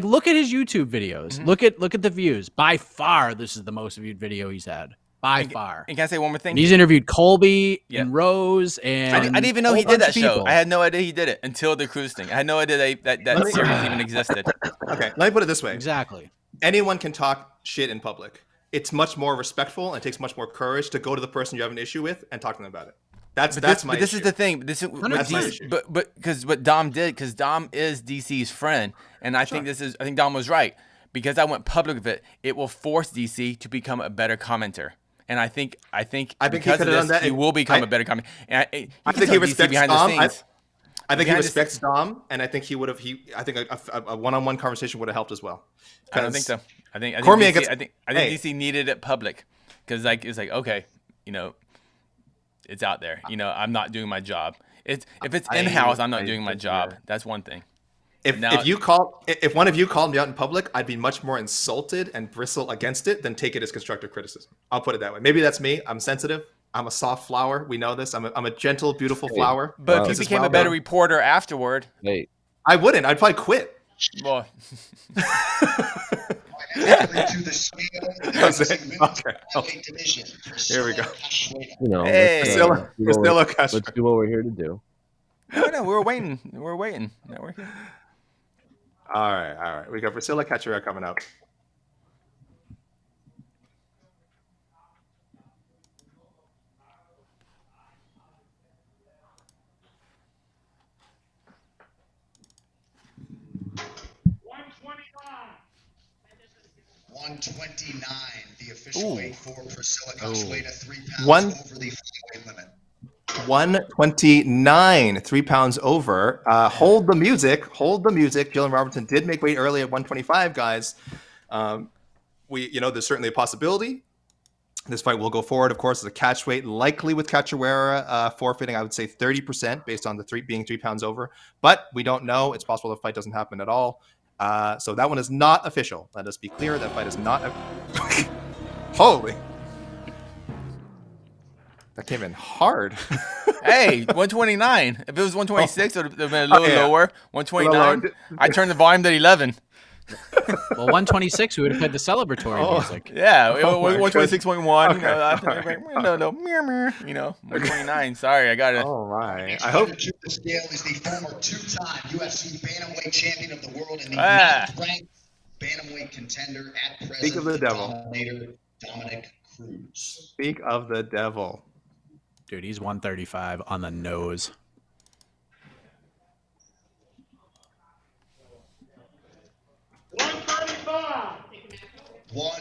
Look at his YouTube videos. Mm-hmm. Look at the views. By far, this is the most viewed video he's had. By far. And can I say one more thing? And he's interviewed Colby and Rose and I didn't even know he did that show. I had no idea he did it until the Cruz thing. I had no idea that series even existed. Okay, let me put it this way. Exactly. Anyone can talk shit in public. It's much more respectful and it takes much more courage to go to the person you have an issue with and talk to them about it. That's my issue. This is the thing. But because what Dom did, because Dom is DC's friend, and I think Dom was right because I went public with it. It will force DC to become a better commenter. And I think because of this, he will become a better commentator. I think he respects Dom. I think he respects Dom, and I think I think a one-on-one conversation would have helped as well. I don't think so. I think DC needed it public because it's okay, it's out there. I'm not doing my job. if it's in house, I'm not I doing my think job. you're- That's one thing. If one of you called me out in public, I'd be much more insulted and bristle against it than take it as constructive criticism. I'll put it that way. Maybe that's me. I'm sensitive. I'm a soft flower. We know this. I'm a gentle, beautiful flower. But if you became a better reporter afterward, Hey, I wouldn't. I'd probably quit. well, To the scale, That's it. Okay. flyweight division. Here we go. you know, Hey. Priscila Castro. let's do what we're here to do. no, we're waiting. We're waiting. No, we're here. All right. We got Priscila Castro coming up. $129, the official weight for Priscila comes weight at 3 pounds One- over the flyweight limit. 129, 3 pounds over. Hold the music. Gillian Robertson did make weight early at 125, guys. There's certainly a possibility this fight will go forward, of course, as a catch weight, likely with Cachoeira forfeiting, I would say 30% based on the being 3 pounds over. But we don't know. It's possible the fight doesn't happen at all. So that one is not official. Let us be clear. That fight is not. Holy. That came in hard. Hey, 129. If it was 126, it would have been a little lower. 129. lower. I turned the volume to 11. Well, 126, we would have played the celebratory music. Yeah, Oh my 126.1. Okay. You know, 129. Sorry, I got it. All right. Next I hope. fighter to the scale is the former two-time UFC bantamweight champion of the world and the Ah. 9th-ranked bantamweight contender at present. Speak of the devil. Dominator Dominick Cruz. Speak of the devil. Dude, he's 135 on the nose.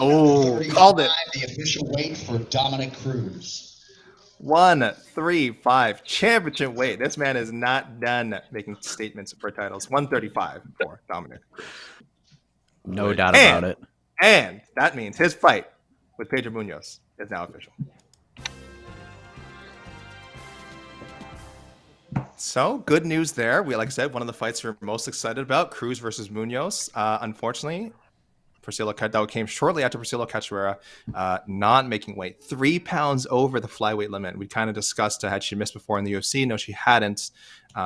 Oh, called it. The official weight for Dominick Cruz. 135 championship weight. This man is not done making statements for titles. 135 for Dominick. No doubt about it. And that means his fight with Pedro Munhoz is now official. So good news there. Like I said, one of the fights we're most excited about, Cruz versus Munhoz. Unfortunately, that came shortly after Priscila Cachoeira not making weight, 3 pounds over the flyweight limit. We kind of discussed had she missed before in the UFC. No, she hadn't.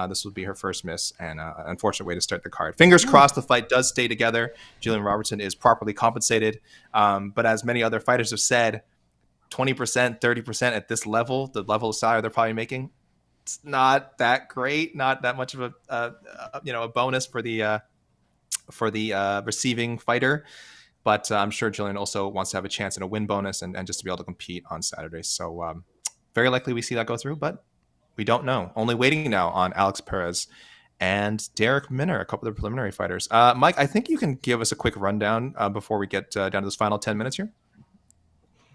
This would be her first miss, and an unfortunate way to start the card. Fingers crossed the fight does stay together. Gillian Robertson is properly compensated. But as many other fighters have said, 20%, 30% at this level, the level of salary they're probably making, it's not that great, not that much of a bonus for the receiving fighter. But I'm sure Gillian also wants to have a chance in a win bonus and just to be able to compete on Saturday. So very likely we see that go through, but we don't know. Only waiting now on Alex Perez and Darrick Minner, a couple of the preliminary fighters. Mike, I think you can give us a quick rundown before we get down to this final 10 minutes here.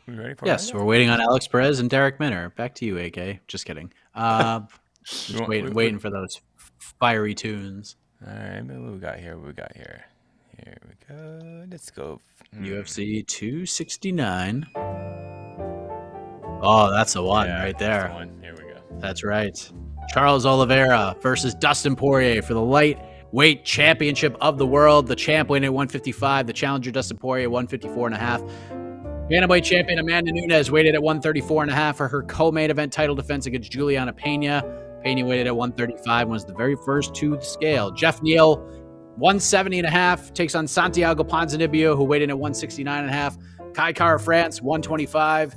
We ready for Yes, we're waiting on Alex Perez and Darrick Minner. Back to you, AK. Just kidding. Just waiting for those fiery tunes. All right, what we got here? Here we go. Let's go. UFC 269. Oh, that's the one right there. That's the one. Here we go. That's right. Charles Oliveira versus Dustin Poirier for the lightweight championship of the world. The champ went at 155. The challenger, Dustin Poirier, 154.5. Bantamweight champion Amanda Nunes waited at 134.5 for her co-main event title defense against Julianna Pena. Pena waited at 135 and was the very first to the scale. Geoff Neal, 170.5, takes on Santiago Ponzinibbio, who weighed in at 169.5. Kai Kara France, 125,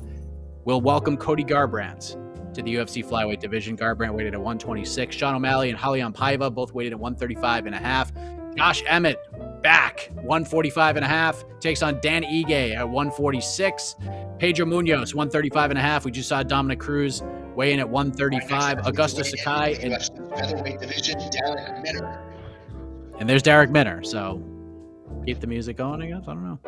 will welcome Cody Garbrandt to the UFC flyweight division. Garbrandt weighted at 126. Sean O'Malley and Raulian Paiva both weighted at 135.5. Josh Emmett back, 145.5, takes on Dan Ige at 146. Pedro Munhoz, 135.5. We just saw Dominick Cruz weigh in at 135. Augusto Sakai and featherweight division, Darrick Minner. And there's Darrick Minner. So keep the music going, I guess. I don't know.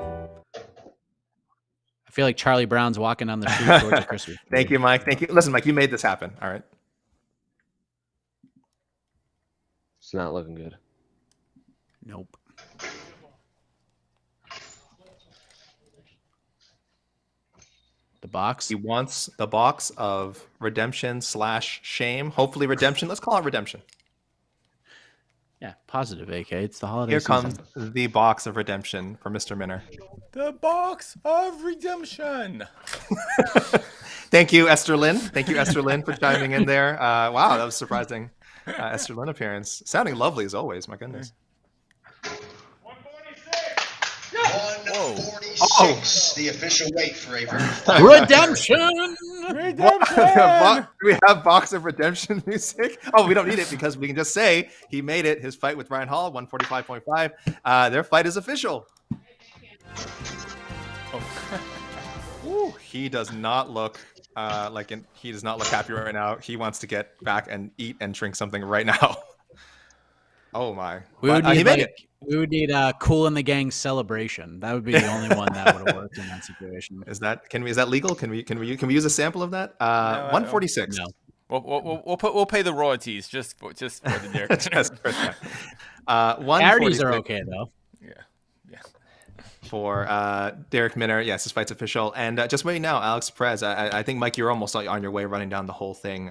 I feel like Charlie Brown's walking down the street towards the Christmas. Thank you, Mike. Thank you. Listen, Mike, you made this happen. All right. It's not looking good. The box. He wants the box of redemption/shame. Hopefully redemption. Let's call it redemption. Yeah, positive, AK. It's the holiday Here season. comes the box of redemption for Mr. Minner. The box of redemption. Thank you, Esther Lynn. Thank you, Esther Lynn, for chiming in there. Wow, that was surprising. Esther Lynn appearance. Sounding lovely as always. My goodness. 146, the official weight for a Redemption! We have box of redemption music. Oh, we don't need it because we can just say he made it. His fight with Ryan Hall, 145.5. Their fight is official. Ooh, he does not look he does not look happy right now. He wants to get back and eat and drink something right now. Oh my! We would he need made it. We would need a Cool in the Gang celebration. That would be the only one that would have worked in that situation. Is that legal? Can we use a sample of that? 146. No. We'll pay the royalties just for the Darrick. Just for that. Charities 146 are okay though. Yeah. for Darrick Minner. Yes, his fight's official. And just waiting now, Alex Perez. I think, Mike, you're almost on your way running down the whole thing.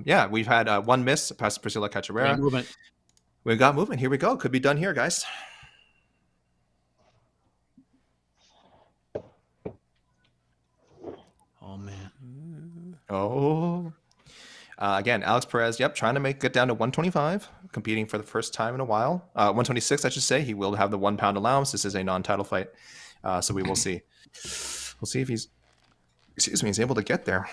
Yeah, we've had one miss past Priscila Cachoeira. We've got movement. Here we go. Could be done here, guys. Oh, man. Oh. Again, Alex Perez, trying to get down to 125, competing for the first time in a while. 126, I should say. He will have the 1 pound allowance. This is a non-title fight, so we will see. We'll see if he's able to get there.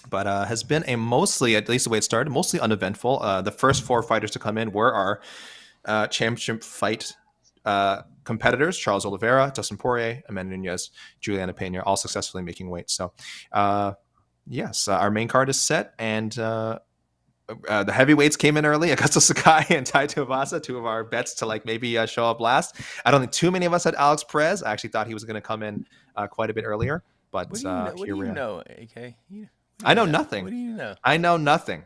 But has been a mostly, at least the way it started, mostly uneventful. The first 4 fighters to come in were our championship fight competitors: Charles Oliveira, Dustin Poirier, Emmett Nunes, Julianna Pena, all successfully making weight. So, yes, our main card is set, and the heavyweights came in early. Augusto Sakai and Tuivasa, 2 of our bets to maybe show up last. I don't think too many of us had Alex Perez. I actually thought he was going to come in quite a bit earlier. But what do you know, AK? I know nothing. What do you know? I know nothing.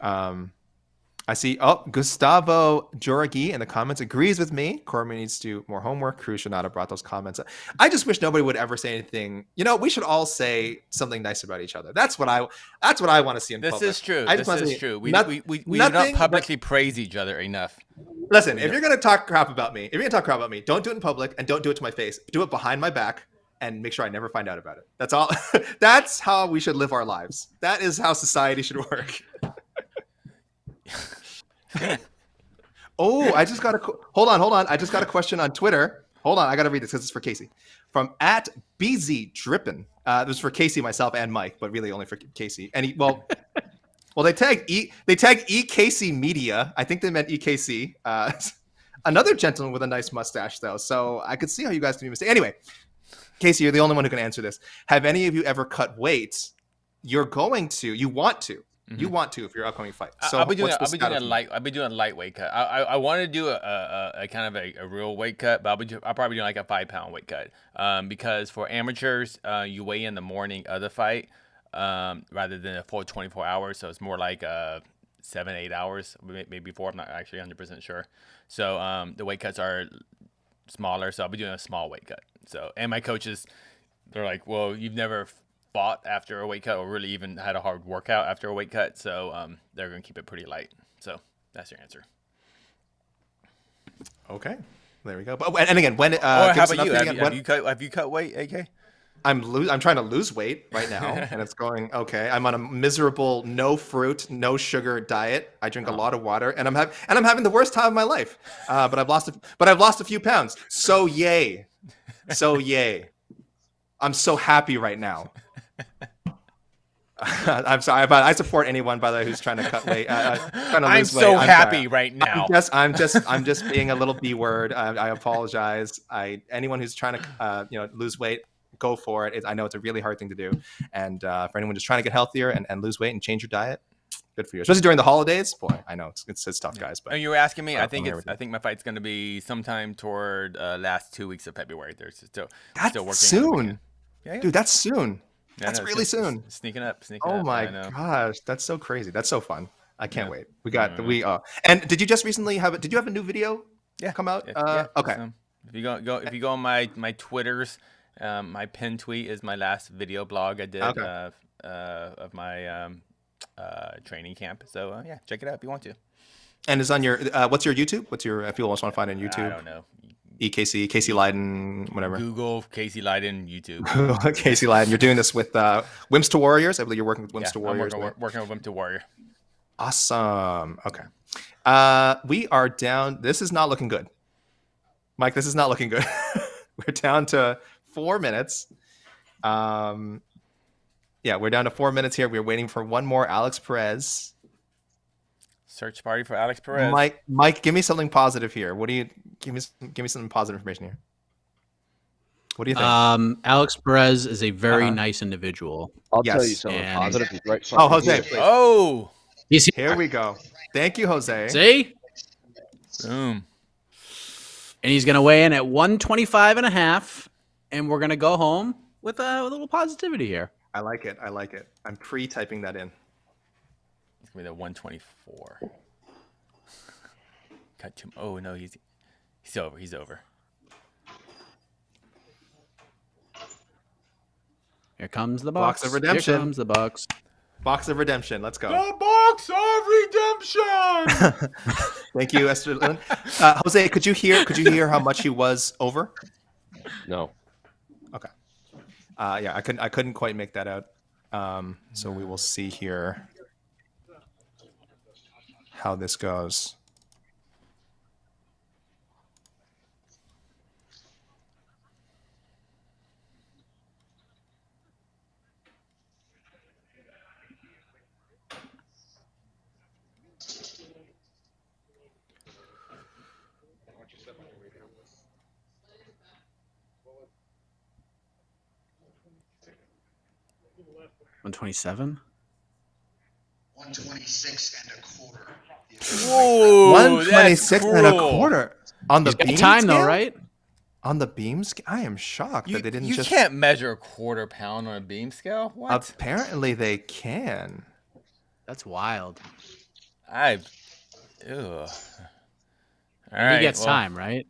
I see. Gustavo Joragi in the comments agrees with me. Cormier needs to do more homework. Cruz should not have brought those comments up. I just wish nobody would ever say anything. We should all say something nice about each other. That's what I want to see in public. This is true. This is true. We do not publicly praise each other enough. Listen, if you're gonna talk crap about me, don't do it in public and don't do it to my face. Do it behind my back and make sure I never find out about it. That's all. That's how we should live our lives. That is how society should work. Oh, I just got hold on. I just got a question on Twitter. Hold on, I got to read this because it's for Casey. From @BZ Drippin. This is for Casey, myself, and Mike, but really only for Casey. And well, they tagged EKC Media. I think they meant EKC. Another gentleman with a nice mustache, though, so I could see how you guys can be mistaken. Anyway, Casey, you're the only one who can answer this. Have any of you ever cut weight? You want to. Mm-hmm. You want to if your upcoming fight. So I'll be doing a lightweight cut. I want to do a kind of a real weight cut, but I'll probably do like a 5 pound weight cut. Because for amateurs, you weigh in the morning of the fight rather than a full 24 hours. So it's more like 7-8 hours, maybe 4. I'm not actually 100% sure. So the weight cuts are smaller. So I'll be doing a small weight cut. So, and my coaches, they're like, well, you've never fought after a weight cut or really even had a hard workout after a weight cut, so they're going to keep it pretty light. So that's your answer. Okay, there we go. But and again, when how about you? Have you cut weight, AK? I'm trying to lose weight right now, and it's going okay. I'm on a miserable no fruit, no sugar diet. I drink a lot of water, and I'm having the worst time of my life. But I've lost a few pounds. So yay. I'm so happy right now. I'm sorry, but I support anyone, by the way, who's trying to cut weight. I'm so happy right now. I'm just being a little B word. I apologize. Anyone who's trying to lose weight, go for it. I know it's a really hard thing to do, and for anyone just trying to get healthier and lose weight and change your diet, good for you. Especially during the holidays. Boy, I know it's tough, guys. But you were asking me. I think my fight's going to be sometime toward last 2 weeks of February. There's still working soon. Yeah. Dude, that's soon. Yeah, that's really soon. Sneaking up. Oh my gosh, that's so crazy. That's so fun. I can't wait. And did you just recently did you have a new video come out? Okay. If you go on my Twitters, My pin tweet is my last video blog I did of my training camp. So yeah, check it out if you want to. And it's on your what's your YouTube? What's your if you also want to find it on YouTube? I don't know. Casey Leiden, whatever. Google Casey Leiden YouTube. Casey Leiden. You're doing this with Wimps to Warriors. I believe you're working with Wimps to Warriors. I'm working with Wimps to Warrior. Awesome. Okay. We are down. This is not looking good. Mike, this is not looking good. We're down to 4 minutes. Yeah, we're down to 4 minutes here. We're waiting for one more Alex Perez. Search party for Alex Perez. Mike, give me something positive here. What do you give me some positive information here? What do you think? Alex Perez is a very nice individual. I'll tell you something positive. Right, oh, Jose. Please. Oh, he's here we go. Thank you, Jose. See? Boom. And he's going to weigh in at 125.5, and we're going to go home with a little positivity here. I like it. I'm pre-typing that in. It's going to be the 124. Cut him. Oh, no, he's over. He's over. Here comes the box. Box of redemption. Here comes the box. Box of redemption. Let's go. The box of redemption. Thank you, Esther. Jose, could you hear how much he was over? No. Okay. Yeah, I couldn't quite make that out. So we will see here how this goes. $127. 126.25. Whoa, 126 and a quarter on the beam time scale? though, right? On the beam scale, I am shocked that they didn't. You can't measure a quarter pound on a beam scale. What? Apparently, they can. That's wild. Ew. All right. He gets time, right?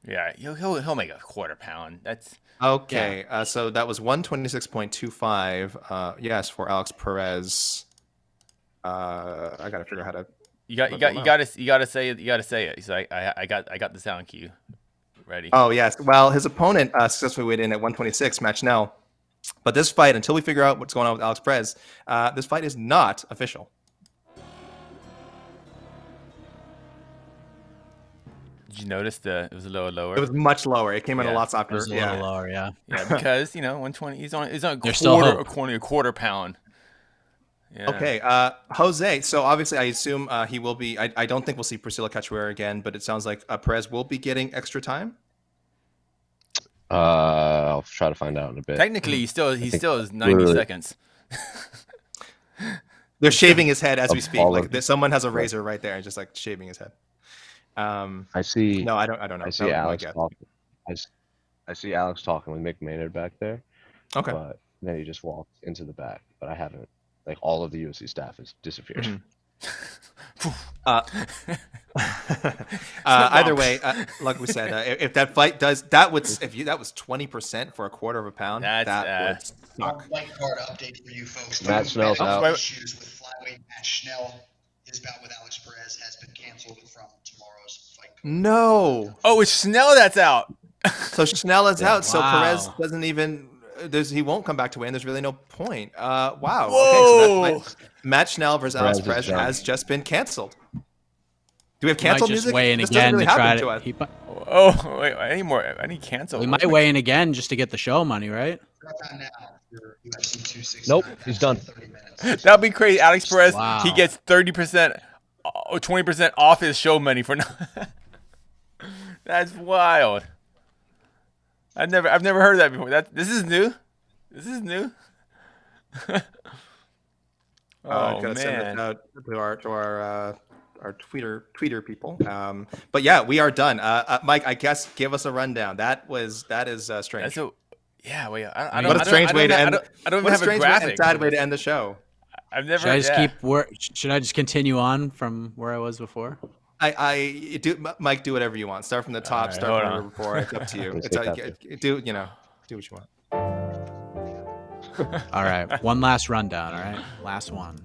Yeah, he'll make a quarter pound. That's okay. So that was 126.25. Yes, for Alex Perez. I gotta figure out how to. You gotta say it. You gotta say it. He's like, I got the sound cue ready. Oh yes. Well, his opponent successfully weighed in at 126, Matt Schnell. But this fight, until we figure out what's going on with Alex Perez, this fight is not official. Did you notice it was a little lower? It was much lower. It came in a lot softer. It was a little lower, yeah. Yeah, because 120. He's on a quarter pound. Yeah. Okay, Jose. So obviously, I assume he will be. I don't think we'll see Priscila Cachoeira again, but it sounds like Perez will be getting extra time. I'll try to find out in a bit. Technically, he still has 90 seconds. They're shaving his head as we speak. Like someone has a razor right there, and just like shaving his head. I see. No, I don't know. I see Alex talking. I see Alex talking with Mick Maynard back there. Okay. But then he just walked into the back. But I haven't. Like all of the UFC staff has disappeared. Either way, like we said, if that fight does that would that was 20% for a quarter of a pound. That would suck. White card update for you folks. Matt Schnell's out. Issues with flyweight Matt Schnell. His bout with Alex Perez has been canceled from tomorrow's fight card. No. Oh, it's Schnell that's out. So Schnell is out. So Wow. Perez doesn't even. He won't come back to win. There's really no point. Wow. Whoa. Okay, so Matt Schnell versus Alex Perez has just been canceled. Do we have canceled might just music? weigh in This again doesn't really to try happen to. to us. Oh wait, I need more. I need cancel. We might weigh in again just to get the show money, right? Nope, he's done. That'd be crazy. Alex Perez, Wow. he gets 30% or 20% off his show money for. That's wild. I've never heard that before. This is new. This is new. Oh gotta send man. this out to our tweeter people. But yeah, we are done. Mike, I guess give us a rundown. That is strange. That's What a don't strange way to end. I don't What a even have a strange graphic. and sad way to end the show. I've never. Should I just Should I just continue on from where I was before? Mike, do whatever you want. Start from the top. All right, start from hold number 4. It's up to you. Do what you want. All right, one last rundown. All right, last one.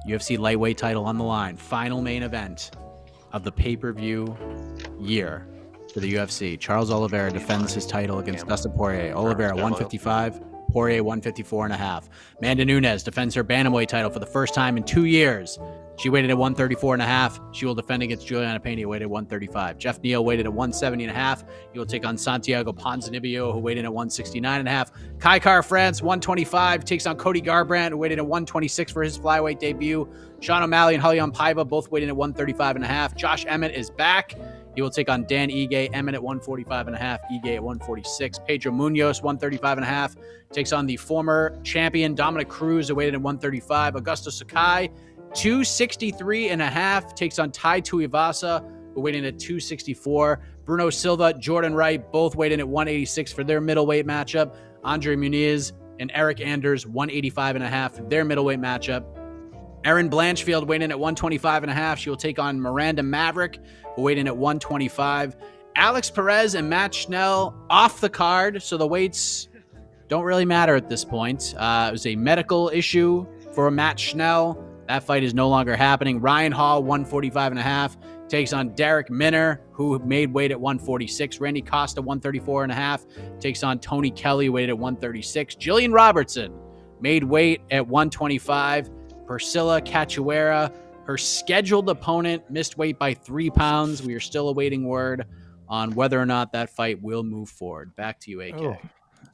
UFC lightweight title on the line. Final main event of the pay-per-view year for the UFC. Charles Oliveira defends his title against Dustin Poirier. Oliveira 155, Poirier 154.5. Amanda Nunes defends her bantamweight title for the first time in 2 years. She weighted at 134.5. She will defend against Julianna Pena, weighted at 135. Geoff Neal weighted at 170.5. He will take on Santiago Ponzinibbio, who weighed in at 169.5. Kai Kara-France, 125, takes on Cody Garbrandt, who weighed in at 126 for his flyweight debut. Sean O'Malley and Julian Paiva both weighed in at 135.5. Josh Emmett is back. He will take on Dan Ige. Emmett at 145.5. Ige at 146. Pedro Munhoz, 135.5. Takes on the former champion Dominick Cruz, who weighed in at 135. Augusto Sakai, 263.5, takes on Tuivasa, who weighed in at 264. Bruno Silva, Jordan Wright, both weighed in at 186 for their middleweight matchup. Andre Muniz and Eric Anders, 185.5 for their middleweight matchup. Erin Blanchfield weighed in at 125.5. She will take on Miranda Maverick, who weighed in at 125. Alex Perez and Matt Schnell off the card, so the weights don't really matter at this point. It was a medical issue for Matt Schnell. That fight is no longer happening. Ryan Hall, 145.5, takes on Darrick Minner, who made weight at 146. Randy Costa, 134.5, takes on Tony Kelly, weighted at 136. Gillian Robertson made weight at 125. Priscila Cachoeira, her scheduled opponent, missed weight by 3 pounds. We are still awaiting word on whether or not that fight will move forward. Back to you, AK. Oh.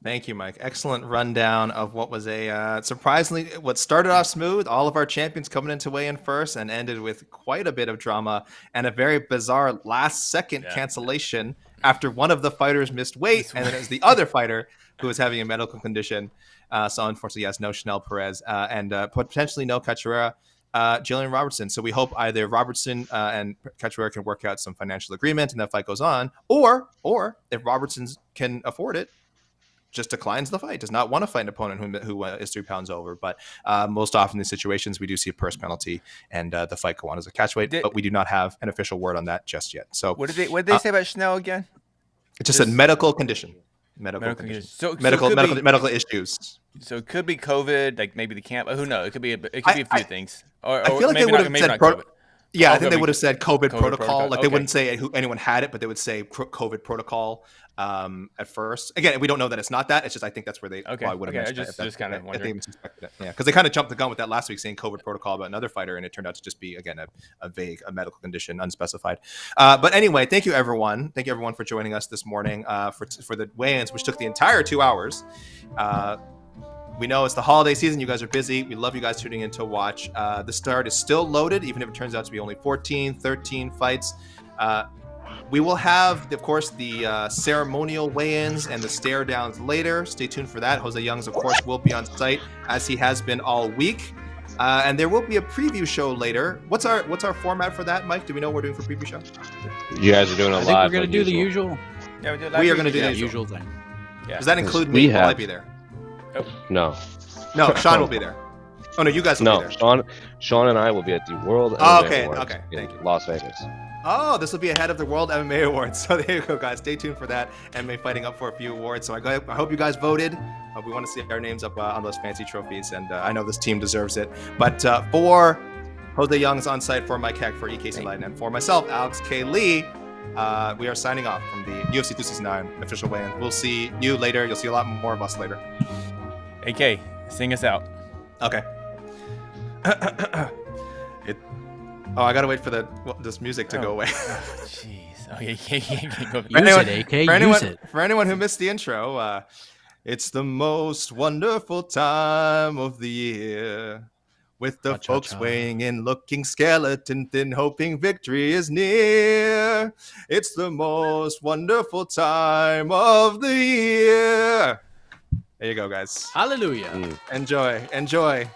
Thank you, Mike. Excellent rundown of what was a surprisingly, what started off smooth, all of our champions coming into weigh-in first, and ended with quite a bit of drama and a very bizarre last-second cancellation after one of the fighters missed weight, and then it was the other fighter who was having a medical condition. So unfortunately, yes, no Schnell Perez and potentially no Cachoeira, Gillian Robertson. So we hope either Robertson and Cachoeira can work out some financial agreement and that fight goes on, or if Robertson can afford it, just declines the fight, does not want to fight an opponent who is 3 pounds over. But most often in these situations, we do see a purse penalty and the fight go on as a catchweight, but we do not have an official word on that just yet. So what did they say about Schnell again? It just said medical condition. Medical condition. So medical issues. So it could be COVID, like maybe the camp. Who knows? It could be a few things. Or I feel like they would have said COVID. Yeah, I think they would have said COVID protocol. Like they Okay. wouldn't say who anyone had it, but they would say COVID protocol at first. Again, we don't know that it's not that. It's just I think that's where they probably would have mentioned it. Just kind of wondering. They even suspected it. Yeah, because they kind of jumped the gun with that last week, saying COVID protocol about another fighter, and it turned out to just be again a vague, a medical condition, unspecified. But anyway, thank you everyone. Thank you everyone for joining us this morning for the weigh-ins, which took the entire 2 hours. We know it's the holiday season. You guys are busy. We love you guys tuning in to watch. The start is still loaded, even if it turns out to be only 14, 13 fights. We will have, of course, the ceremonial weigh-ins and the stare-downs later. Stay tuned for that. Jose Youngs, of course, will be on site, as he has been all week. And there will be a preview show later. What's our format for that, Mike? Do we know what we're doing for preview show? You guys are doing I think we're going to do the usual. Yeah, we are going to do the the usual thing. Yeah. Does that include me? Will I be there? No. No, Sean will be there. Oh, no, you guys will be there. Sean and I will be at the World MMA Awards okay. Thank you. Las Vegas. Oh, this will be ahead of the World MMA Awards. So there you go, guys. Stay tuned for that. MMA fighting up for a few awards. So I hope you guys voted. We want to see our names up on those fancy trophies. And I know this team deserves it. But for Jose Youngs on site, for Mike Heck, for EKC Lighten, and for myself, Alex K. Lee, we are signing off from the UFC 269 official weigh-in. We'll see you later. You'll see a lot more of us later. AK, sing us out. Okay. I gotta wait for this music to go away. Jeez. Oh, yeah. Go. For anyone who missed the intro, it's the most wonderful time of the year. With the folks weighing in, looking skeleton thin, hoping victory is near. It's the most wonderful time of the year. There you go, guys. Hallelujah. Enjoy.